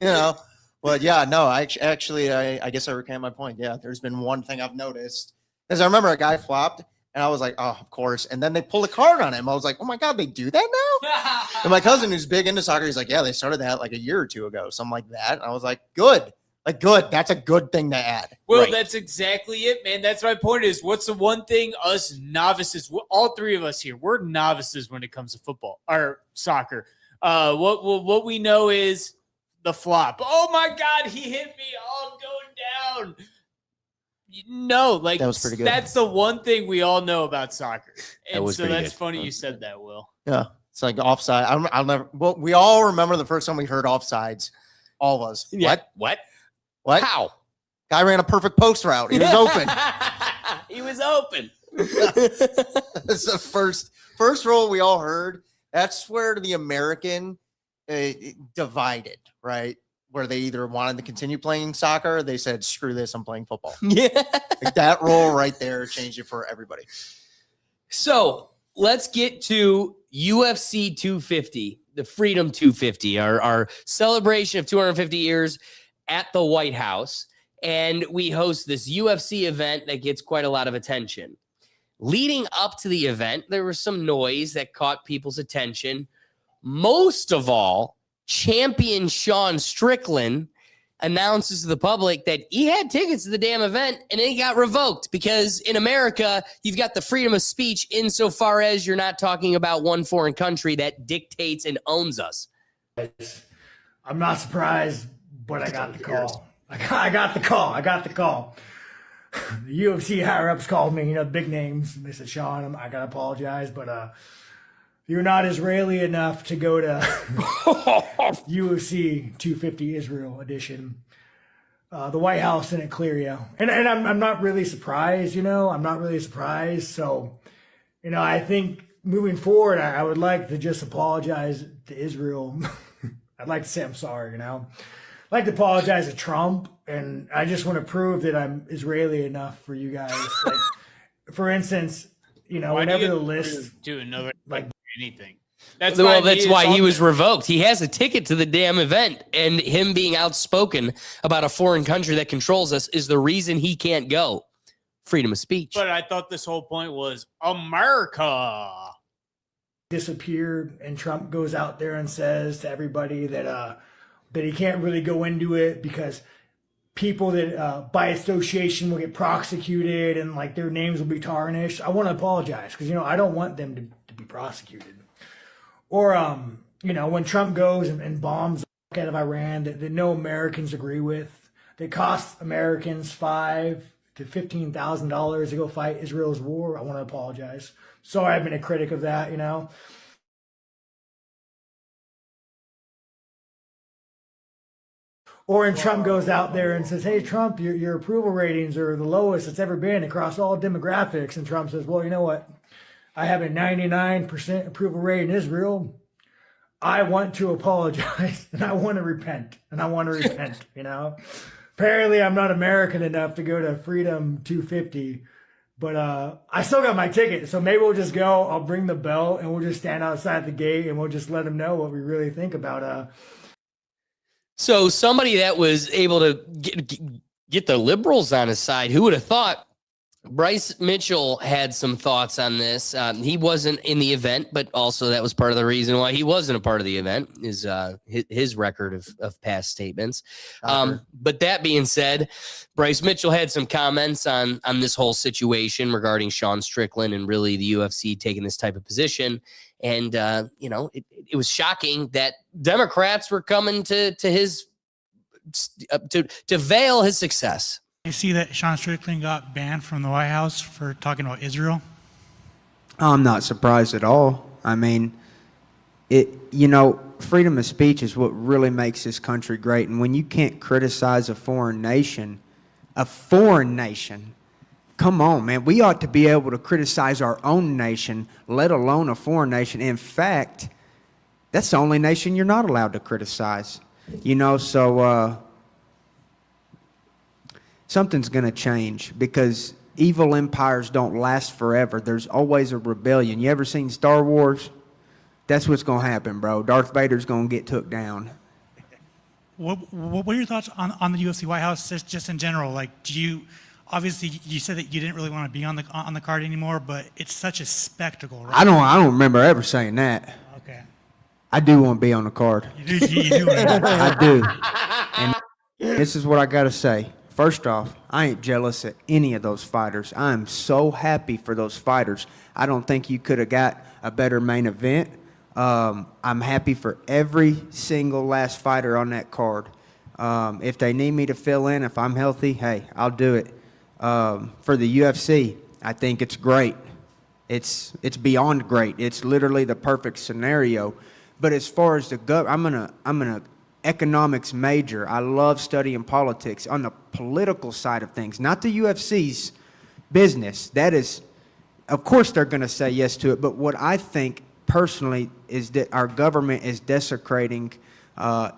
it. But yeah, no, I guess I recant my point. Yeah, there's been one thing I've noticed. Because I remember a guy flopped, and I was like, oh, of course. And then they pulled a card on him. I was like, oh my God, they do that now? And my cousin, who's big into soccer, he's like, yeah, they started that like a year or two ago, something like that. And I was like, good. Like, good. That's a good thing to add. Well, that's exactly it, man. That's my point is, what's the one thing us novices, all three of us here, we're novices when it comes to football or soccer. What we know is the flop. Oh my God, he hit me. Oh, I'm going down. No, like, that was pretty good. That's the one thing we all know about soccer. And so that's good. funny you said that, Will. Yeah. It's like offside. I'll never, well, we all remember the first time we heard offsides. All of us. Yeah. What? How? Guy ran a perfect post route. He was open. He was open. That's the first rule we all heard. That's where the American divided, right? Where they either wanted to continue playing soccer, or they said, screw this, I'm playing football. Yeah. Like that rule right there changed it for everybody. So let's get to UFC 250, the Freedom 250, our celebration of 250 years at the White House. And we host this UFC event that gets quite a lot of attention. Leading up to the event, there was some noise that caught people's attention. Most of all, champion Sean Strickland announces to the public that he had tickets to the damn event and it got revoked because in America, you've got the freedom of speech insofar as you're not talking about one foreign country that dictates and owns us. I'm not surprised, but I got the call. I got the call. The UFC higher-ups called me, big names. And they said, Sean, I got to apologize, but you're not Israeli enough to go to UFC 250 Israel edition. The White House didn't clear you. And I'm not really surprised, I'm not really surprised. So, I think moving forward, I would like to just apologize to Israel. I'd like to say I'm sorry, I'd like to apologize to Trump. And I just want to prove that I'm Israeli enough for you guys. Like, for instance, whenever the list do another like anything. That's why he was revoked. He has a ticket to the damn event, and him being outspoken about a foreign country that controls us is the reason he can't go. Freedom of speech. But I thought this whole point was America disappeared, and Trump goes out there and says to everybody that he can't really go into it because people that by association will get prosecuted and like their names will be tarnished. I want to apologize because I don't want them to be prosecuted. Or when Trump goes and bombs the out of Iran that no Americans agree with, that cost Americans $5,000 to $15,000 to go fight Israel's war. I want to apologize. Sorry, I've been a critic of that. Or when Trump goes out there and says, "Hey, Trump, your approval ratings are the lowest it's ever been across all demographics," and Trump says, "Well, you know what? I have a 99% approval rate in Israel. I want to apologize and I want to repent and I want to repent." Apparently I'm not American enough to go to Freedom 250, but I still got my ticket. So maybe we'll just go. I'll bring the bell and we'll just stand outside the gate and we'll just let them know what we really think about. So somebody that was able to get the liberals on his side, who would have thought? Bryce Mitchell had some thoughts on this. He wasn't in the event, but also that was part of the reason why he wasn't a part of the event, is his record of past statements. But that being said, Bryce Mitchell had some comments on this whole situation regarding Sean Strickland and really the UFC taking this type of position. And, it was shocking that Democrats were coming to his to veil his success. You see that Sean Strickland got banned from the White House for talking about Israel? I'm not surprised at all. I mean, freedom of speech is what really makes this country great. And when you can't criticize a foreign nation, come on, man. We ought to be able to criticize our own nation, let alone a foreign nation. In fact, that's the only nation you're not allowed to criticize. Something's going to change because evil empires don't last forever. There's always a rebellion. You ever seen Star Wars? That's what's going to happen, bro. Darth Vader's going to get took down. What are your thoughts on the UFC White House just in general? Like, obviously you said that you didn't really want to be on the card anymore, but it's such a spectacle, right? I don't remember ever saying that. Okay. I do want to be on the card. You do. I do. And this is what I got to say. First off, I ain't jealous of any of those fighters. I'm so happy for those fighters. I don't think you could have got a better main event. I'm happy for every single last fighter on that card. If they need me to fill in, if I'm healthy, hey, I'll do it. For the UFC, I think it's great. It's beyond great. It's literally the perfect scenario. But as far as I'm an economics major. I love studying politics on the political side of things, not the UFC's business. That is, of course, they're going to say yes to it. But what I think personally is that our government is desecrating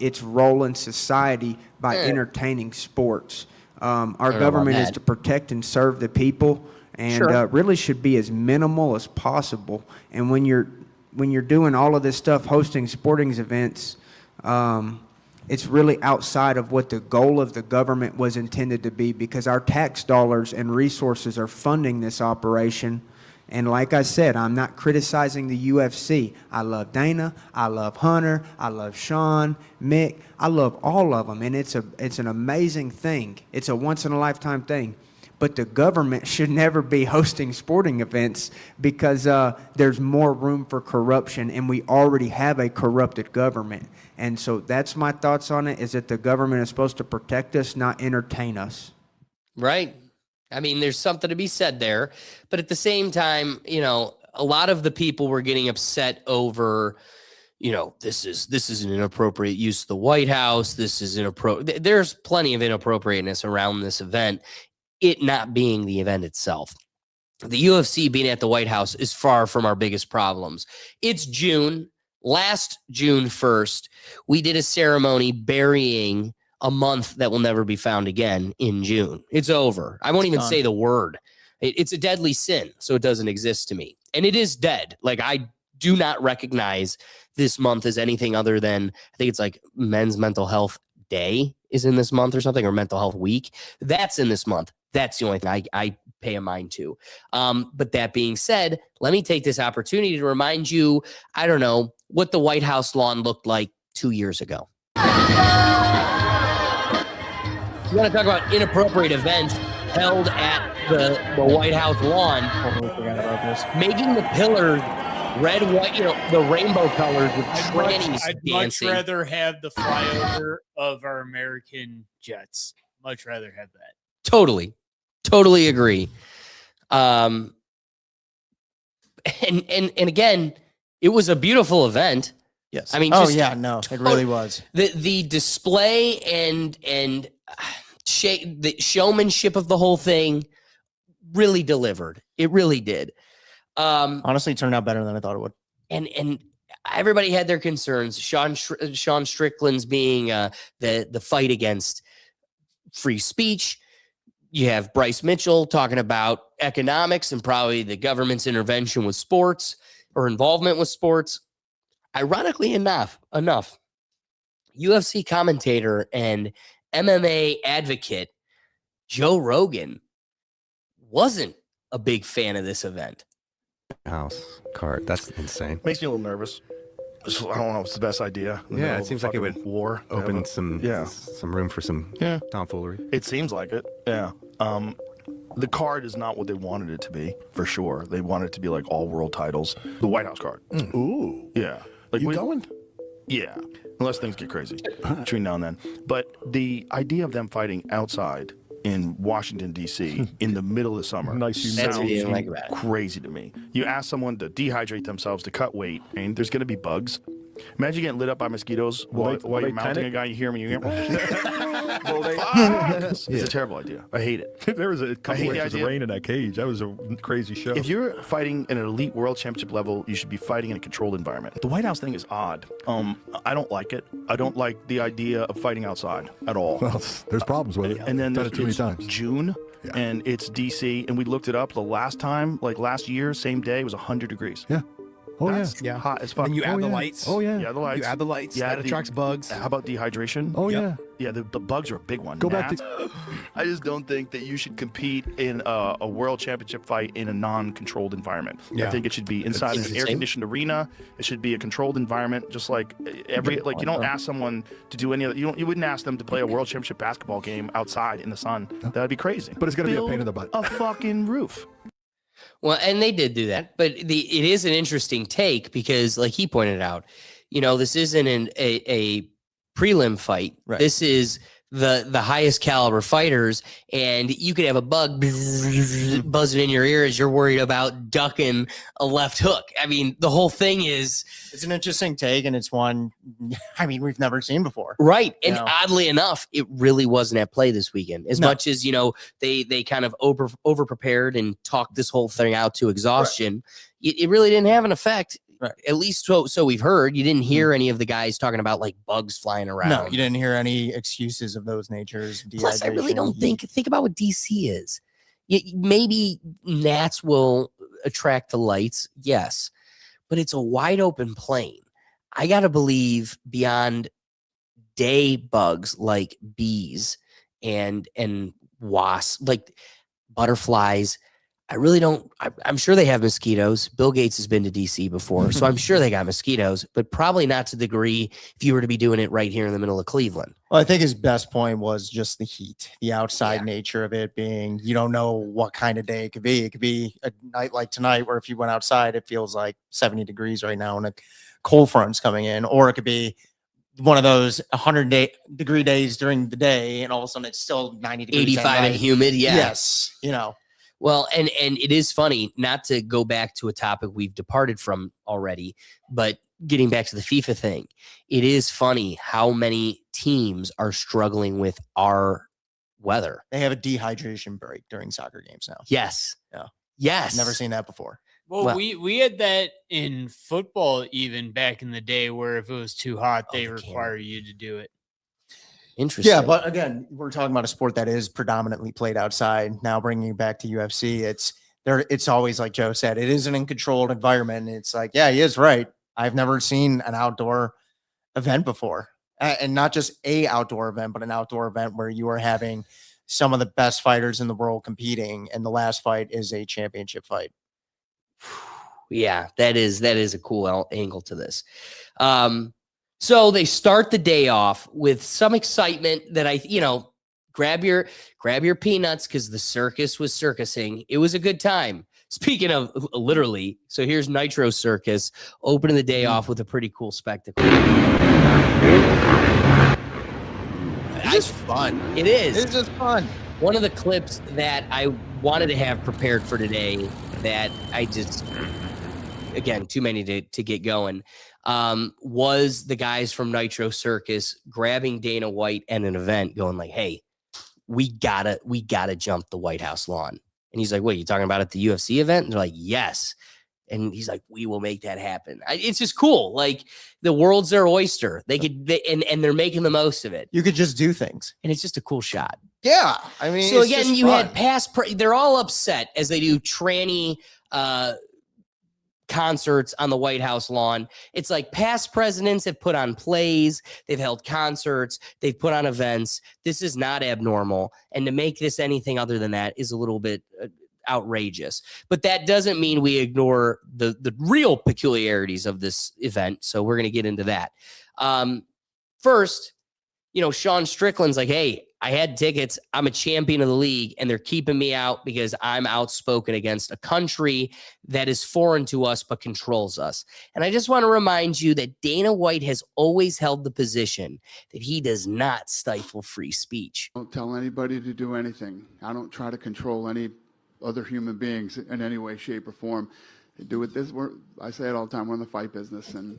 its role in society by entertaining sports. Our government is to protect and serve the people, and really should be as minimal as possible. And when you're doing all of this stuff, hosting sporting events, it's really outside of what the goal of the government was intended to be, because our tax dollars and resources are funding this operation. And like I said, I'm not criticizing the UFC. I love Dana. I love Hunter. I love Sean, Mick. I love all of them. And it's an amazing thing. It's a once-in-a-lifetime thing. But the government should never be hosting sporting events because there's more room for corruption, and we already have a corrupted government. And so that's my thoughts on it, is that the government is supposed to protect us, not entertain us. Right. I mean, there's something to be said there. But at the same time, a lot of the people were getting upset over, this is an inappropriate use of the White House. This is inappropriate. There's plenty of inappropriateness around this event, it not being the event itself. The UFC being at the White House is far from our biggest problems. It's June. Last June 1st, we did a ceremony burying a month that will never be found again in June. It's over. I won't even say the word. It's a deadly sin, so it doesn't exist to me. And it is dead. Like, I do not recognize this month as anything other than, I think it's like Men's Mental Health Day is in this month or something, or Mental Health Week. That's in this month. That's the only thing I pay a mind to. But that being said, let me take this opportunity to remind you, I don't know, what the White House lawn looked like 2 years ago. You want to talk about inappropriate events held at the White House lawn? Totally forgot about this. Making the pillars red, white, the rainbow colors with trannies I'd dancing. much rather have the flyover of our American jets. Much rather have that. Totally agree. And again, it was a beautiful event. Yes. I mean, oh just yeah, no, it really was. The display and the showmanship of the whole thing really delivered. It really did. Honestly, it turned out better than I thought it would. And everybody had their concerns. Sean Strickland's being the fight against free speech. You have Bryce Mitchell talking about economics and probably the government's intervention with sports or involvement with sports. Ironically enough, UFC commentator and MMA advocate Joe Rogan wasn't a big fan of this event. House card. That's insane. Makes me a little nervous. So I don't know if it's the best idea. Yeah, it seems like it would open some room for some tomfoolery. It seems like it. Yeah. The card is not what they wanted it to be, for sure. They wanted it to be like all world titles. The White House card. Ooh. Yeah. Like You going? Yeah. Unless things get crazy between now and then. But the idea of them fighting outside in Washington, D.C. in the middle of the summer sounds crazy to me. You ask someone to dehydrate themselves, to cut weight, and there's going to be bugs. Imagine getting lit up by mosquitoes while you're mounting a guy. You hear him and you hear it's a terrible idea. I hate it. There was a couple inches of rain in that cage. That was a crazy show. If you're fighting at an elite world championship level, you should be fighting in a controlled environment. The White House thing is odd. I don't like it. I don't like the idea of fighting outside at all. Well, there's problems with it. And then Done it too many it's times. June, and it's DC, and we looked it up. The last time, like last year, same day, it was 100 degrees. Yeah. Oh, That's hot as fuck. And you add the lights. Oh, yeah. Yeah, the lights. You add the lights. That attracts bugs. How about dehydration? Oh, yeah. Yeah, the bugs are a big one. Go back to... I just don't think that you should compete in a world championship fight in a non-controlled environment. Yeah. I think it should be inside an air-conditioned arena. It should be a controlled environment, just like you don't ask someone to do any other. You wouldn't ask them to play a world championship basketball game outside in the sun. That'd be crazy. But it's going to be a pain in the butt. A fucking roof. Well, and they did do that, but it is an interesting take because, like he pointed out, this isn't a prelim fight. Right. This is the highest caliber fighters, and you could have a bug buzzing in your ear as you're worried about ducking a left hook. I mean, the whole thing is It's an interesting take, and it's one we've never seen before. right. And oddly enough, it really wasn't at play this weekend. As much as they kind of over prepared and talked this whole thing out to exhaustion. It really didn't have an effect. Right. At least so we've heard. You didn't hear any of the guys talking about like bugs flying around. No, you didn't hear any excuses of those natures. Plus, I really dehydration. don't think about what DC is. Maybe gnats will attract the lights, yes, but it's a wide open plain. I gotta believe beyond day bugs like bees and wasps, like butterflies. I really don't. I'm sure they have mosquitoes. Bill Gates has been to DC before, so I'm sure they got mosquitoes, but probably not to the degree if you were to be doing it right here in the middle of Cleveland. Well, I think his best point was just the heat, the outside nature of it being, you don't know what kind of day it could be. It could be a night like tonight where if you went outside, it feels like 70 degrees right now and a cold front's coming in, or it could be one of those 100-degree days during the day and all of a sudden it's still 90 degrees. 85 and humid. Yeah. Yes. Well, and it is funny, not to go back to a topic we've departed from already, but getting back to the FIFA thing, it is funny how many teams are struggling with our weather. They have a dehydration break during soccer games now. Yes. Yeah. Yes. Never seen that before. Well, we had that in football even back in the day where if it was too hot, they require you to do it. Interesting. Yeah, but again, we're talking about a sport that is predominantly played outside. Now bringing it back to UFC, it's always like Joe said, it is an uncontrolled environment. It's like, yeah, he is right. I've never seen an outdoor event before, and not just a outdoor event, but an outdoor event where you are having some of the best fighters in the world competing, and the last fight is a championship fight. Yeah, that is a cool angle to this. So they start the day off with some excitement that grab your peanuts because the circus was circusing. It was a good time. Speaking of literally, so here's Nitro Circus opening the day off with a pretty cool spectacle. It's just fun. It is. It's just fun. One of the clips that I wanted to have prepared for today that I just, again, too many to get going. was the guys from Nitro Circus grabbing Dana White at an event going like, hey, we gotta jump the White House lawn. And he's like, what, are you talking about at the UFC event? And they're like, yes. And he's like, we will make that happen. It's just cool. Like, the world's their oyster. And they're making the most of it. You could just do things. And it's just a cool shot. Yeah. I mean, so it's again, just you fun. had past, they're all upset as they do tranny concerts on the White House lawn. It's like past presidents have put on plays, they've held concerts, they've put on events. This is not abnormal. And to make this anything other than that is a little bit outrageous. But that doesn't mean we ignore the real peculiarities of this event. So we're going to get into that. First, Sean Strickland's like, hey, I had tickets. I'm a champion of the league, and they're keeping me out because I'm outspoken against a country that is foreign to us but controls us. And I just want to remind you that Dana White has always held the position that he does not stifle free speech. I don't tell anybody to do anything. I don't try to control any other human beings in any way, shape, or form. They do it this way. I say it all the time. We're in the fight business, and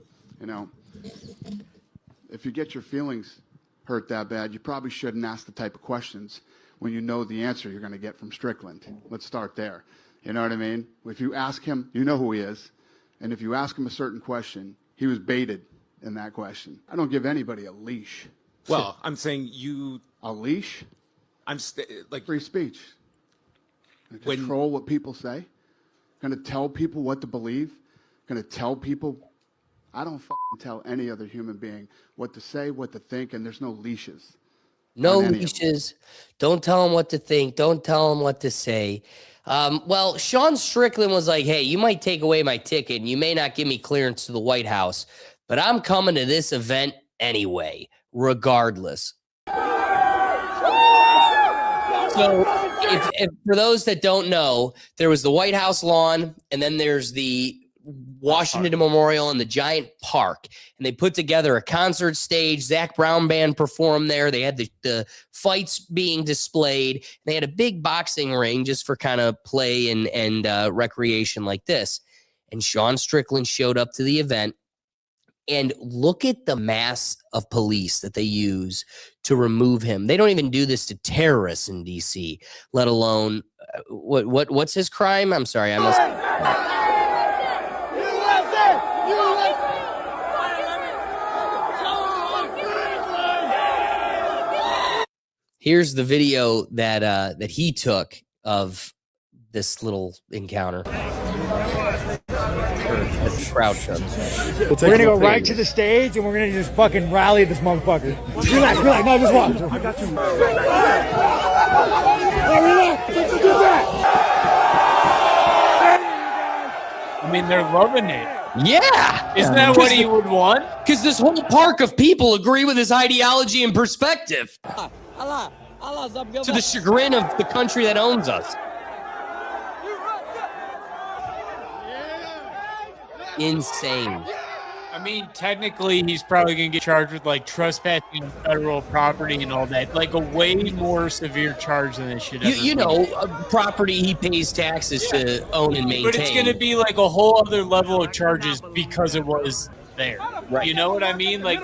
if you get your feelings hurt that bad, you probably shouldn't ask the type of questions when you know the answer you're going to get from Strickland. Let's start there. You know what I mean? If you ask him, you know who he is, and if you ask him a certain question, he was baited in that question. I don't give anybody a leash. Well, I'm saying a leash. I'm like free speech. Control what people say. Going to tell people what to believe. Going to tell people. I don't tell any other human being what to say, what to think, and there's no leashes. No leashes. Don't tell them what to think. Don't tell them what to say. Well, Sean Strickland was like, hey, you might take away my ticket and you may not give me clearance to the White House, but I'm coming to this event anyway, regardless. So if for those that don't know, there was the White House lawn, and then there's the Washington Memorial and the giant park, and they put together a concert stage. Zach Brown Band performed there. They had the fights being displayed. They had a big boxing ring just for kind of play and recreation like this. And Sean Strickland showed up to the event, and look at the mass of police that they use to remove him. They don't even do this to terrorists in DC, let alone what's his crime? I'm sorry, I must. Here's the video that he took of this little encounter. Crowd show. We're gonna go right to the stage and we're gonna just fucking rally this motherfucker. Relax, no, just watch. I got you. Relax, let's do that. I mean, they're loving it. Yeah. Isn't that what he would want? Because this whole park of people agree with his ideology and perspective. To the chagrin of the country that owns us. Insane. I mean, technically, he's probably going to get charged with like trespassing on federal property and all that. Like a way more severe charge than it should ever be. Property he pays taxes to own and maintain. But it's going to be like a whole other level of charges because it was there. Right. You know what I mean? Like,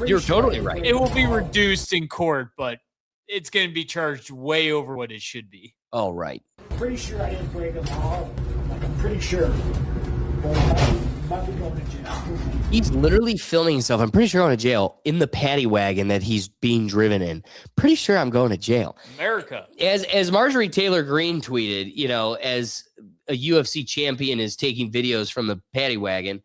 you're totally right. It will be reduced in court, but it's going to be charged way over what it should be. Oh, right. Pretty sure I didn't break a law. Like, I'm pretty sure. He's literally filming himself. I'm pretty sure going to jail in the paddy wagon that he's being driven in. Pretty sure I'm going to jail. America. As Marjorie Taylor Greene tweeted, as a UFC champion is taking videos from the paddy wagon.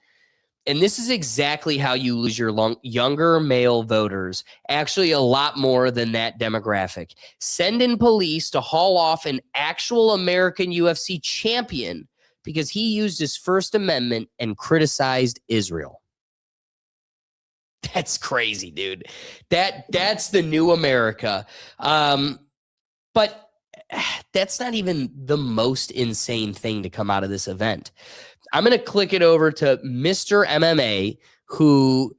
And this is exactly how you lose your younger male voters, actually a lot more than that demographic. Send in police to haul off an actual American UFC champion because he used his First Amendment and criticized Israel. That's crazy, dude. That's the new America. But that's not even the most insane thing to come out of this event. I'm going to click it over to Mr. MMA, who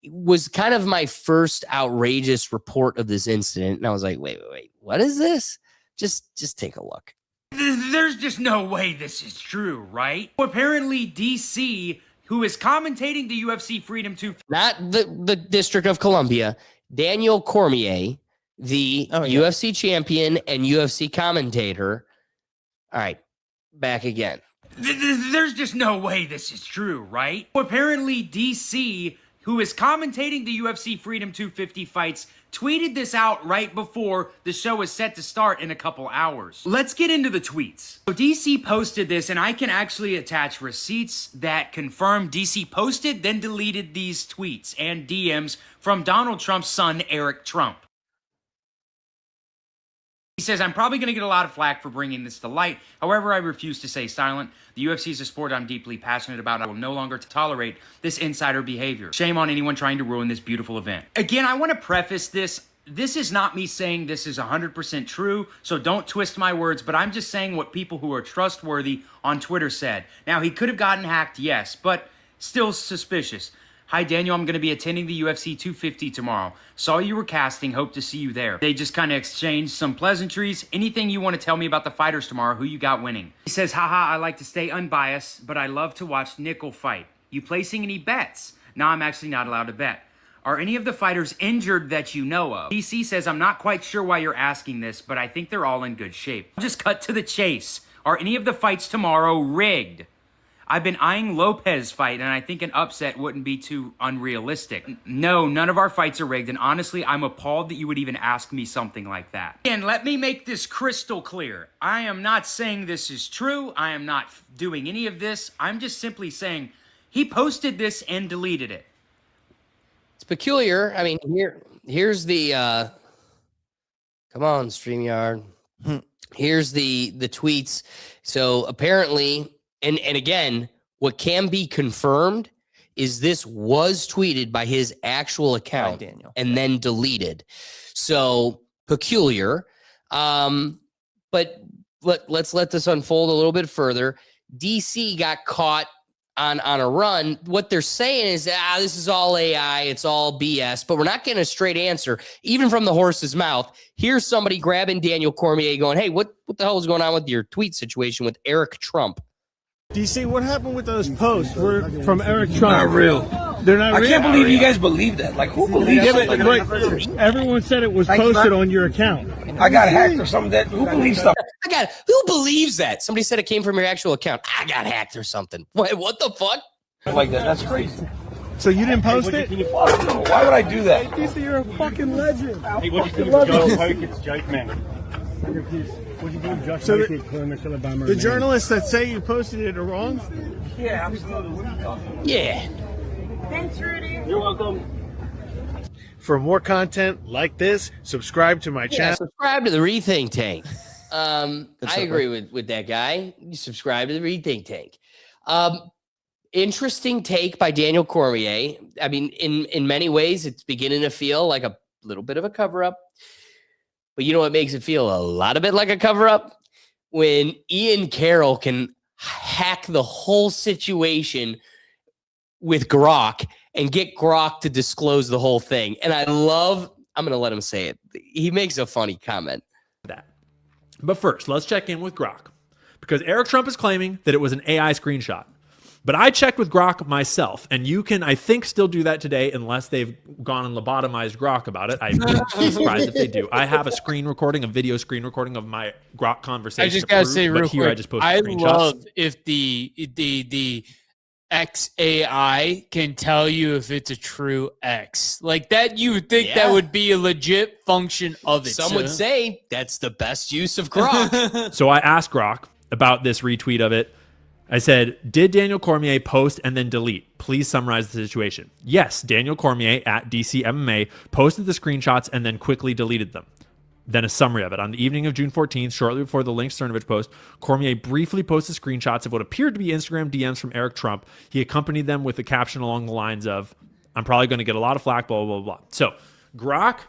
was kind of my first outrageous report of this incident. And I was like, wait, what is this? Just take a look. There's just no way this is true, right? Apparently, DC who is commentating the UFC Freedom 2. Not the District of Columbia. Daniel Cormier, the UFC champion and UFC commentator. All right, back again. There's just no way this is true, right? Apparently, DC, who is commentating the UFC Freedom 250 fights, tweeted this out right before the show is set to start in a couple hours. Let's get into the tweets. So DC posted this, and I can actually attach receipts that confirm DC posted, then deleted these tweets and DMs from Donald Trump's son, Eric Trump. He says, I'm probably going to get a lot of flack for bringing this to light. However, I refuse to stay silent. The UFC is a sport I'm deeply passionate about. I will no longer tolerate this insider behavior. Shame on anyone trying to ruin this beautiful event. Again, I want to preface this. This is not me saying this is 100% true, so don't twist my words, but I'm just saying what people who are trustworthy on Twitter said. Now, he could have gotten hacked, yes, but still suspicious. Hi, Daniel. I'm going to be attending the UFC 250 tomorrow. Saw you were casting. Hope to see you there. They just kind of exchanged some pleasantries. Anything you want to tell me about the fighters tomorrow? Who you got winning? He says, haha, I like to stay unbiased, but I love to watch Nickel fight. You placing any bets? No, I'm actually not allowed to bet. Are any of the fighters injured that you know of? DC says, I'm not quite sure why you're asking this, but I think they're all in good shape. Just cut to the chase. Are any of the fights tomorrow rigged? I've been eyeing Lopez fight, and I think an upset wouldn't be too unrealistic. No, none of our fights are rigged, and honestly, I'm appalled that you would even ask me something like that. And let me make this crystal clear. I am not saying this is true. I am not doing any of this. I'm just simply saying he posted this and deleted it. It's peculiar. I mean, here's the come on, StreamYard. Here's the tweets. So apparently, and again, what can be confirmed is this was tweeted by his actual account and then deleted. So peculiar. But let's let this unfold a little bit further. DC got caught on a run. What they're saying is, this is all AI, it's all BS, but we're not getting a straight answer, even from the horse's mouth. Here's somebody grabbing Daniel Cormier going, hey, what the hell is going on with your tweet situation with Eric Trump? DC, what happened with those posts from Eric Trump? Not real. They're not real. I can't believe you guys believe that. Like, who believes something? Everyone said it was posted on your account. I got hacked or something. Who believes stuff? Who believes that? Somebody said it came from your actual account. I got hacked or something. What the fuck? Like that. That's crazy. So you didn't post it? Why would I do that? DC, you're a fucking legend. Hey, what do you think of Joe Hurricane's joke, man? What do you think of Josh Hurricane calling Michelle Obama? The journalists that say you posted it are wrong? Yeah, absolutely. Yeah. Thanks, Rudy. You're welcome. For more content like this, subscribe to my channel. Subscribe to the Rethink Tank. I agree with that guy. You subscribe to the Rethink Tank. Interesting take by Daniel Cormier. I mean, in many ways, it's beginning to feel like a little bit of a cover-up. But you know what makes it feel a lot of it like a cover-up? When Ian Carroll can hack the whole situation with Grok and get Grok to disclose the whole thing. And I'm going to let him say it. He makes a funny comment. But first, let's check in with Grok. Because Eric Trump is claiming that it was an AI screenshot. But I checked with Grok myself, and you can, I think, still do that today unless they've gone and lobotomized Grok about it. I'd be surprised if they do. I have a video screen recording of my Grok conversation. I just gotta say real quick, I just posted I screenshots. love if the XAI can tell you if it's a true X. Like that, you would think that would be a legit function of it. Some would say that's the best use of Grok. So I asked Grok about this retweet of it. I said, did Daniel Cormier post and then delete? Please summarize the situation. Yes, Daniel Cormier at DC MMA posted the screenshots and then quickly deleted them. Then a summary of it. On the evening of June 14th, shortly before the Link Cernovich post, Cormier briefly posted screenshots of what appeared to be Instagram DMs from Eric Trump. He accompanied them with a caption along the lines of, I'm probably going to get a lot of flack, blah, blah, blah, blah. So Grok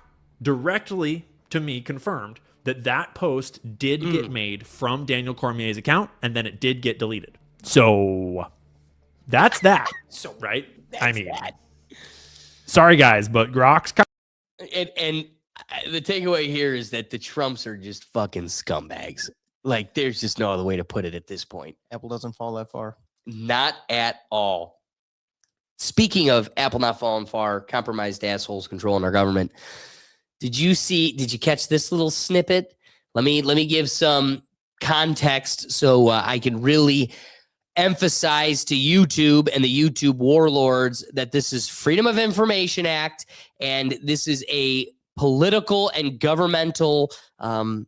directly to me confirmed that post did get made from Daniel Cormier's account, and then it did get deleted. So that's that. So right? I mean, sorry guys, but Grok's and the takeaway here is that the Trumps are just fucking scumbags. Like, there's just no other way to put it at this point. Apple doesn't fall that far. Not at all. speaking of Apple not falling far, compromised assholes controlling our government. Did you catch this little snippet? Let me give some context so I can really emphasize to YouTube and the YouTube warlords that this is Freedom of Information Act, and this is a political and governmental and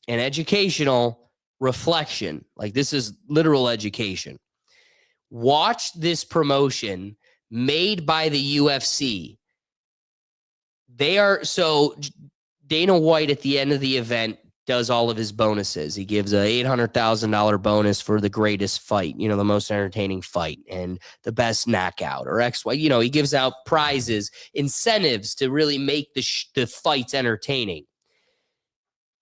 educational reflection. Like, this is literal education. Watch this promotion made by the UFC. Dana White at the end of the event does all of his bonuses. He gives a $800,000 bonus for the greatest fight, the most entertaining fight and the best knockout or XY. He gives out prizes, incentives to really make the fights entertaining.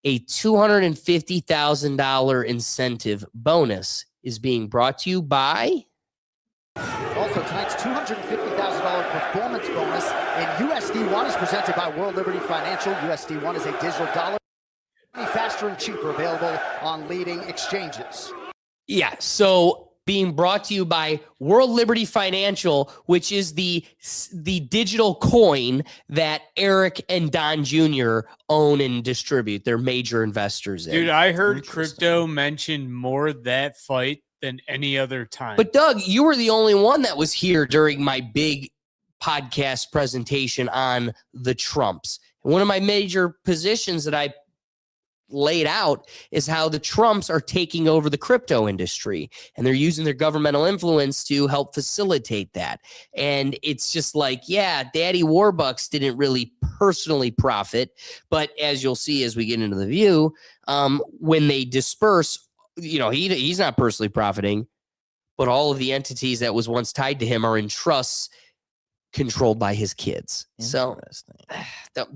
A $250,000 incentive bonus is being brought to you by... Also, tonight's $250,000 performance bonus in USD1 is presented by World Liberty Financial. USD1 is a digital dollar, faster and cheaper, available on leading exchanges. Yeah, so being brought to you by World Liberty Financial, which is the digital coin that Eric and Don Jr. own and distribute. They're major investors in. Dude, I heard crypto mentioned more that fight than any other time. But Doug, you were the only one that was here during my big podcast presentation on the Trumps. And one of my major positions that I laid out is how the Trumps are taking over the crypto industry, and they're using their governmental influence to help facilitate that. And it's just like, yeah, Daddy Warbucks didn't really personally profit, but as you'll see as we get into the view, when they disperse, he's not personally profiting, but all of the entities that was once tied to him are in trusts controlled by his kids. So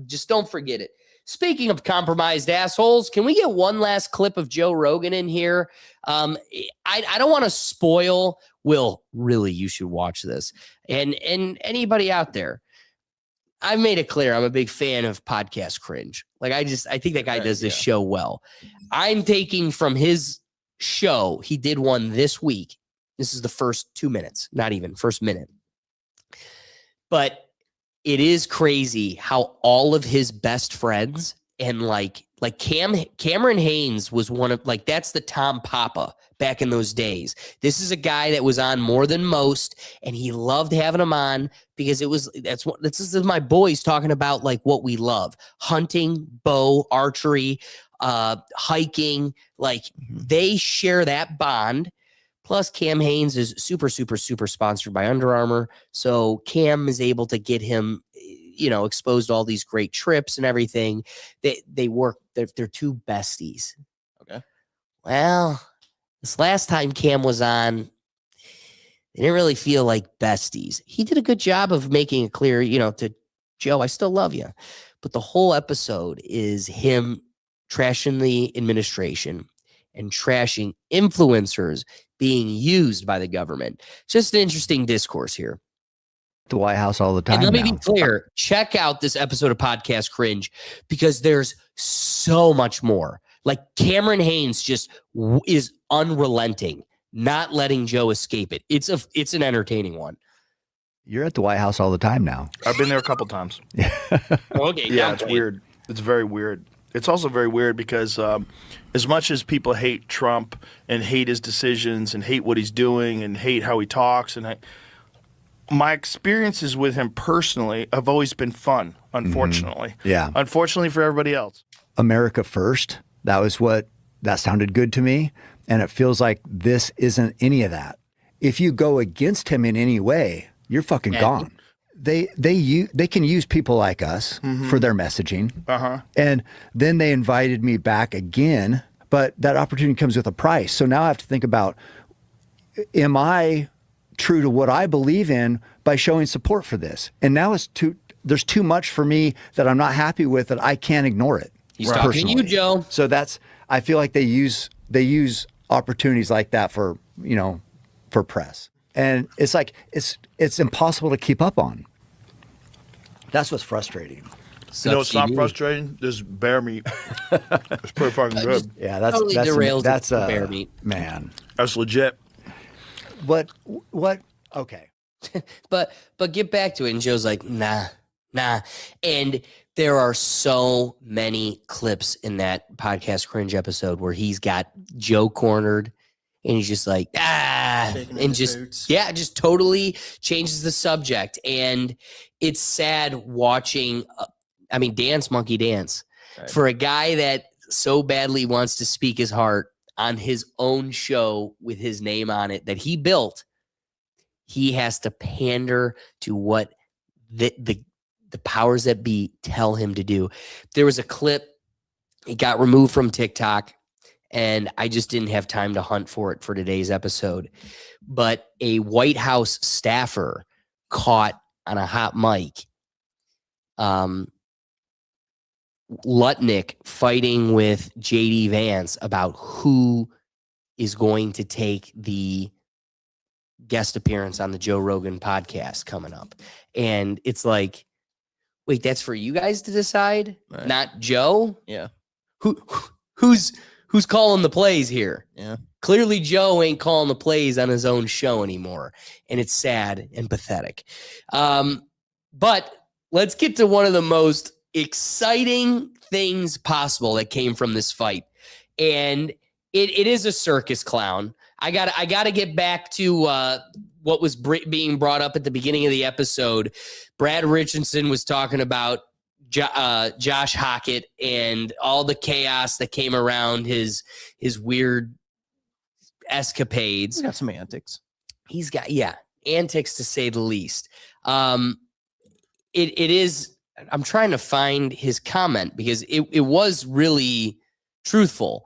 just don't forget it. Speaking of compromised assholes, can we get one last clip of Joe Rogan in here? I don't want to spoil. Will, really, you should watch this. And anybody out there, I've made it clear I'm a big fan of podcast cringe. Like, I think that guy does this show well. I'm taking from his show. He did one this week. This is the first 2 minutes, not even first minute. But it is crazy how all of his best friends and like Cameron Haynes was one of, like, that's the Tom Papa back in those days. This is a guy that was on more than most, and he loved having him on because this is my boys talking about like what we love: hunting, bow, archery, hiking. Like, they share that bond. Plus, Cam Haynes is super, super, super sponsored by Under Armour. So Cam is able to get him, exposed to all these great trips and everything. They work. They're two besties. Okay. Well, this last time Cam was on, they didn't really feel like besties. He did a good job of making it clear, to Joe, I still love you. But the whole episode is him trashing the administration and trashing influencers being used by the government. Just an interesting discourse here. The White House all the time. And let me be clear, check out this episode of Podcast Cringe, because there's so much more. Like, Cameron Haynes just is unrelenting, not letting Joe escape it. It's an entertaining one. You're at the White House all the time now. I've been there a couple times. Okay. Yeah, it's weird. It's very weird. It's also very weird because as much as people hate Trump and hate his decisions and hate what he's doing and hate how he talks, and my experiences with him personally have always been fun, unfortunately. Yeah. Unfortunately for everybody else. America first. That sounded good to me. And it feels like this isn't any of that. If you go against him in any way, you're fucking gone. They can use people like us for their messaging. And then they invited me back again, but that opportunity comes with a price. So now I have to think about, am I true to what I believe in by showing support for this? And now there's too much for me that I'm not happy with, that I can't ignore it. He's talking to you, Joe. So I feel like they use opportunities like that for press. And it's like, it's impossible to keep up on. That's what's frustrating. It's not frustrating. This bear meat. It's pretty fucking good. Yeah, that's derails that's the bear meat. Man. That's legit. What Okay. but get back to it. And Joe's like, nah. And there are so many clips in that podcast cringe episode where he's got Joe cornered and he's just like, and just totally changes the subject. And it's sad watching, Dance Monkey Dance. Right. For a guy that so badly wants to speak his heart on his own show with his name on it that he built, he has to pander to what the powers that be tell him to do. There was a clip, it got removed from TikTok, and I just didn't have time to hunt for it for today's episode. But a White House staffer caught on a hot mic Lutnick fighting with JD Vance about who is going to take the guest appearance on the Joe Rogan podcast coming up. And it's like, wait, that's for you guys to decide, right? Not Joe? Yeah. Who's calling the plays here? Yeah. Clearly Joe ain't calling the plays on his own show anymore. And it's sad and pathetic. But let's get to one of the most exciting things possible that came from this fight. And it is a circus clown. I got to get back to what was being brought up at the beginning of the episode. Brad Richardson was talking about Josh Hockett and all the chaos that came around his weird escapades. He's got some antics. He's got, antics to say the least. It is, I'm trying to find his comment because it was really truthful.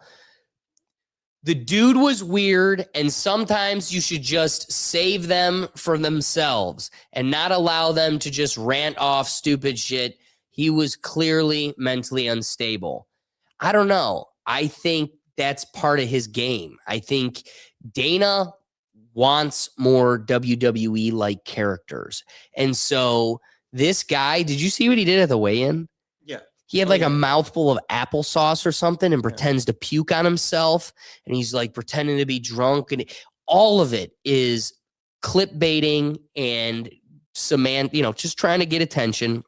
The dude was weird, and sometimes you should just save them for themselves and not allow them to just rant off stupid shit. He was clearly mentally unstable. I don't know. I think that's part of his game. I think Dana wants more WWE-like characters. And so this guy, did you see what he did at the weigh-in? Yeah. He had a mouthful of applesauce or something and pretends to puke on himself. And he's like pretending to be drunk. And all of it is clickbaiting and just trying to get attention.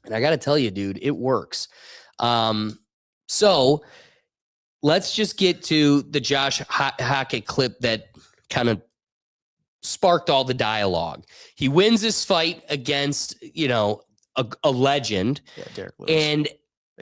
And I got to tell you, dude, it works. So let's just get to the Josh Hockett clip that kind of sparked all the dialogue. He wins this fight against, a legend. Yeah, Derek Lewis. And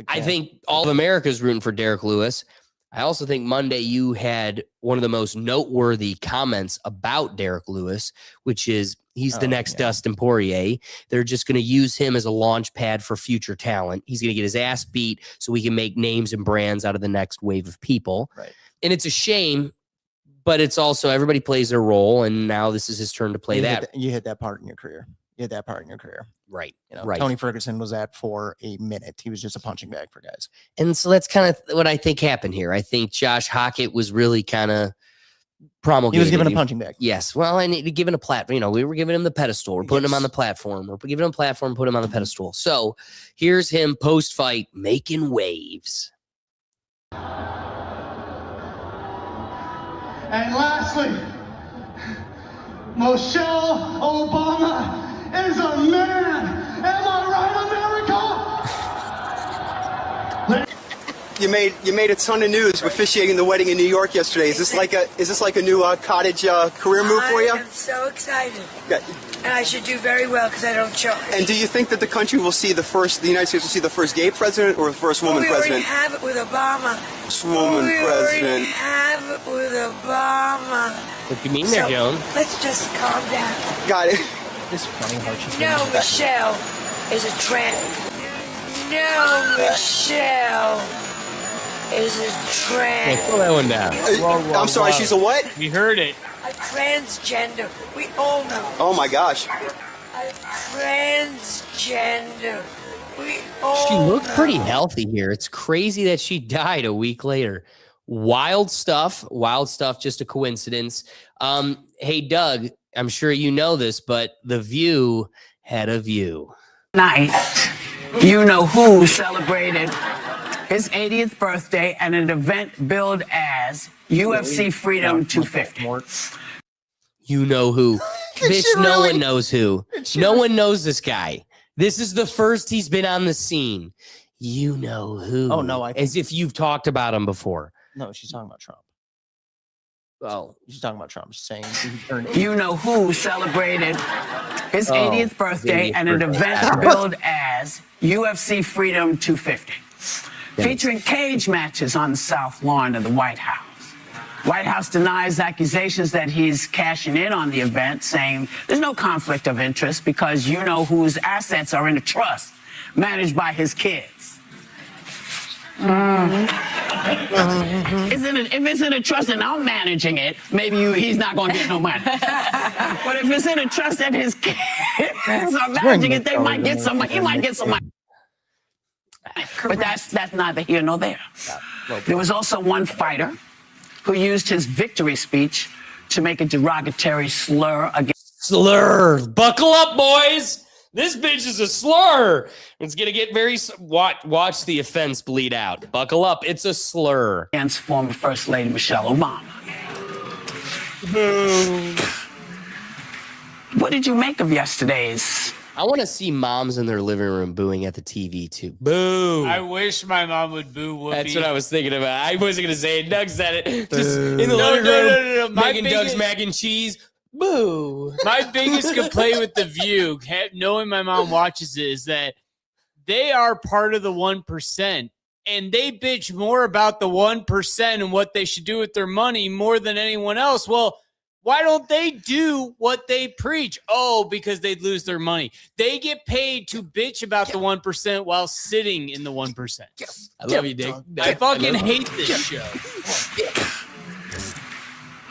I think all of America's rooting for Derek Lewis. I also think Monday you had one of the most noteworthy comments about Derek Lewis, which is he's the next Dustin Poirier. They're just going to use him as a launch pad for future talent. He's going to get his ass beat so we can make names and brands out of the next wave of people. Right. And it's a shame, but it's also everybody plays their role, and now this is his turn to play that. You hit that part in your career. Right. Right. Tony Ferguson was at for a minute. He was just a punching bag for guys. And so that's kind of what I think happened here. I think Josh Hockett was really kind of promulgated. He was given a punching bag. Yes. Well, and given a platform. We were giving him the pedestal. We're putting him on the platform. We're giving him a platform, put him on the pedestal. So here's him post-fight making waves. And lastly, Michelle Obama is a man. Am I right, America? You made a ton of news officiating the wedding in New York yesterday. Is this like a new cottage career move for you? I am so excited. Okay. And I should do very well because I don't charge. And do you think that the country will see the United States will see the first gay president or the first woman president? We already have it with Obama. First woman president. We have it with Obama. What do you mean there, Joan? Let's just calm down. Got it. It's funny how she's Michelle is a trans. No, Michelle is a trans. Hey, pull that one down. I'm sorry, she's a what? We heard it. A transgender. We all know. Oh my gosh. A transgender. We all She looked know. pretty healthy here. It's crazy that she died a week later. Wild stuff, just a coincidence. Hey, Doug, I'm sure you know this, but The View had a view. Night, you know who celebrated his 80th birthday at an event billed as UFC Freedom 250. You know who. Bitch, no one knows who. No one knows this guy. This is the first he's been on the scene. You know who. Oh, no. As if you've talked about him before. No, she's talking about Trump. Oh, she's talking about Trump. She's saying You know who celebrated his 80th birthday and an event billed as UFC Freedom 250, featuring cage matches on the South Lawn of the White House. White House denies accusations that he's cashing in on the event, saying there's no conflict of interest because you know whose assets are in a trust managed by his kids. If it's in a trust and I'm managing it, maybe he's not going to get no money. But if it's in a trust and his kids are managing it, they might get some money. He might get some money. But that's neither here nor there. There was also one fighter who used his victory speech to make a derogatory slur against... Slur. Buckle up, boys. This bitch is a slur. It's going to get very... Watch the offense bleed out. Buckle up. It's a slur. Against former First Lady Michelle Obama. What did you make of yesterday's... I want to see moms in their living room booing at the TV, too. Boo. I wish my mom would boo Whoopi. That's what I was thinking about. I wasn't going to say it. Doug said it. Just in the living room, making Doug's mac and cheese. Boo. My biggest complaint with The View, knowing my mom watches it, is that they are part of the 1%. And they bitch more about the 1% and what they should do with their money more than anyone else. Well, why don't they do what they preach? Oh, because they'd lose their money. They get paid to bitch about the 1% while sitting in the 1%. I love you, Dick. I fucking hate this show.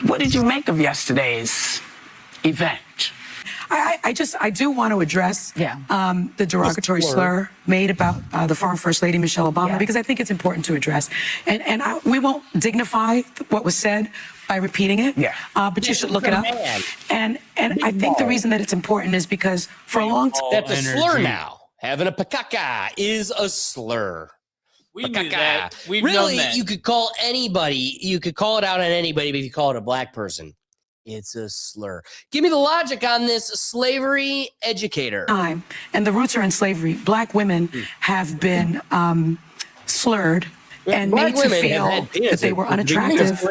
What did you make of yesterday's event? I do want to address the derogatory slur made about the former First Lady Michelle Obama, because I think it's important to address. And we won't dignify what was said by repeating it, but you should look it up. And I think the reason that it's important is because for a long time... That's a slur now. Having a pakaka is a slur. We knew that. We've really, known that. you could call anybody, you could call it out on anybody, but if you call it a black person, it's a slur. Give me the logic on this, slavery educator. And the roots are in slavery. Black women have been slurred and made to feel that they were unattractive.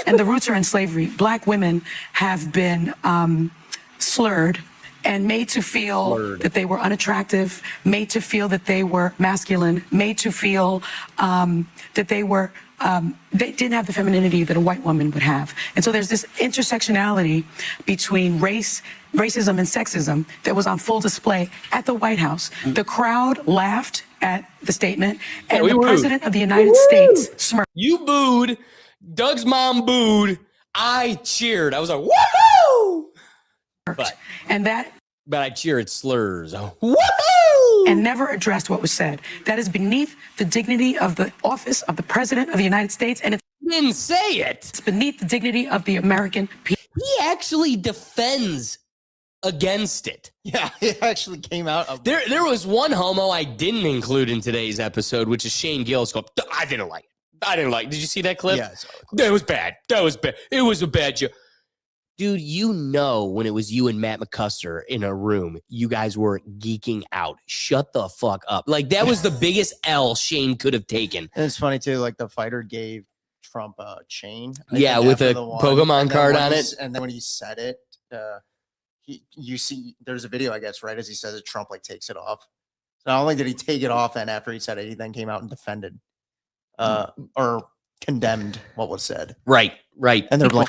And the roots are in slavery. Black women have been slurred and made to feel that they were unattractive, made to feel that they were masculine, made to feel that they were, they didn't have the femininity that a white woman would have. And so there's this intersectionality between racism and sexism that was on full display at the White House. The crowd laughed at the statement, and the president of the United States smirked. You booed. Doug's mom booed. I cheered. I was like, woohoo! But I cheer at slurs. Woohoo! And never addressed what was said. That is beneath the dignity of the office of the president of the United States, and it's didn't say it. It's beneath the dignity of the American people. He actually defends against it. Yeah, it actually came out. There was one homo I didn't include in today's episode, which is Shane Gillis. I didn't like it. Did you see that clip? Yeah, I saw it. That was bad. It was a bad joke. Dude, you know when it was you and Matt McCusker in a room, you guys were geeking out. Shut the fuck up. Like, that was the biggest L Shane could have taken. And it's funny, too, like the fighter gave Trump a chain. Yeah, with a Pokemon card on it. And then when he said it, you see, there's a video, I guess, right as he says it, Trump like takes it off. So not only did he take it off, and after he said it, he then came out and defended or condemned what was said. Right. And they're like...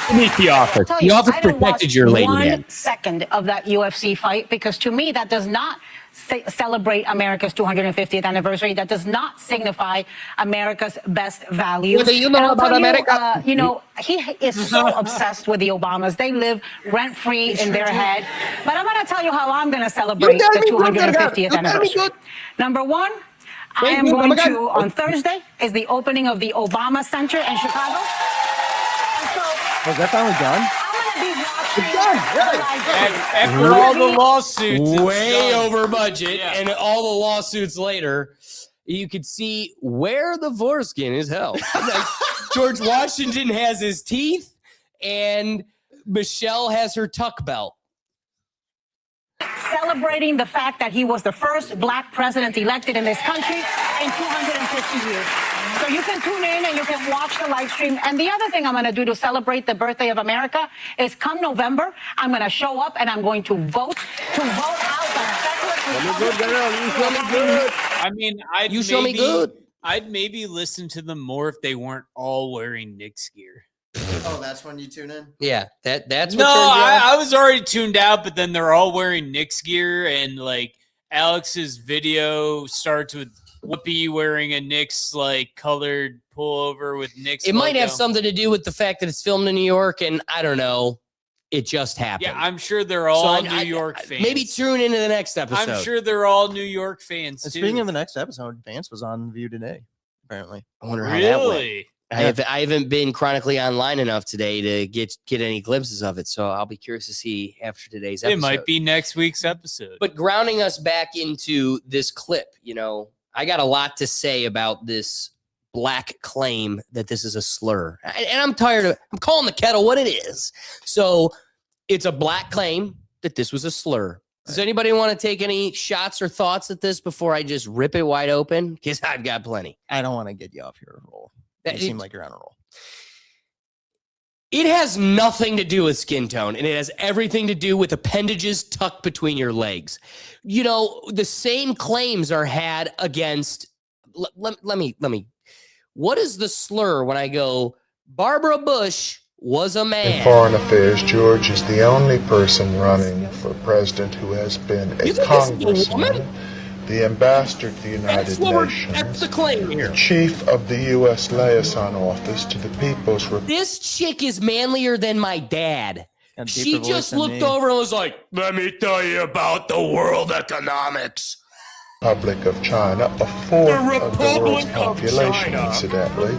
Beneath the office. The office protected your lady. 1 second of that UFC fight, because to me that does not celebrate America's 250th anniversary. That does not signify America's best values. What do you know about America? You know, he is so obsessed with the Obamas. They live rent-free in their head. But I'm going to tell you how I'm going to celebrate the 250th anniversary. Number one, I am going to, on Thursday, is the opening of the Obama Center in Chicago. Was that finally done? It's done. After all the lawsuits, way over budget, and all the lawsuits later, you could see where the foreskin is held. Like, George Washington has his teeth, and Michelle has her tuck belt. Celebrating the fact that he was the first black president elected in this country in 250 years. So you can tune in and you can watch the live stream. And the other thing I'm going to do to celebrate the birthday of America is come November, I'm going to show up and I'm going to vote out the federal Republican. I mean, I'd maybe listen to them more if they weren't all wearing Knicks gear. Oh, that's when you tune in? Yeah, that's what no. turns you on? I was already tuned out, but then they're all wearing Knicks gear, and like Alex's video starts with Whoopi wearing a Knicks like colored pullover with Knicks. It might have logo. something to do with the fact that it's filmed in New York, and I don't know. It just happened. Yeah, I'm sure they're all New York fans. Maybe tune into the next episode. I'm sure they're all New York fans And too. speaking of the next episode, Vance was on View today, apparently. I wonder how that went. Really? I haven't been chronically online enough today to get any glimpses of it, so I'll be curious to see after today's episode. It might be next week's episode. But grounding us back into this clip, you know, I got a lot to say about this black claim that this is a slur. And I'm tired of I'm calling the kettle what it is. So it's a black claim that this was a slur. Does anybody want to take any shots or thoughts at this before I just rip it wide open? Because I've got plenty. I don't want to get you off your roll. You seem like you're on a roll. It has nothing to do with skin tone, and it has everything to do with appendages tucked between your legs. You know, the same claims are had against. Let me. What is the slur when I go, Barbara Bush was a man? In foreign affairs, George is the only person running for president who has been a congressman, the ambassador to the United Nations, that's the claim here. chief of the U.S. liaison office to the People's Republic. This chick is manlier than my dad. She just looked over and was like, let me tell you about the world economics. Republic of China, a fourth of the world's population, incidentally,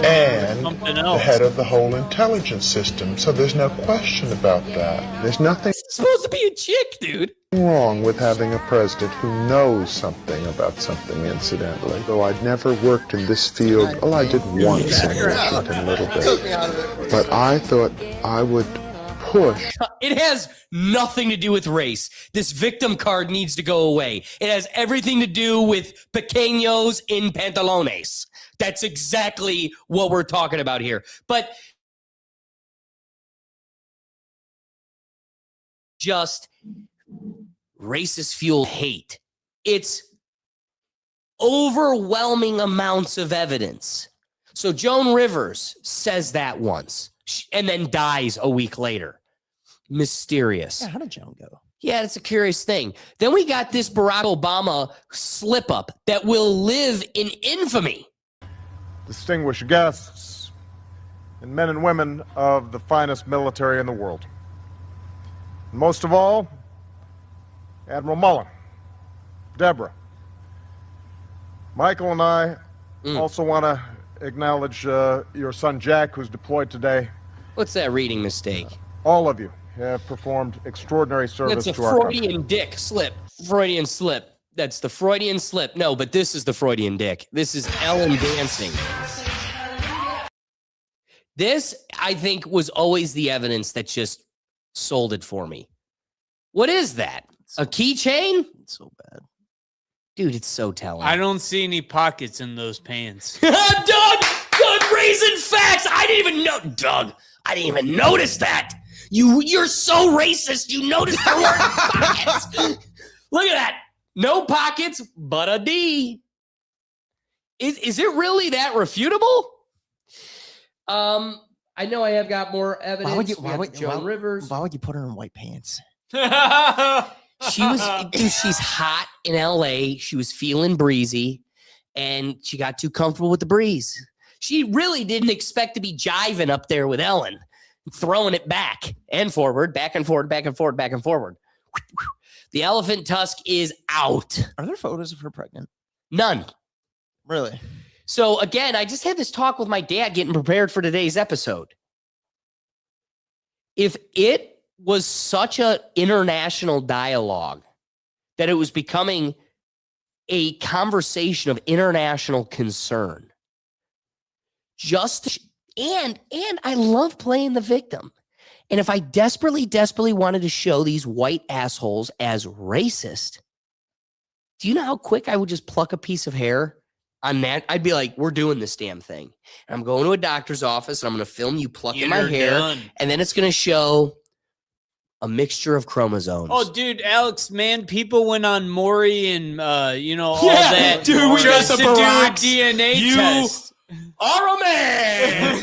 and the head of the whole intelligence system. So there's no question about that. There's nothing supposed to be a chick, dude. Wrong with having a president who knows something about something, incidentally. Though I'd never worked in this field. Well, I did once in Washington a little bit. But I thought I would push. It has nothing to do with race. This victim card needs to go away. It has everything to do with pequeños in pantalones. That's exactly what we're talking about here. But just racist fuel hate. It's overwhelming amounts of evidence. So Joan Rivers says that once and then dies a week later. Mysterious. Yeah, how did Joan go? Yeah, it's a curious thing. Then we got this Barack Obama slip up that will live in infamy. Distinguished guests and men and women of the finest military in the world. And most of all, Admiral Mullen, Deborah, Michael, and I also want to acknowledge your son Jack, who's deployed today. What's that reading mistake? All of you have performed extraordinary service That's a to our country. Freudian dick slip. Freudian slip. That's the Freudian slip. No, but this is the Freudian dick. This is Ellen dancing. This, I think, was always the evidence that just sold it for me. What is that? A keychain? It's so bad. Dude, it's so telling. I don't see any pockets in those pants. Doug raising facts. I didn't even know. Doug, I didn't even notice that. You're so racist. You noticed the word pockets. Look at that. No pockets, but a D. Is it really that refutable? I know I have got more evidence. Why would Joan Rivers. Why would you put her in white pants? She's hot in LA. She was feeling breezy, and she got too comfortable with the breeze. She really didn't expect to be jiving up there with Ellen, throwing it back and forward, back and forward, back and forward, back and forward. The elephant tusk is out. Are there photos of her pregnant? None. Really? So again, I just had this talk with my dad getting prepared for today's episode. If it was such an international dialogue that it was becoming a conversation of international concern, and I love playing the victim. And if I desperately wanted to show these white assholes as racist, do you know how quick I would just pluck a piece of hair on that? I'd be like, we're doing this damn thing. And I'm going to a doctor's office and I'm going to film you plucking my hair. Done. And then it's going to show a mixture of chromosomes. Oh, dude, Alex, man, people went on Maury and, all Yeah, that. dude, we just got to the do a Baracks. DNA You test. are a man.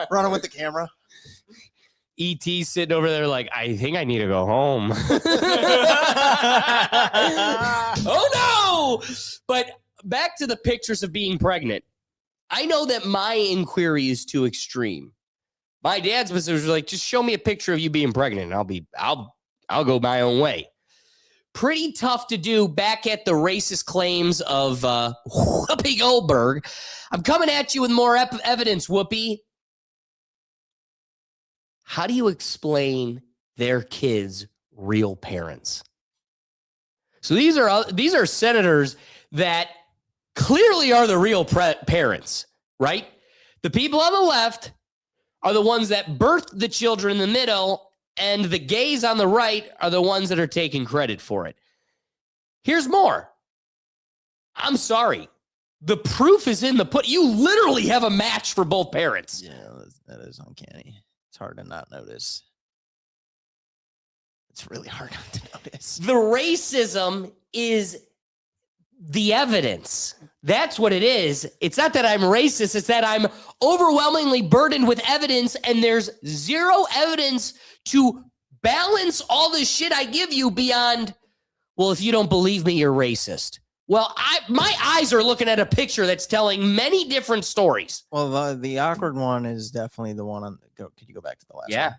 Running with the camera. E.T. sitting over there like, I think I need to go home. Oh, no. But back to the pictures of being pregnant. I know that my inquiry is too extreme. My dad's was like, just show me a picture of you being pregnant and I'll go my own way. Pretty tough to do back at the racist claims of Whoopi Goldberg. I'm coming at you with more evidence, Whoopi. How do you explain their kids' real parents? So these are senators that clearly are the real parents, right? The people on the left are the ones that birthed the children in the middle, and the gays on the right are the ones that are taking credit for it. Here's more. I'm sorry. The proof is in the put. You literally have a match for both parents. Yeah, that is uncanny. It's hard to not notice. It's really hard not to notice. The racism is the evidence. That's what it is. It's not that I'm racist. It's that I'm overwhelmingly burdened with evidence, and there's zero evidence to balance all the shit I give you beyond, well, if you don't believe me, you're racist. Well, my eyes are looking at a picture that's telling many different stories. Well, the awkward one is definitely the one on. Could you go back to the last Yeah.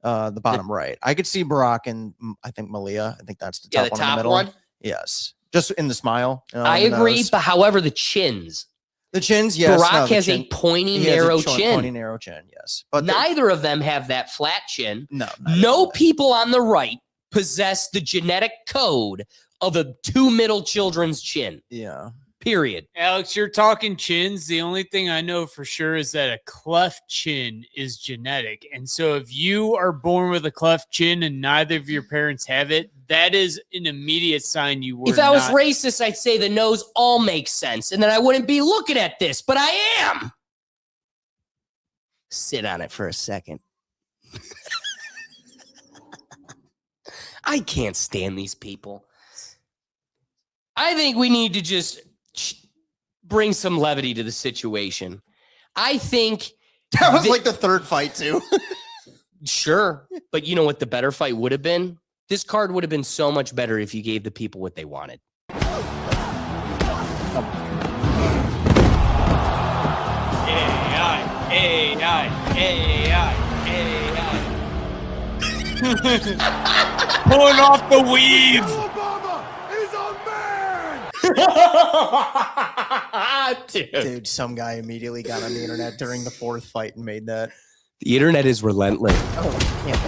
one? The bottom right. I could see Barack and I think Malia. I think that's the top Yeah, the one in the top middle. one. Yes. Just in the smile. I agree, but however, the chins. The chins, yes. Barack has a pointy, narrow chin. Pointy, narrow chin, yes. But neither of them have that flat chin. No. People on the right possess the genetic code of the two middle children's chin. Yeah. Period. Alex, you're talking chins. The only thing I know for sure is that a cleft chin is genetic. And so if you are born with a cleft chin and neither of your parents have it, that is an immediate sign you were If I was racist, I'd say the nose all makes sense, and then I wouldn't be looking at this, but I am. Sit on it for a second. I can't stand these people. I think we need to just bring some levity to the situation. I think that was like the third fight too. Sure. But you know what the better fight would have been? This card would have been so much better if you gave the people what they wanted. Pulling off the weave. Dude, some guy immediately got on the internet during the fourth fight and made that. The internet is relentless. Oh, can't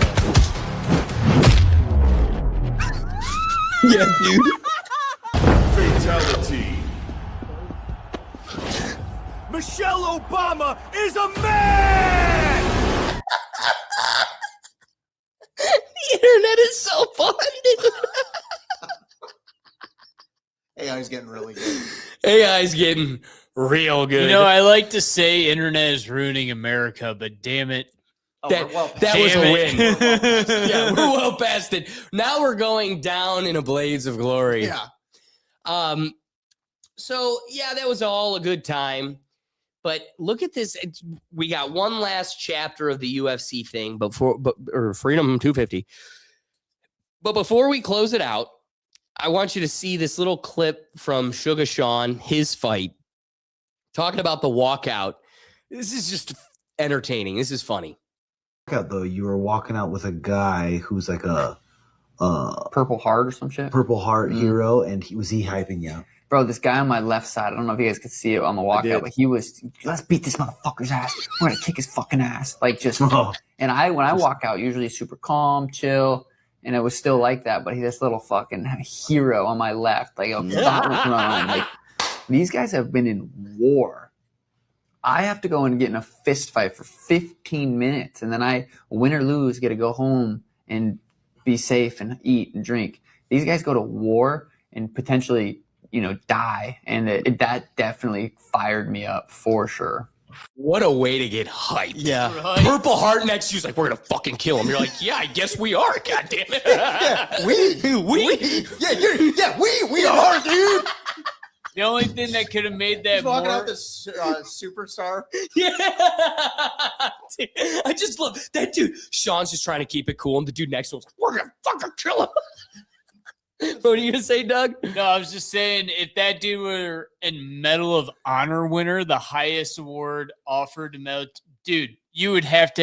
yeah, dude. Fatality. Michelle Obama is a man! The internet is so fun, dude. AI's getting really good. AI's getting real good. You know, I like to say internet is ruining America, but damn it. That was a win. Yeah, we're well past it. Now we're going down in a blaze of glory. Yeah. So yeah, that was all a good time. But look at this. We got one last chapter of the UFC thing or Freedom 250. But before we close it out, I want you to see this little clip from Sugar Sean, his fight, talking about the walkout. This is just entertaining. This is funny. Though you were walking out with a guy who's like a Purple Heart or some shit. Purple Heart hero, and was he hyping you up? Bro, this guy on my left side, I don't know if you guys could see it on the walkout, but he was, let's beat this motherfucker's ass. We're gonna kick his fucking ass. Like just and when I walk out, usually super calm, chill, and it was still like that, but he's this little fucking hero on my left, like a battlefront. Like these guys have been in war. I have to go and get in a fist fight for 15 minutes, and then I, win or lose, get to go home and be safe and eat and drink. These guys go to war and potentially, die, and that definitely fired me up for sure. What a way to get hyped. Yeah. Right? Purple Heart next to you's like, we're going to fucking kill him. You're like, yeah, I guess we are, goddammit. Yeah, we are, dude. The only thing that could have made that He's walking more... out this superstar. Yeah. Dude, I just love that dude. Sean's just trying to keep it cool, and the dude next to him's like, we're going to fucking kill him. What are you going to say, Doug? No, I was just saying, if that dude were a Medal of Honor winner, the highest award offered to Medal, dude, you would have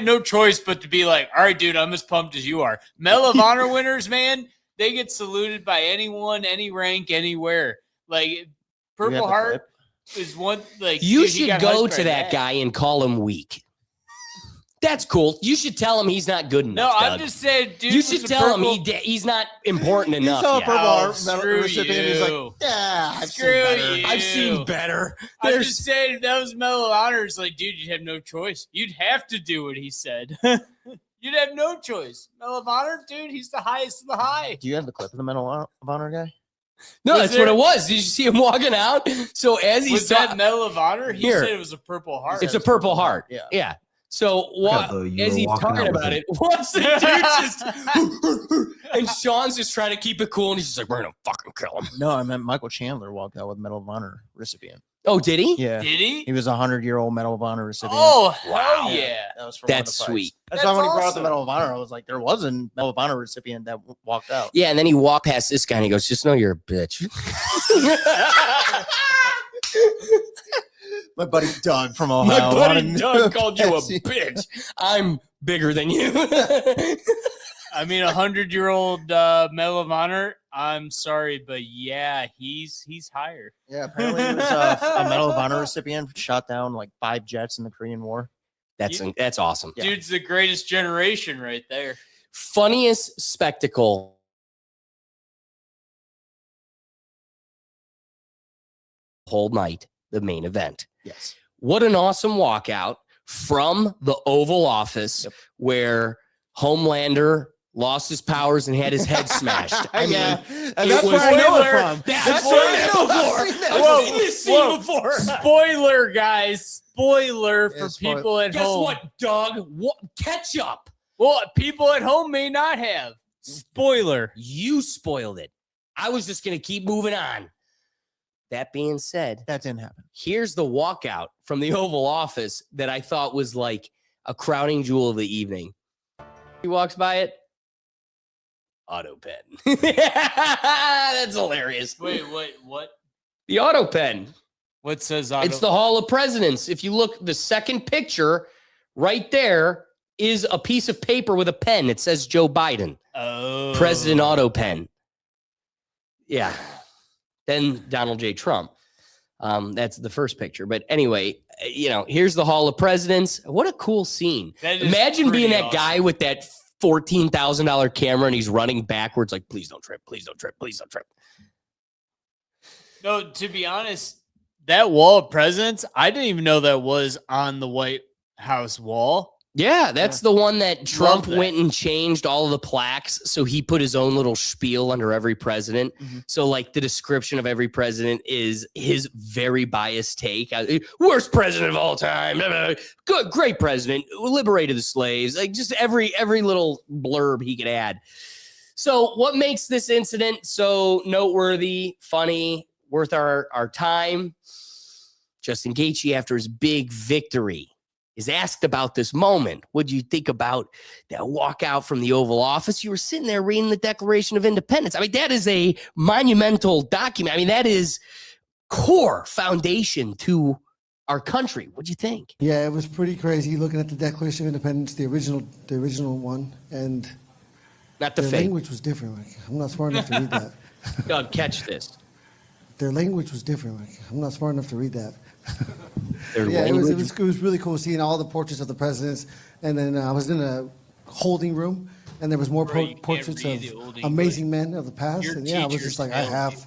no choice but to be like, all right, dude, I'm as pumped as you are. Medal of Honor winners, man, they get saluted by anyone, any rank, anywhere. Like, Purple Heart is one, like, you dude, should go to that guy and call him weak. That's cool. You should tell him he's not good enough. No, Doug. I'm just saying, dude. You should tell him he's not important enough. He saw a yet. Purple Heart screw recipient. He's like, yeah, I've seen better. I'm just saying, that was Medal of Honor. It's like, dude, you'd have no choice. You'd have to do what he said. You'd have no choice. Medal of Honor, dude, he's the highest of the high. Do you have the clip of the Medal of Honor guy? No, that's what it was. Did you see him walking out? So as he's that Medal of Honor? He said it was a Purple Heart. It's a Purple Heart. Yeah. Yeah. So as he's talking about it, what's the dude just and Sean's just trying to keep it cool, and he's just like, we're gonna fucking kill him. No, I meant Michael Chandler walked out with Medal of Honor recipient. Oh, did he? Yeah. Did he? He was a 100-year-old Medal of Honor recipient. Oh, hell yeah. That was for That's one of the fights. sweet. That's why when he brought up the Medal of Honor, I was like, there was a Medal of Honor recipient that walked out. Yeah, and then he walked past this guy and he goes, just know you're a bitch. My buddy Doug from Ohio. My buddy Doug called you a bitch. I'm bigger than you. I mean, 100-year-old Medal of Honor. I'm sorry, but yeah, he's higher. Yeah, apparently he was a Medal of Honor recipient, shot down like 5 jets in the Korean War. That's awesome. Yeah. Dude's the greatest generation right there. Funniest spectacle. Whole night, the main event. Yes. What an awesome walkout from the Oval Office where Homelander lost his powers and had his head smashed. I mean, and that's where I know it from. That's where I know it from. I've seen this scene before. Spoiler, guys. Spoiler for people at Guess home. what, Doug? Catch up. Well, people at home may not have. Spoiler. You spoiled it. I was just going to keep moving on. That being said, that didn't happen. Here's the walkout from the Oval Office that I thought was like a crowning jewel of the evening. He walks by it. Auto pen. That's hilarious. Wait, what? The auto pen. What says auto? It's the Hall of Presidents. If you look, the second picture right there is a piece of paper with a pen. It says Joe Biden. Oh. President auto pen. Yeah. Then Donald J. Trump. That's the first picture. But anyway, here's the Hall of Presidents. What a cool scene. Imagine being that guy with that $14,000 camera and he's running backwards like, please don't trip, please don't trip, please don't trip. No, to be honest, that wall of presidents, I didn't even know that was on the White House wall. Yeah, that's the one that Trump went and changed all of the plaques. So he put his own little spiel under every president. Mm-hmm. So like the description of every president is his very biased take. Worst president of all time. Good, great president. Liberated the slaves. Like just every little blurb he could add. So what makes this incident so noteworthy, funny, worth our time? Justin Gaethje, after his big victory, is asked about this moment. What'd you think about that walkout from the Oval Office? You were sitting there reading the Declaration of Independence. I mean, that is a monumental document. I mean, that is core foundation to our country. What'd you think? Yeah, it was pretty crazy looking at the Declaration of Independence, the original one, and not the their fake. Language was different. Like, I'm not smart enough to read that. Doug, catch this. Their language was different. Like, I'm not smart enough to read that. Yeah, it was really cool seeing all the portraits of the presidents, and then I was in a holding room, and there was more portraits of amazing men of the past, and I was just like, I have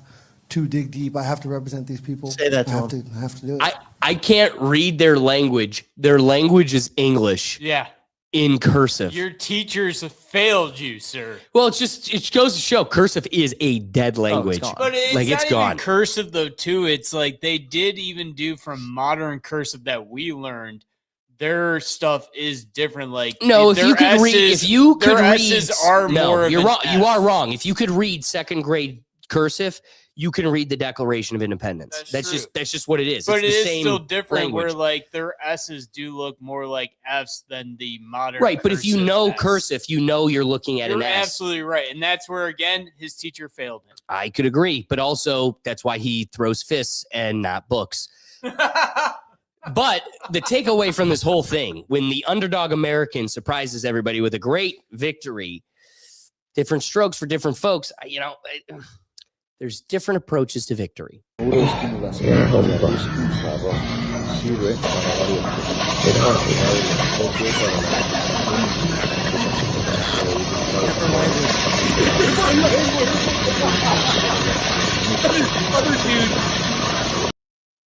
to dig deep. I have to represent these people. Say that to I have to do it. I I can't read their language. Their language is English. Yeah. In cursive. Your teachers have failed you, sir. Well, it goes to show cursive is a dead language. But it's like not it's gone. Even cursive though, too. It's like they did even do from modern cursive that we learned. Their stuff is different. Like no, if you could read, more. You're wrong. You are wrong. If you could read second grade cursive, you can read the Declaration of Independence. That's just what it is. But it's it is same still different. language. Where like their S's do look more like F's than the modern. Right, but if you know cursive, you know you're looking at an S. Absolutely right, and that's where again his teacher failed him. I could agree, but also that's why he throws fists and not books. But the takeaway from this whole thing, when the underdog American surprises everybody with a great victory, different strokes for different folks, there's different approaches to victory.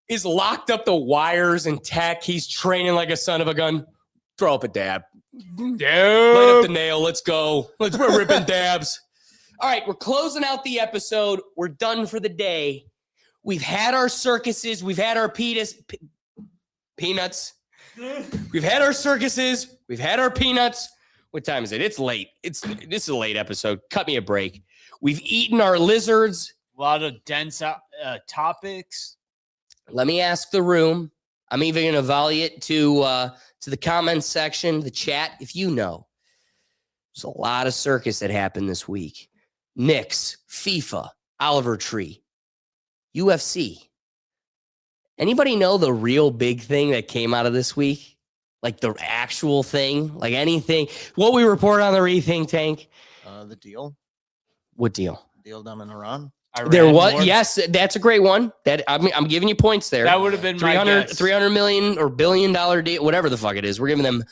Is locked up the wires and tech. He's training like a son of a gun. Throw up a dab. Light up the nail. Let's go. We're ripping dabs. All right, we're closing out the episode. We're done for the day. We've had our circuses. We've had our peanuts. We've had our circuses. We've had our peanuts. What time is it? It's late. This is a late episode. Cut me a break. We've eaten our lizards. A lot of dense topics. Let me ask the room. I'm even going to volley it to the comments section, the chat. If you know, there's a lot of circus that happened this week. Knicks, FIFA, Oliver Tree, UFC. Anybody know the real big thing that came out of this week? Like the actual thing? Like anything? What we report on the Rethink Tank? The deal. What deal? Deal down in Iran. There was, yes, that's a great one. That I'm giving you points there. That would have been my guess. $300 million or $1 billion deal, whatever the fuck it is. We're giving them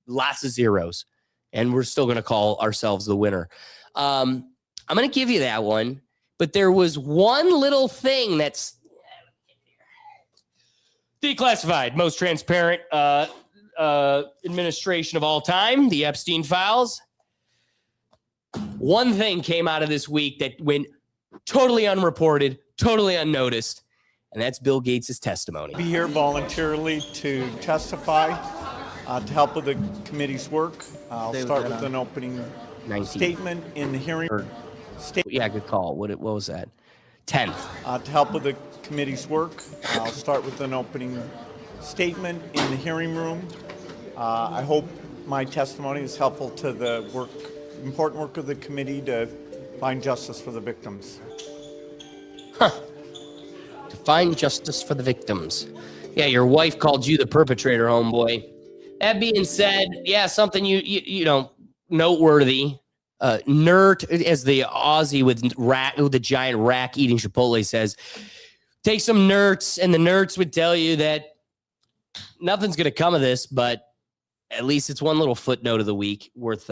lots of zeros, and we're still going to call ourselves the winner. I'm going to give you that one, but there was one little thing that's declassified, most transparent administration of all time, the Epstein files. One thing came out of this week that went totally unreported, totally unnoticed, and that's Bill Gates' testimony. Be here voluntarily to testify to help with the committee's work. I'll start with an opening statement in the hearing. Yeah, good call. What was that? 10th. To help with the committee's work, I'll start with an opening statement in the hearing room. I hope my testimony is helpful to the important work of the committee to find justice for the victims. To find justice for the victims. Yeah, your wife called you the perpetrator, homeboy. That being said, yeah, something you know noteworthy. Nerd, as the Aussie with the giant rack eating Chipotle says, take some nerds, and the nerds would tell you that nothing's going to come of this, but at least it's one little footnote of the week worth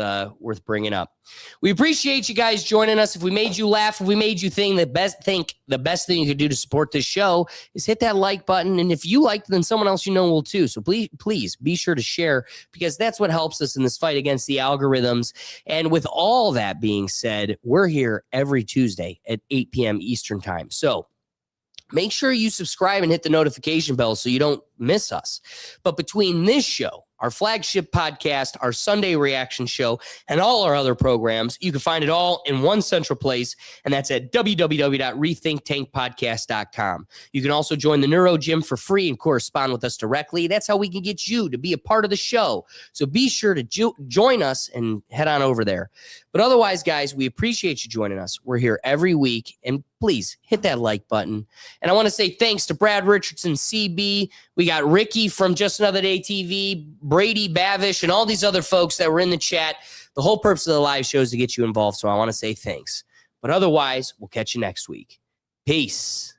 bringing up. We appreciate you guys joining us. If we made you laugh, if we made you think the best thing you could do to support this show is hit that like button. And if you liked, then someone else you know will too. So please be sure to share, because that's what helps us in this fight against the algorithms. And with all that being said, we're here every Tuesday at 8 p.m. Eastern time. So make sure you subscribe and hit the notification bell so you don't miss us. But between this show, our flagship podcast, our Sunday reaction show, and all our other programs, you can find it all in one central place, and that's at www.rethinktankpodcast.com. You can also join the Neuro Gym for free and correspond with us directly. That's how we can get you to be a part of the show. So be sure to join us and head on over there. But otherwise, guys, we appreciate you joining us. We're here every week, and please hit that like button. And I want to say thanks to Brad Richardson, CB. We got Ricky from Just Another Day TV, Brady Bavish, and all these other folks that were in the chat. The whole purpose of the live show is to get you involved, so I want to say thanks. But otherwise, we'll catch you next week. Peace.